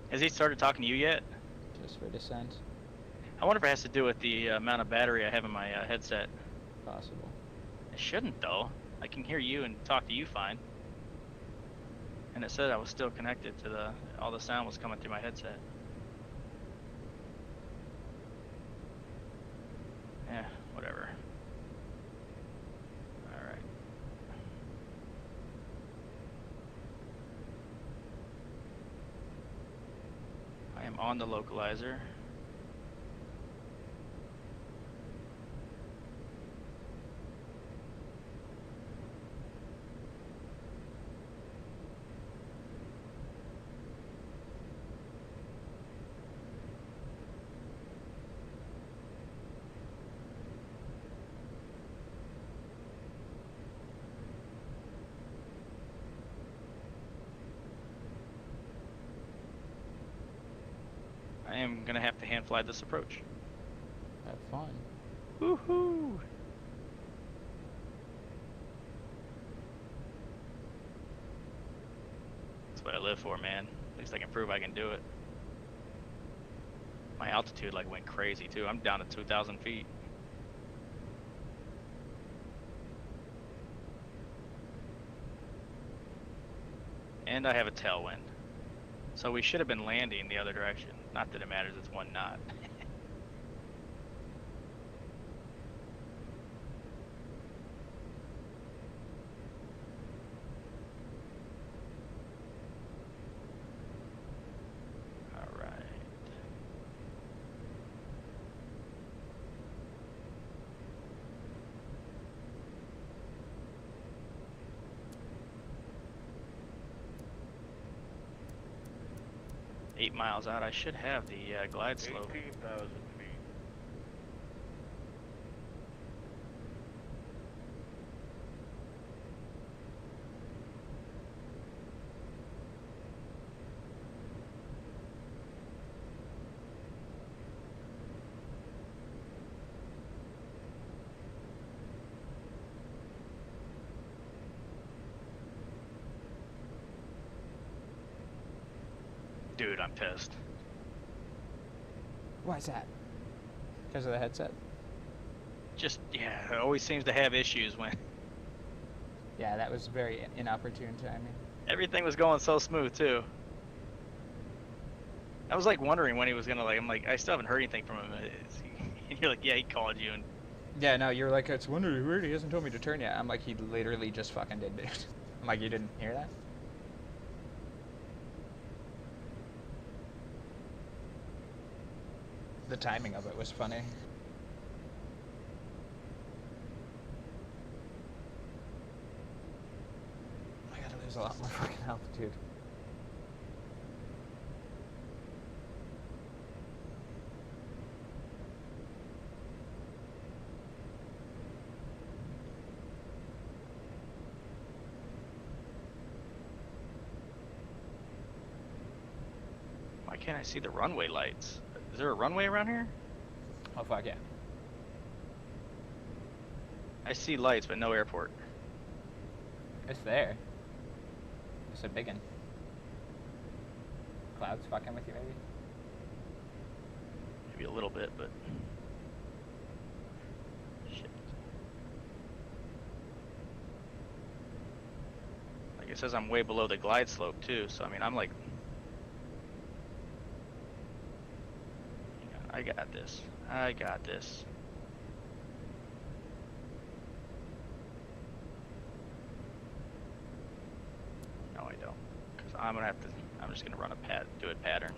Has he started talking to you yet? Just for descent. I wonder if it has to do with the amount of battery I have in my headset. Possible. It shouldn't though. I can hear you and talk to you fine. And it said I was still connected to the, all the sound was coming through my headset. Yeah, whatever. Alright. I am on the localizer. I am gonna have to hand fly this approach. Have fun. Woohoo! That's what I live for, man. At least I can prove I can do it. My altitude like went crazy too. I'm down to 2,000 feet. And I have a tailwind. So we should have been landing the other direction. Not that it matters, it's 1 knot. Alright. Eight miles out, I should have the glide slope. 18,000 feet. Dude, I'm pissed. Why is that? Because of the headset? Just, yeah, it always seems to have issues when Yeah, that was very inopportune timing. everything was going so smooth too. I was like wondering when he was gonna like, I'm like, I still haven't heard anything from him. And you're like, yeah, he called you and Yeah, no, you're like, it's wondering weird, he hasn't told me to turn yet. I'm like, he literally just fucking did, dude. I'm like, you didn't hear that? The timing of it was funny. I gotta lose a lot more fucking altitude. why can't I see the runway lights? Is there a runway around here? Oh fuck yeah. I see lights, but no airport. It's there. It's a big one. Clouds fucking with you, maybe? Maybe a little bit, but shit. Like it says I'm way below the glide slope too, so I mean, I'm like... Hang on, I got this. I got this. No, I don't. Because I'm gonna have to... I'm just gonna run a do a pattern.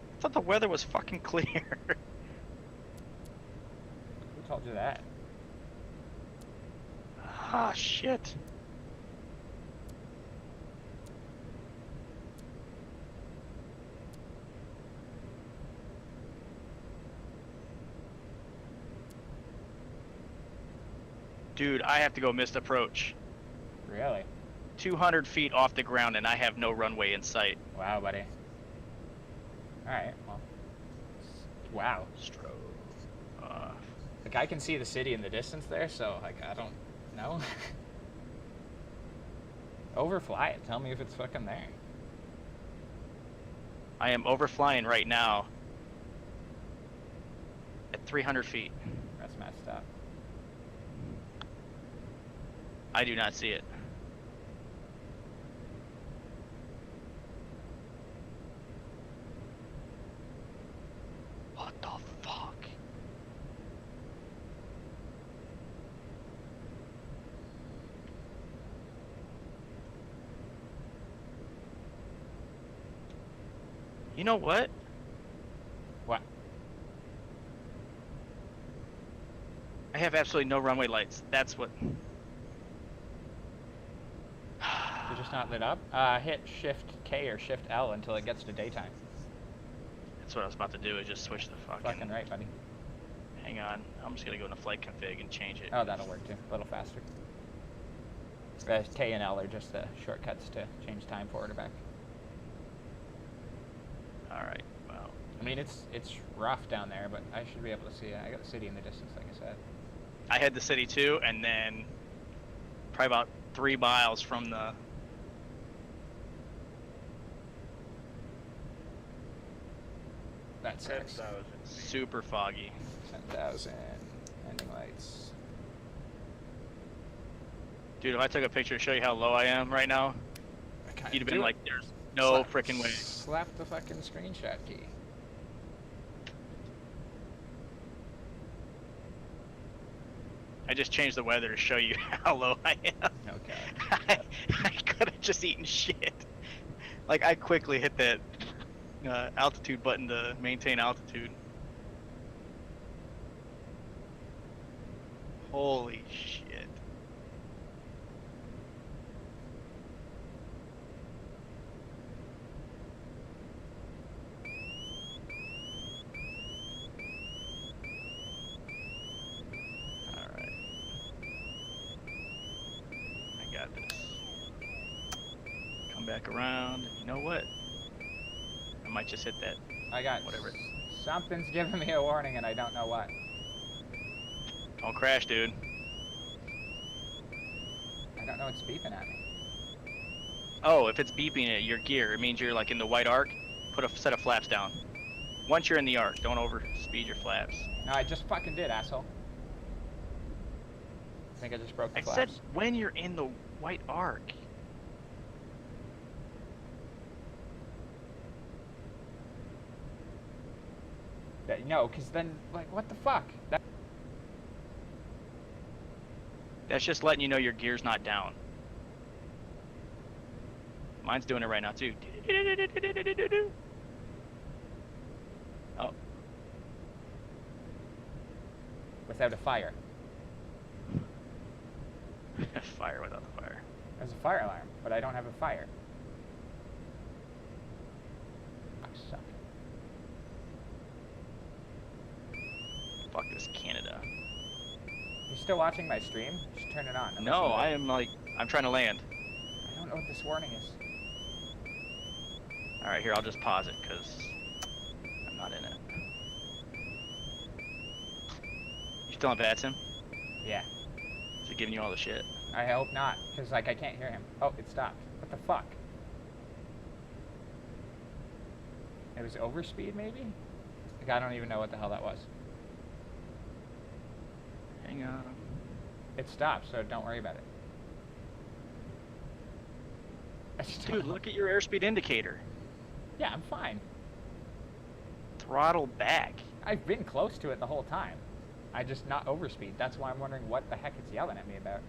I thought the weather was fucking clear. Who told you that? Ah, shit. Dude, I have to go missed approach. Really? 200 feet off the ground and I have no runway in sight. Wow, buddy. Alright, well. Wow. Stroke. Like, I can see the city in the distance there, so, like, I don't know. Overfly it. Tell me if it's fucking there. I am overflying right now at 300 feet. That's messed up. I do not see it. What the fuck? You know what? What? I have absolutely no runway lights. That's what... They're just not lit up? Hit Shift K or Shift L until it gets to daytime. That's what I was about to do, is just switch the Fucking right, buddy. Hang on. I'm just gonna go into flight config and change it. Oh, that'll work too. A little faster. K and L are just the shortcuts to change time forward or back. Alright, well. I mean, it's rough down there, but I should be able to see it. I got the city in the distance, like I said. I had the city too, and then probably about 3 miles from the... That's 10,000. super foggy. 10,000 ending lights. Dude, if I took a picture to show you how low I am right now, you'd have been like, there's no freaking way. Slap the fucking screenshot key. I just changed the weather to show you how low I am. Okay. I could have just eaten shit. Like, I quickly hit that altitude button to maintain altitude. Holy shit. Alright. I got this. Come back around. You know what? I might just hit that. I got whatever. Something's giving me a warning and I don't know what. Don't crash, dude. I don't know what's beeping at me. Oh, if it's beeping at your gear, it means you're like in the white arc. Put a set of flaps down. Once you're in the arc, don't overspeed your flaps. No, I just fucking did, asshole. I think I just broke the I flaps. said when you're in the white arc. No, because then, like, what the fuck? That's just letting you know your gear's not down. Mine's doing it right now too. Oh. Without a fire. Fire without the fire. There's a fire alarm, but I don't have a fire. I suck. Fuck this Canada. You still watching my stream? Just turn it on. I'm No, listening I am like, I'm trying to land. I don't know what this warning is. Alright, here, I'll just pause it, because I'm not in it. You still on Batson? Yeah. Is it giving you all the shit? I hope not, because like I can't hear him. Oh, it stopped. What the fuck? It was overspeed, maybe? Like, I don't even know what the hell that was. Hang on. It stopped, so don't worry about it. I just don't Dude, know. look at your airspeed indicator. Yeah, I'm fine. Throttle back. I've been close to it the whole time. I just not overspeed. That's why I'm wondering what the heck it's yelling at me about.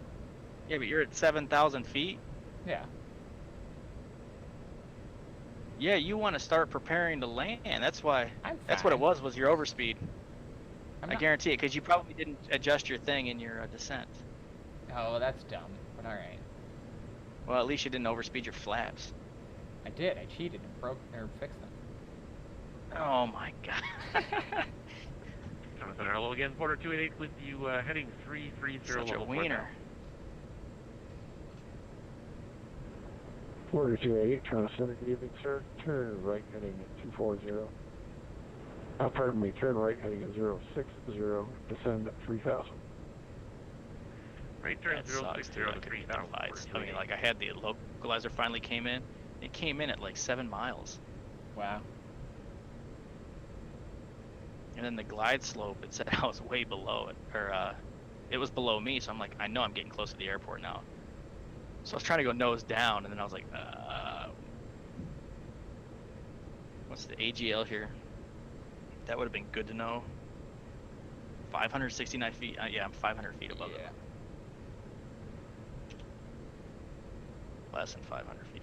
Yeah, but you're at 7,000 feet. Yeah. Yeah, you want to start preparing to land. That's why. I'm That's what it fine. was your overspeed. I'm I not- guarantee it, because you probably didn't adjust your thing in your descent. Oh, that's dumb, but alright. Well, at least you didn't overspeed your flaps. I did. I cheated and broke or fixed them. Oh my god. Center, hello again, Porter 288 with you, heading 330 Such a level 4 wiener. now. Porter 288, Toronto Center, good evening, sir. Turn right heading at 240. Pardon me, turn right heading at 060, descend at 3000. Right turn That sucks, 060 dude. I to could 3000. get flights. I mean, like, I had the localizer finally came in. It came in at like 7 miles. Wow. And then the glide slope, it said I was way below it. Or, it was below me, so I'm like, I know I'm getting close to the airport now. So I was trying to go nose down, and then I was like, what's the AGL here? That would have been good to know. 569 feet. Yeah, I'm 500 feet above it. Less than 500 feet.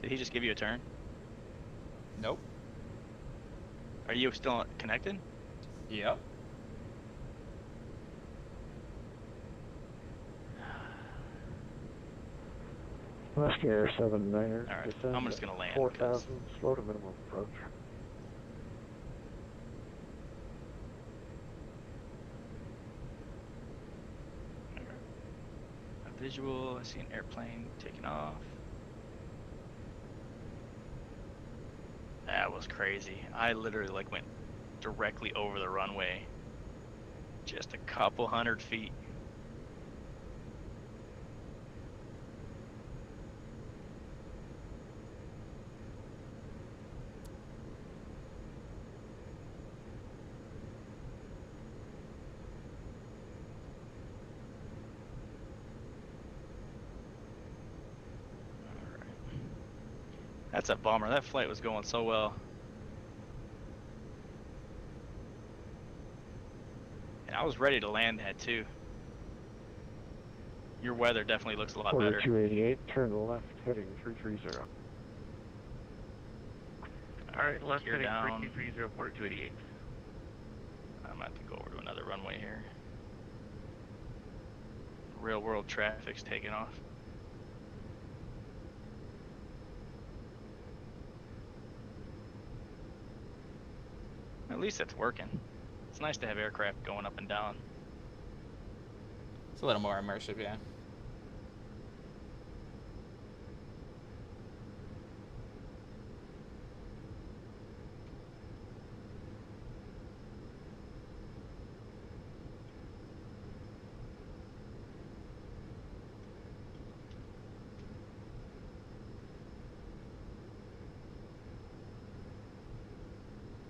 Did he just give you a turn? Nope. Are you still connected? Yep. Alaskair 79er, Alright, descend I'm just gonna land, 4000, slow to minimum approach. A visual, I see an airplane taking off. That was crazy. I literally like went directly over the runway. Just a couple hundred feet. Alright. That's a bummer. That flight was going so well. And I was ready to land that too. Your weather definitely looks a lot Porter better. 288, turn left heading 330. Alright, left Gear heading down. 330, Porter 288. I'm about to go over to another runway here. Real world traffic's taking off. At least it's working. It's nice to have aircraft going up and down. It's a little more immersive, yeah.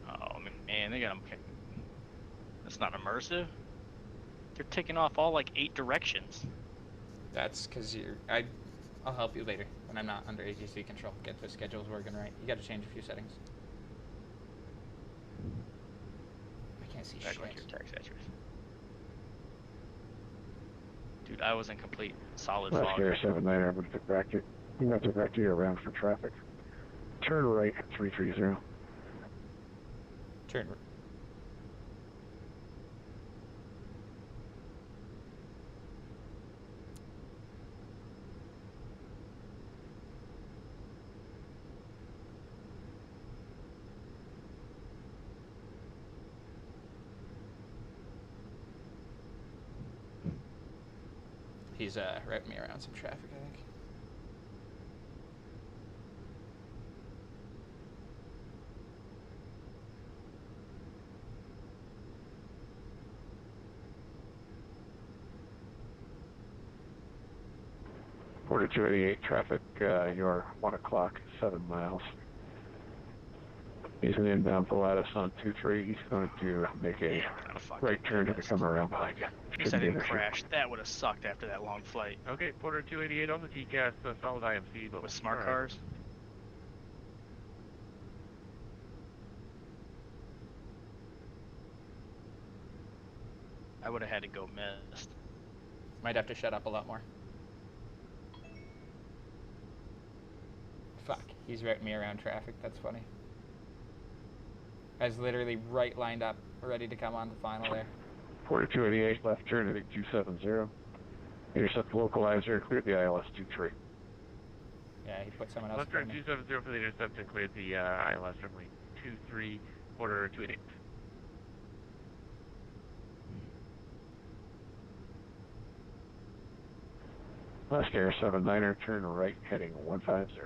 Oh man, they got them. That's not immersive. They're taking off all like 8 directions. That's because I'll help you later when I'm not under ATC control. Get the schedules working right. You got to change a few settings. I can't see Back shit. like your tax address. Dude, I was in complete solid fog. Alaskair 79er, I'm going to direct you. I'm going to direct you around for traffic. Turn right at 330. Turn. He's routing me around some traffic, I think. 4288 traffic, you're 1 o'clock, 7 miles. He's an inbound Pilatus on 23. He's going to make a Oh, fuck. right turn to come around behind you. At least I Shouldn't be an didn't issue. crash. That would have sucked after that long flight. Okay, Porter 288 on the TCAS, solid IMC. But With smart all right. cars. I would have had to go missed. Might have to shut up a lot more. Fuck, he's routing me around traffic. That's funny. I was literally right lined up, ready to come on the final there. 4288 left turn at 8270. Intercept localizer, cleared the ILS 23. Yeah, he put someone else Left in turn front of me. 270 for the intercept and cleared the ILS runway 23, Porter 288. Alaskair 79er, turn right, heading 150.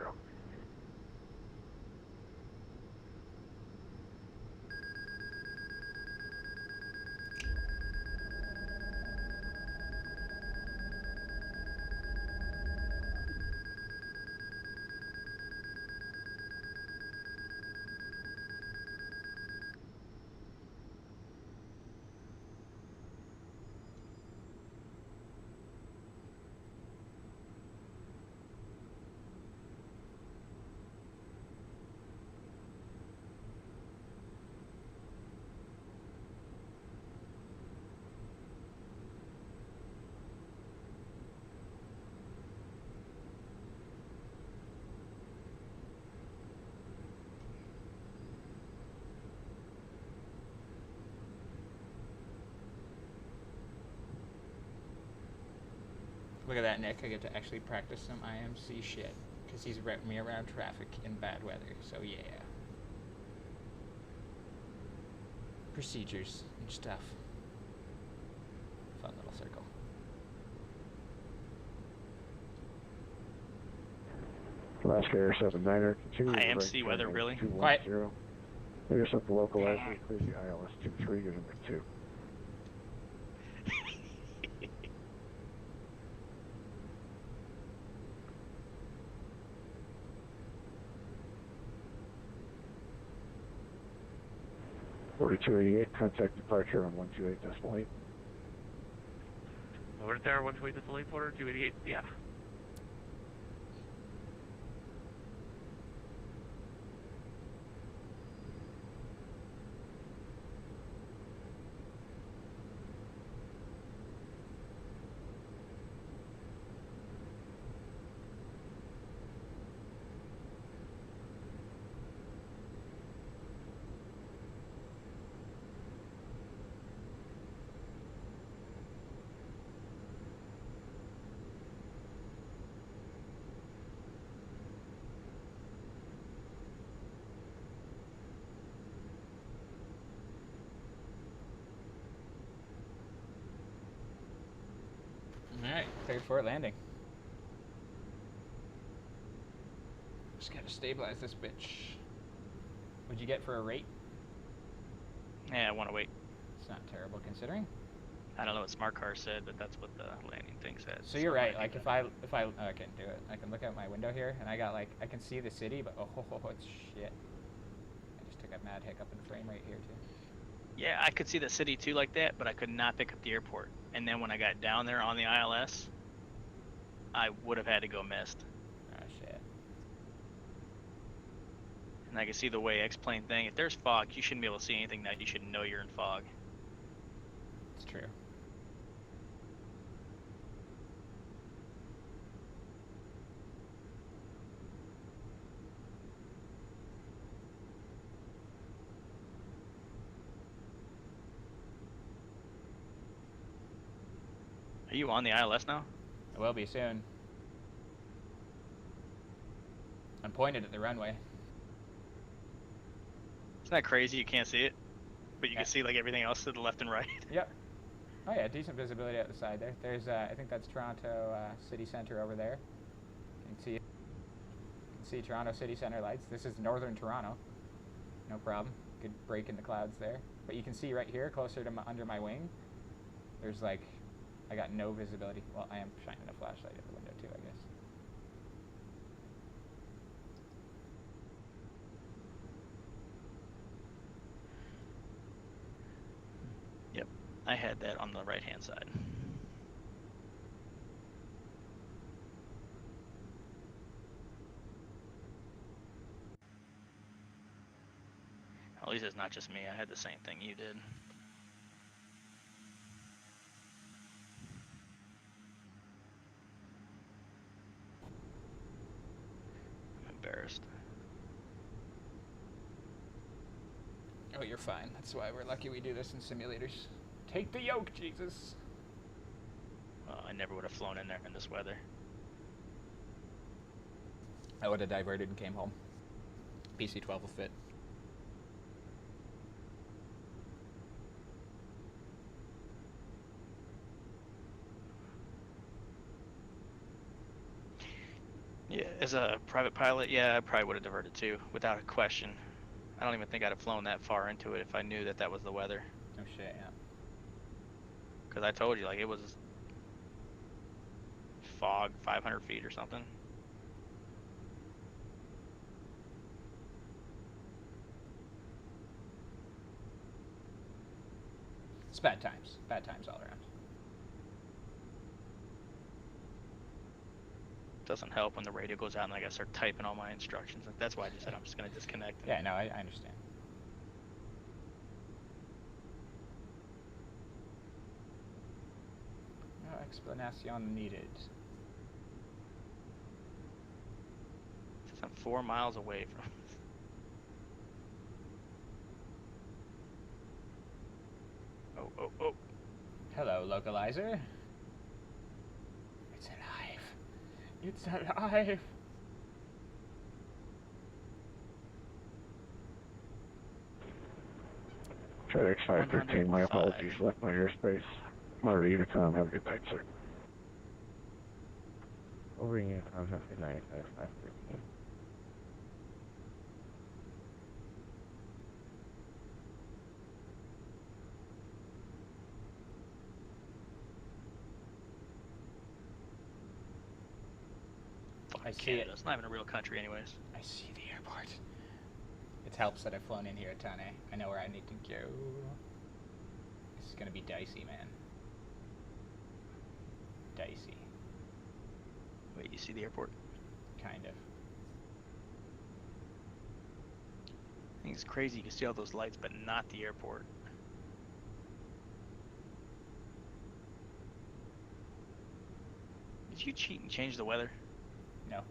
Look at that, Nick. I get to actually practice some IMC shit. Because he's routing me around traffic in bad weather. So, yeah. Procedures and stuff. Fun little circle. Alaskair 79er, continue to IMC right weather, turn really? 210. Quiet. Intercept the localizer, clear the ILS 23, you're number 2. Forty-two 88, contact departure on 128.8. Over there, 128 that's late, Porter 288, yeah. Alright, cleared for landing. Just gotta stabilize this bitch. What'd you get for a rate? Yeah, I want to wait. It's not terrible considering. I don't know what smart car said, but that's what the landing thing said. So you're right, like if I oh, I can do it. I can look out my window here and I got like, I can see the city, but oh, it's shit. I just took a mad hiccup in frame rate here too. Yeah, I could see the city too like that, but I could not pick up the airport. And then when I got down there on the ILS, I would have had to go missed. Oh shit. And I can see the way X-plane thing. If there's fog, you shouldn't be able to see anything now. You should know you're in fog. It's true. Are you on the ILS now? I will be soon. I'm pointed at the runway. Isn't that crazy? You can't see it, but you Yeah. can see like everything else to the left and right. Yep. Oh yeah, decent visibility out the side there. There's, I think that's Toronto City Centre over there. You can see Toronto City Centre lights. This is northern Toronto. No problem. Good break in the clouds there. But you can see right here, closer to under my wing, there's like, I got no visibility. Well, I am shining a flashlight at the window too, I guess. Yep, I had that on the right-hand side. At least it's not just me. I had the same thing you did. I'm embarrassed. Oh, you're fine. That's why we're lucky we do this in simulators. Take the yoke, Jesus. Well, I never would have flown in there in this weather. I would have diverted and came home. PC-12 will fit. Yeah, as a private pilot, yeah, I probably would have diverted too, without a question. I don't even think I'd have flown that far into it if I knew that that was the weather. Oh shit, yeah. Because I told you, like, it was fog 500 feet or something. It's bad times. Bad times all around. Doesn't help when the radio goes out and I gotta start typing all my instructions. Like, that's why I just said I'm just gonna disconnect. Yeah, no, I understand. No explanation needed. Since I'm 4 miles away from. Oh. Hello, localizer. It's alive. It's alive. FedEx 513, my apologies, left my airspace. Montreal Unicom, have a good night, sir. Over here, I'm 513. I see Canada. it. It's not even a real country, anyways. I see the airport. It helps that I've flown in here a ton, eh? I know where I need to go. This is gonna be dicey, man. Dicey. Wait, you see the airport? Kind of. I think it's crazy you can see all those lights, but not the airport. Did you cheat and change the weather? No.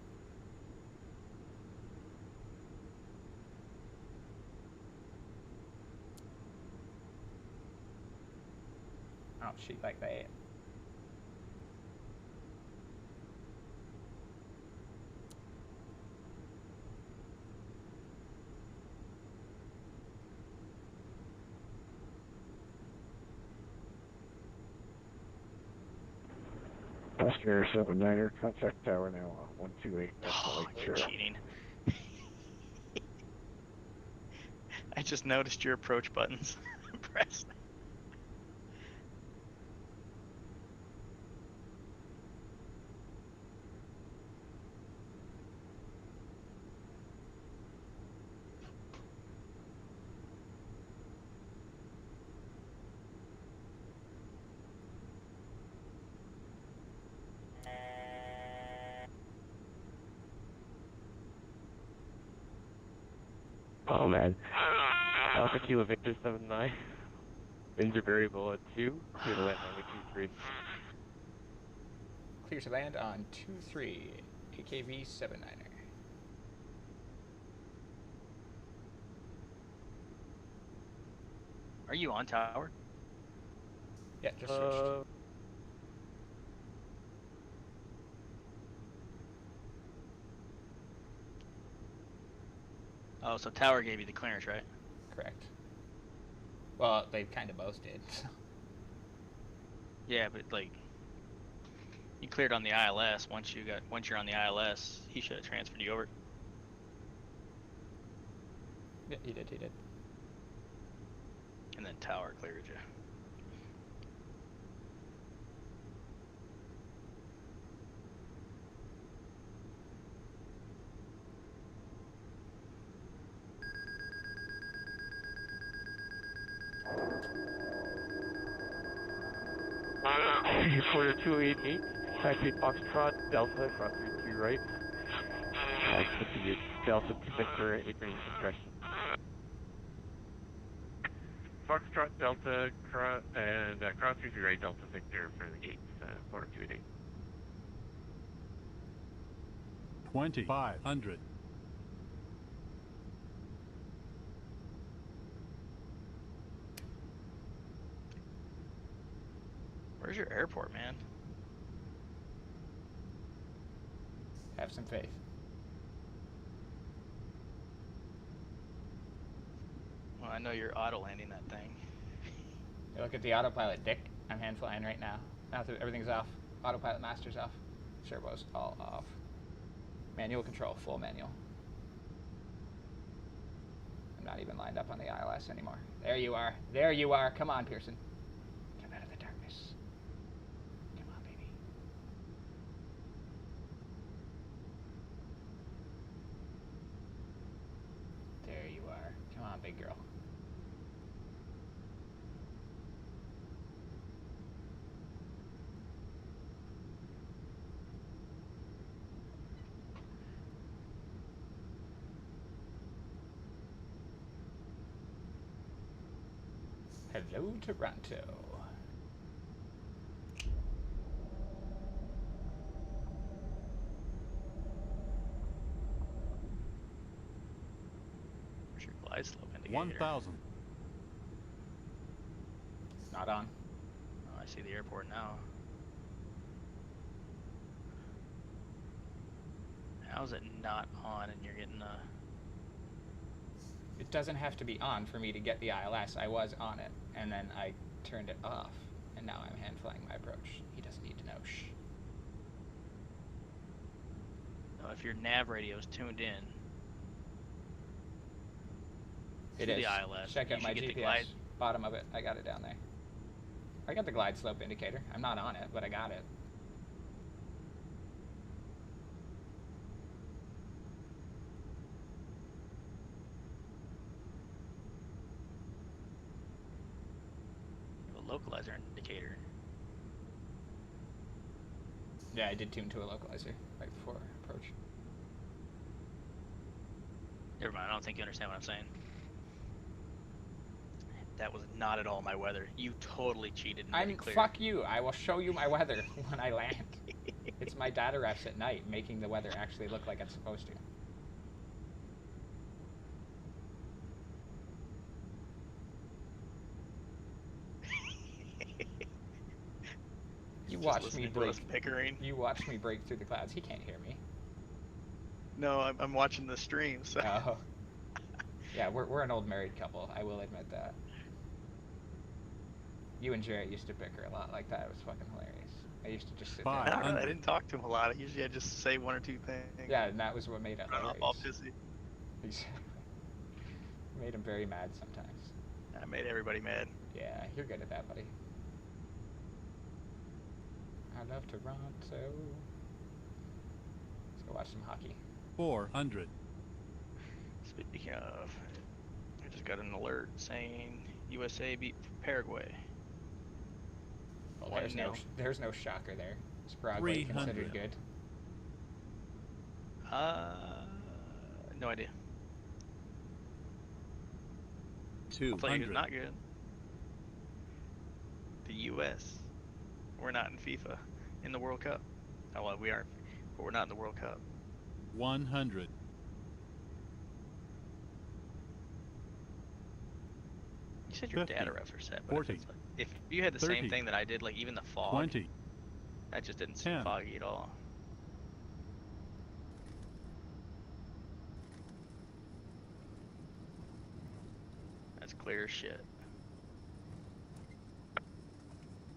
I don't shoot like that. Alaskair 79er, contact tower now, 128. Oh, you're cheating. I just noticed your approach buttons pressed. Oh man. Alpha Kilo Victor 79. Winds are variable at 2. Clear to land runway 23. Clear to land on 23, AKV 79er. Are you on tower? Yeah, just switched. Oh, so tower gave you the clearance, right? Correct. Well, they kind of both did. Yeah, but like, you cleared on the ILS. Once you're on the ILS, he should have transferred you over. Yeah, he did. And then tower cleared you. Reporter 288, taxi Foxtrot, Delta, cross 33 right. Taxi Delta Victor, 8 range direction. Foxtrot, Delta, cross 33 right, Delta Victor for the gates, reporter 288. 2,500. Where's your airport, man? Have some faith. Well, I know you're auto landing that thing. You look at the autopilot, Dick. I'm hand flying right now. Now that everything's off. Autopilot master's off. Servos all off. Manual control, full manual. I'm not even lined up on the ILS anymore. There you are. There you are. Come on, Pearson. Come out of the darkness. Come on, baby. There you are. Come on, big girl. Hello, Toronto. Where's your glide slope indicator? 1,000. Not on. Oh, I see the airport now. How's it not on and you're getting a... It doesn't have to be on for me to get the ILS. I was on it, and then I turned it off, and now I'm hand flying my approach. He doesn't need to know. Shh. No, if your nav radio is tuned in It to is. the ILS, Check you out my should get GPS. the glide. Bottom of it. I got it down there. I got the glide slope indicator. I'm not on it, but I got it. A localizer indicator. Yeah, I did tune to a localizer right before approach. Never mind, I don't think you understand what I'm saying. That was not at all my weather. You totally cheated and made it clear. Fuck you. I will show you my weather when I land. It's my data refs at night making the weather actually look like it's supposed to. You watch me break. Bickering. You watch me break through the clouds. He can't hear me. No, I'm watching the stream. So. Oh. Yeah, we're an old married couple. I will admit that. You and Jarrett used to bicker a lot like that. It was fucking hilarious. I used to just sit there. I didn't talk to him a lot. Usually I just say one or two things. Yeah, and that was what made it hilarious. All pissy. Exactly. Made him very mad sometimes. I made everybody mad. Yeah, you're good at that, buddy. I love Toronto. Let's go watch some hockey. 400. Speaking of, I just got an alert saying USA beat Paraguay. Well, 1-0. there's no shocker there. Is Paraguay considered good? No idea. 200. I'll tell you who's not good. The U.S. We're not in FIFA, in the World Cup. Oh, well, we are, but we're not in the World Cup. 100. You said your 50, data refs are set, but 40, if you had the 30, same thing that I did, like even the fog, 20, that just didn't seem 10. foggy at all. That's clear as shit.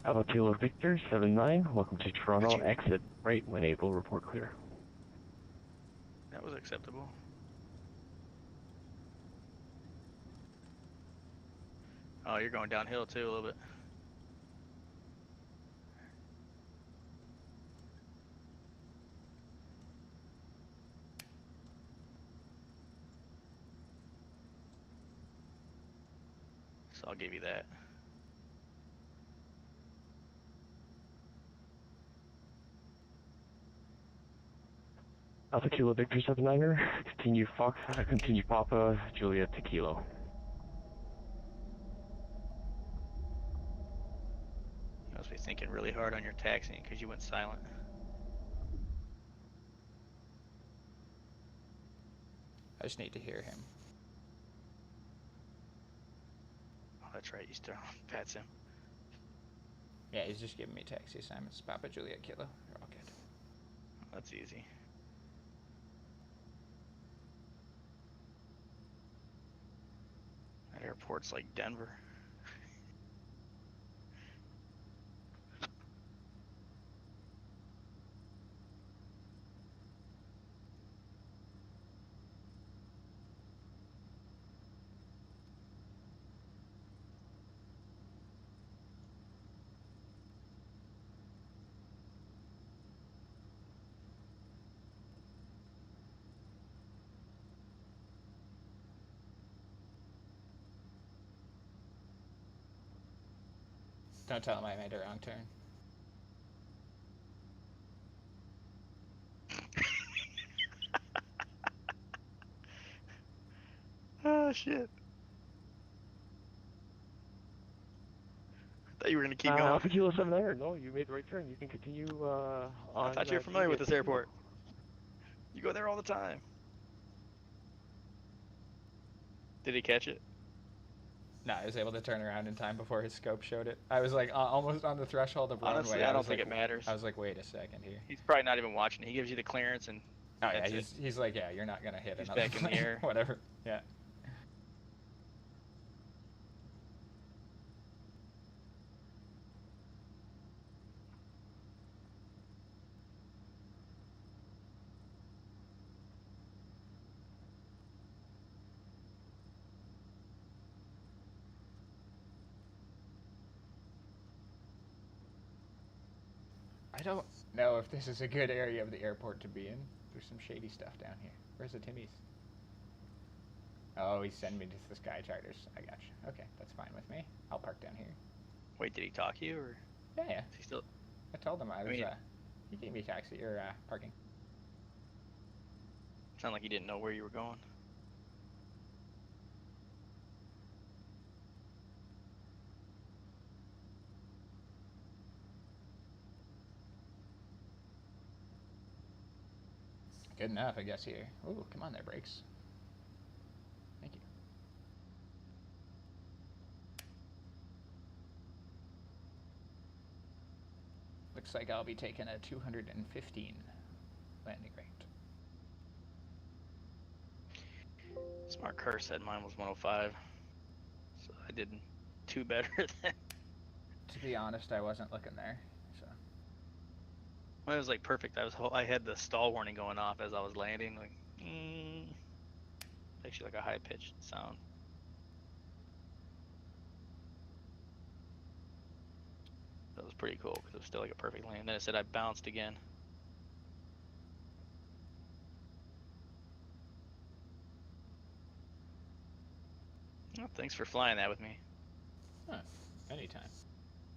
Alpha Kilo Victor 79, welcome to Toronto. Exit right when able, report clear. That was acceptable. Oh, you're going downhill too a little bit. So I'll give you that. Alpha Kilo Victor 79er, continue Papa, Juliet to Kilo. You must be thinking really hard on your taxiing because you went silent. I just need to hear him. Oh, that's right. You still pats him. Yeah, he's just giving me taxi assignments. Papa Juliet Kilo. You're all good. That's easy. That airport's like Denver. Don't tell him I made a wrong turn. Oh shit! I thought you were gonna keep going. Alpha Kilo 79er, no, you made the right turn. You can continue on. I thought you were familiar with this airport. You go there all the time. Did he catch it? No, I was able to turn around in time before his scope showed it. I was like almost on the threshold of runway. Honestly, I don't think it matters. I was like, wait a second here. He's probably not even watching. He gives you the clearance and. Oh yeah, that's he's like, yeah, you're not gonna hit He's another back in the plane. air. Whatever. Yeah. I don't know if this is a good area of the airport to be in. There's some shady stuff down here. Where's the Timmy's? Oh, he's sending me to the Sky Charters. I got you. Okay, that's fine with me. I'll park down here. Wait, did he talk to you or? Yeah. Is he still? I told him I was. mean, he gave me taxi or parking. Sound like he didn't know where you were going. Good enough, I guess, here. Ooh, come on there, brakes. Thank you. Looks like I'll be taking a 215 landing rate. Smart Cur said mine was 105, so I did 2 better than. To be honest, I wasn't looking there, so. Well, it was like perfect. I had the stall warning going off as I was landing, like, actually like a high pitched sound. That was pretty cool because it was still like a perfect land. Then it said I bounced again. Well, thanks for flying that with me. Huh, anytime.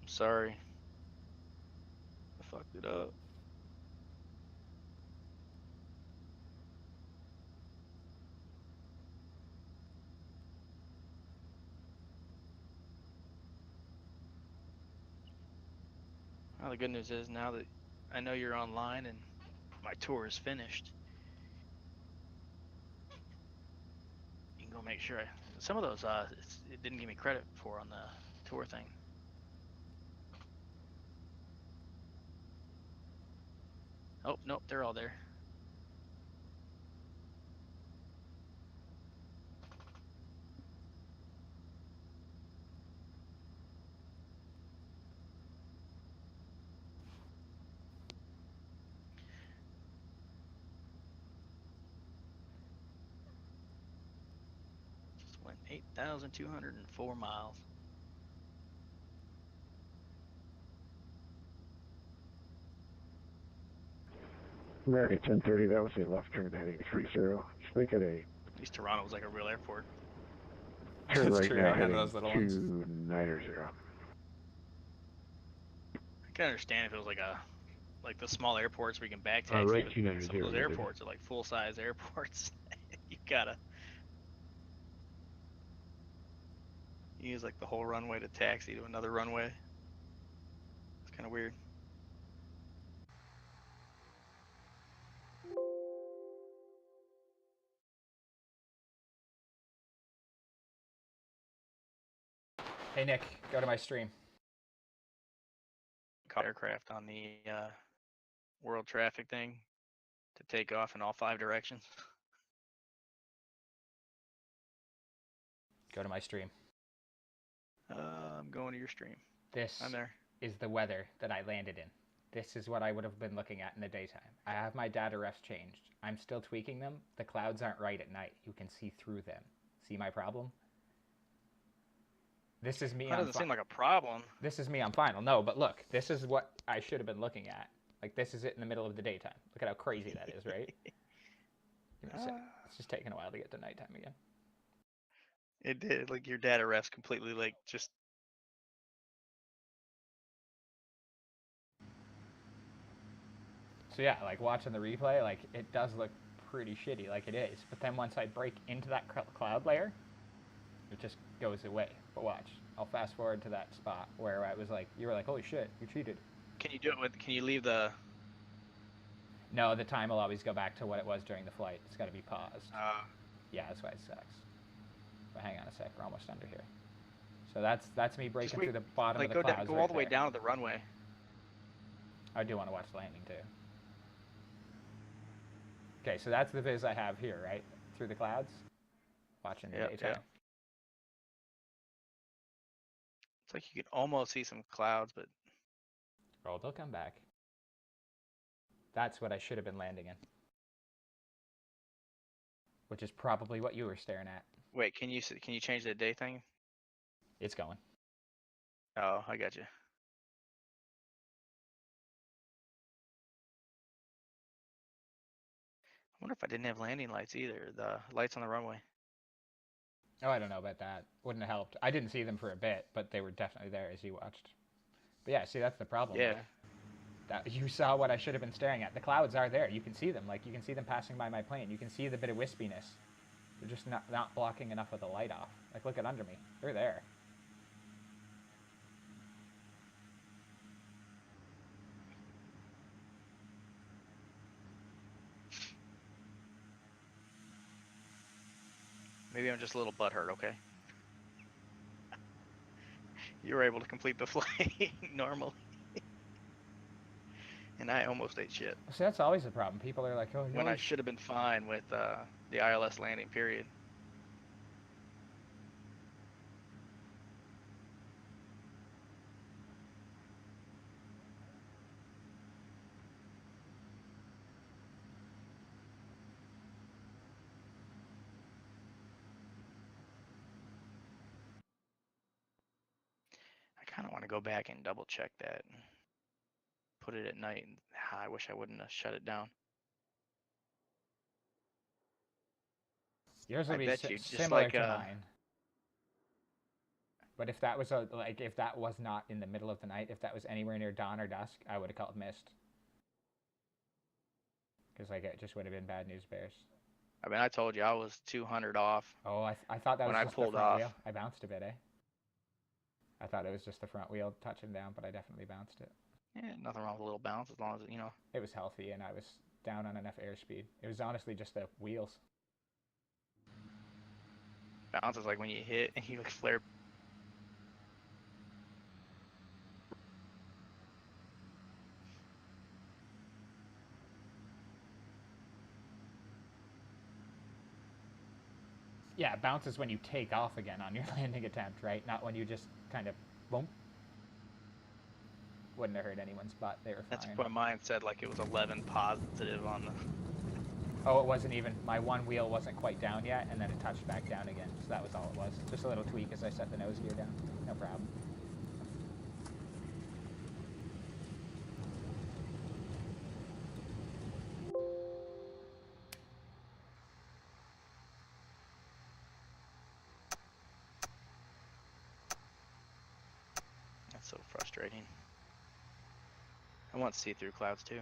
I'm sorry. I fucked it up. Well, the good news is now that I know you're online and my tour is finished, you can go make sure. Some of those it didn't give me credit for on the tour thing. Oh, nope, they're all there. Just went 8,204 miles. American 1030, that was a left turn heading 30. Just make it a At least Toronto was like a real airport. turn That's right true, now none of heading those little ones. 290. I can understand if it was like a like the small airports where you can back taxi. Right, but 290, some of those negative. airports are like full-size airports. You gotta use like the whole runway to taxi to another runway. It's kind of weird. Hey Nick, go to my stream. Caught aircraft on the world traffic thing to take off in all 5 directions. Go to my stream. I'm going to your stream. This I'm there. is the weather that I landed in. This is what I would have been looking at in the daytime. I have my data refs changed. I'm still tweaking them. The clouds aren't right at night. You can see through them. See my problem? This is me That on doesn't seem like a problem. This is me on final. No, but look, this is what I should have been looking at. Like, this is it in the middle of the daytime. Look at how crazy that is, right? Give me a sec. It's just taking a while to get to nighttime again. It did. Like your data refs completely like just. So yeah, like watching the replay, like it does look pretty shitty, like it is. But then once I break into that cloud layer, it just goes away. But watch, I'll fast forward to that spot where I was like, you were like, holy shit, you cheated. Can you do it with? Can you leave the? No, the time will always go back to what it was during the flight. It's got to be paused. Yeah, that's why it sucks. But hang on a sec, we're almost under here. So that's me breaking through the bottom of the clouds. Go all the way down to the runway. I do want to watch the landing too. Okay, so that's the viz I have here, right? Through the clouds, watching the daytime. Yeah. It's like you can almost see some clouds, but. Oh, they'll come back. That's what I should have been landing in. Which is probably what you were staring at. Wait, can you change the day thing? It's going. Oh, I got you. I wonder if I didn't have landing lights either. The lights on the runway. Oh, I don't know about that. Wouldn't have helped. I didn't see them for a bit, but they were definitely there as you watched. But yeah, see, that's the problem. Yeah. That you saw what I should have been staring at. The clouds are there. You can see them. Like, you can see them passing by my plane. You can see the bit of wispiness. They're just not blocking enough of the light off. Like, look at under me. They're there. Maybe I'm just a little butthurt, okay? You were able to complete the flight normally. And I almost ate shit. See, that's always the problem. People are like, oh, when I should have been fine with the ILS landing, period. I kind of want to go back and double check that. Put it at night. I wish I wouldn't have shut it down. Yours will be similar to mine. But if that was if that was not in the middle of the night, if that was anywhere near dawn or dusk, I would have called missed. Because like it just would have been bad news bears. I mean, I told you I was 200 off. Oh, I thought that was when just I pulled the front off. wheel. I bounced a bit, eh? I thought it was just the front wheel touching down, but I definitely bounced it. Yeah, nothing wrong with a little bounce as long as, you know. It was healthy and I was down on enough airspeed. It was honestly just the wheels. Bounce is like when you hit and you like flare. Yeah, bounce is when you take off again on your landing attempt, right? Not when you just kind of boom. Wouldn't have hurt anyone's butt. They were fine. That's what mine said, like it was 11 positive on the. Oh, it wasn't even. My one wheel wasn't quite down yet, and then it touched back down again. So that was all it was. Just a little tweak as I set the nose gear down. No problem. That's so frustrating. I want see-through clouds too.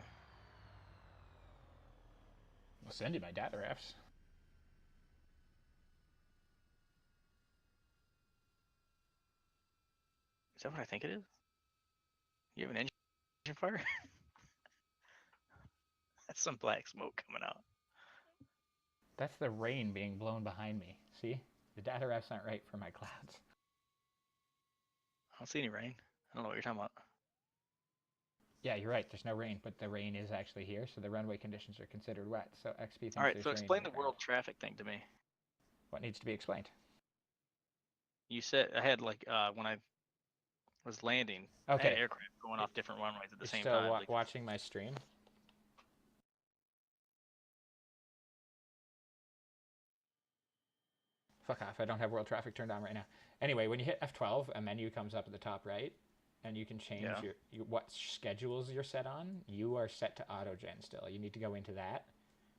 I'll send you my data refs. Is that what I think it is? You have an engine fire? That's some black smoke coming out. That's the rain being blown behind me. See? The data refs aren't right for my clouds. I don't see any rain. I don't know what you're talking about. Yeah, you're right. There's no rain, but the rain is actually here, so the runway conditions are considered wet. So XP thinks All right, there's so rain explain in the world traffic thing to me. What needs to be explained? You said I had like when I was landing, I had Okay. aircraft going off different runways at the You're same still time. Like, watching my stream? Fuck off, I don't have world traffic turned on right now. Anyway, when you hit F12, a menu comes up at the top right, and you can change what schedules you're set on. You are set to autogen still. You need to go into that,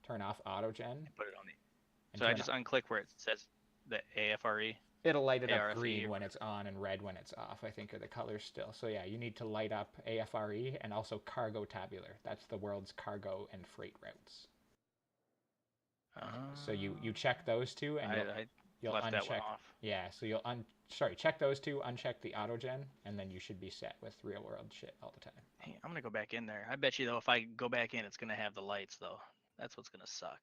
turn off autogen. put it on the. So I just unclick where it says the AFRE. It'll light it up ARFE green when it's on and red when it's off, I think, are the colors still. So yeah, you need to light up AFRE and also cargo tabular. That's the world's cargo and freight routes. So you check those two, and you'll left uncheck that one off. Yeah, so you'll check those two, uncheck the autogen, and then you should be set with real world shit all the time. Hey, I'm gonna go back in there. I bet you though, if I go back in, it's gonna have the lights though. That's what's gonna suck.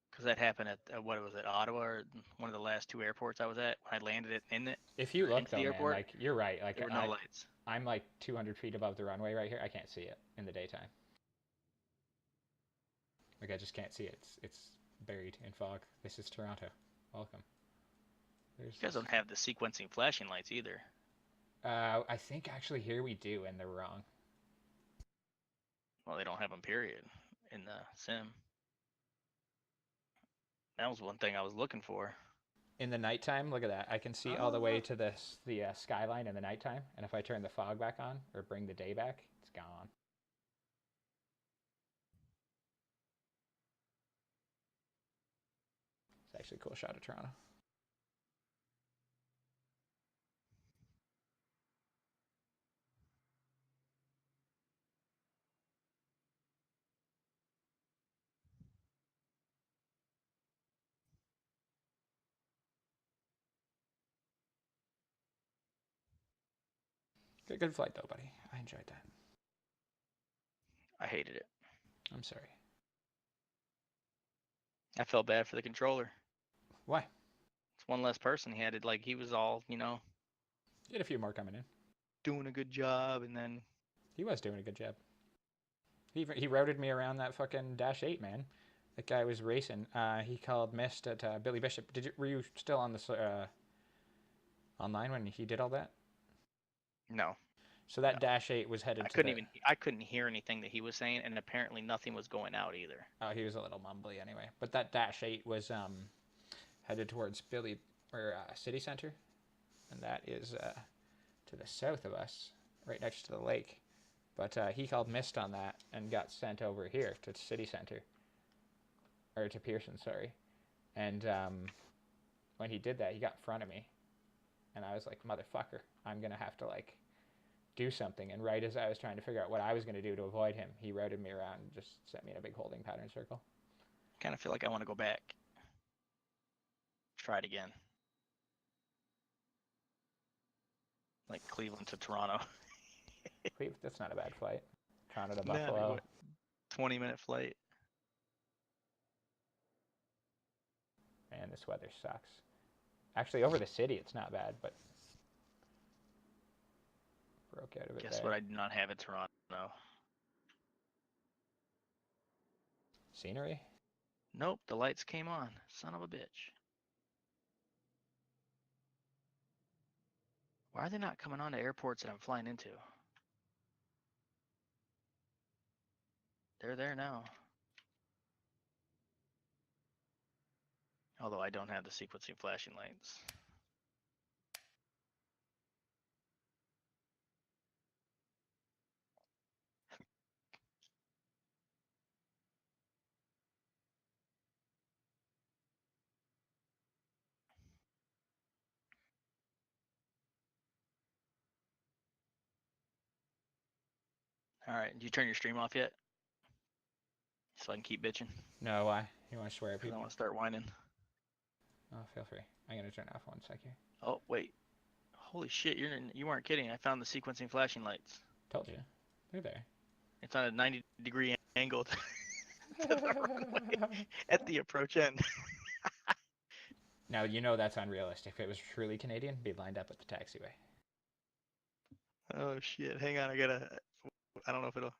Because that happened at what was it, Ottawa, or one of the last two airports I was at when I landed it in it. If you look though, man, like you're right. Like there were no lights. I'm like 200 feet above the runway right here. I can't see it in the daytime. Like I just can't see it. It's buried in fog. This is Toronto. Welcome. You guys don't have the sequencing flashing lights either. I think actually here we do, and they're wrong. Well, they don't have them, period, in the sim. That was one thing I was looking for. In the nighttime, look at that. I can see all the way to the skyline in the nighttime, and if I turn the fog back on or bring the day back, it's gone. It's actually a cool shot of Toronto. Good flight though, buddy. I enjoyed that. I hated it. I'm sorry. I felt bad for the controller. Why? It's one less person. He had it like he was all, He had a few more coming in. Doing a good job, and then he was doing a good job. He routed me around that fucking Dash 8, man. That guy was racing. He called missed at Billy Bishop. Were you still on this online when he did all that? No. So that Dash 8 was headed. I couldn't hear anything that he was saying, and apparently nothing was going out either. Oh, he was a little mumbly anyway. But that Dash 8 was headed towards City Center, and that is to the south of us, right next to the lake. But he called missed on that and got sent over here to City Center, or to Pearson, sorry. And when he did that, he got in front of me, and I was like, motherfucker, I'm gonna have to like do something. And right as I was trying to figure out what I was gonna do to avoid him, he routed me around and just sent me in a big holding pattern circle. I kind of feel like I want to go back. Try it again. Like Cleveland to Toronto. That's not a bad flight. Toronto to Buffalo. No, 20-minute flight. Man, this weather sucks. Actually, over the city, it's not bad, but broke out of it. Guess what I do not have at Toronto? Scenery? Nope, the lights came on. Son of a bitch. Why are they not coming on to airports that I'm flying into? They're there now. Although I don't have the sequencing flashing lights. All right. Did you turn your stream off yet? So I can keep bitching. No, why? You want to swear at 'Cause I people? want to start whining. Oh, feel free. I'm gonna turn it off 1 sec here. Oh wait. Holy shit! You weren't kidding. I found the sequencing flashing lights. Told you. They're there. It's on a 90-degree angle to the right at the approach end. Now, you know that's unrealistic. If it was truly Canadian, it'd be lined up at the taxiway. Oh shit! Hang on. I don't know if it'll.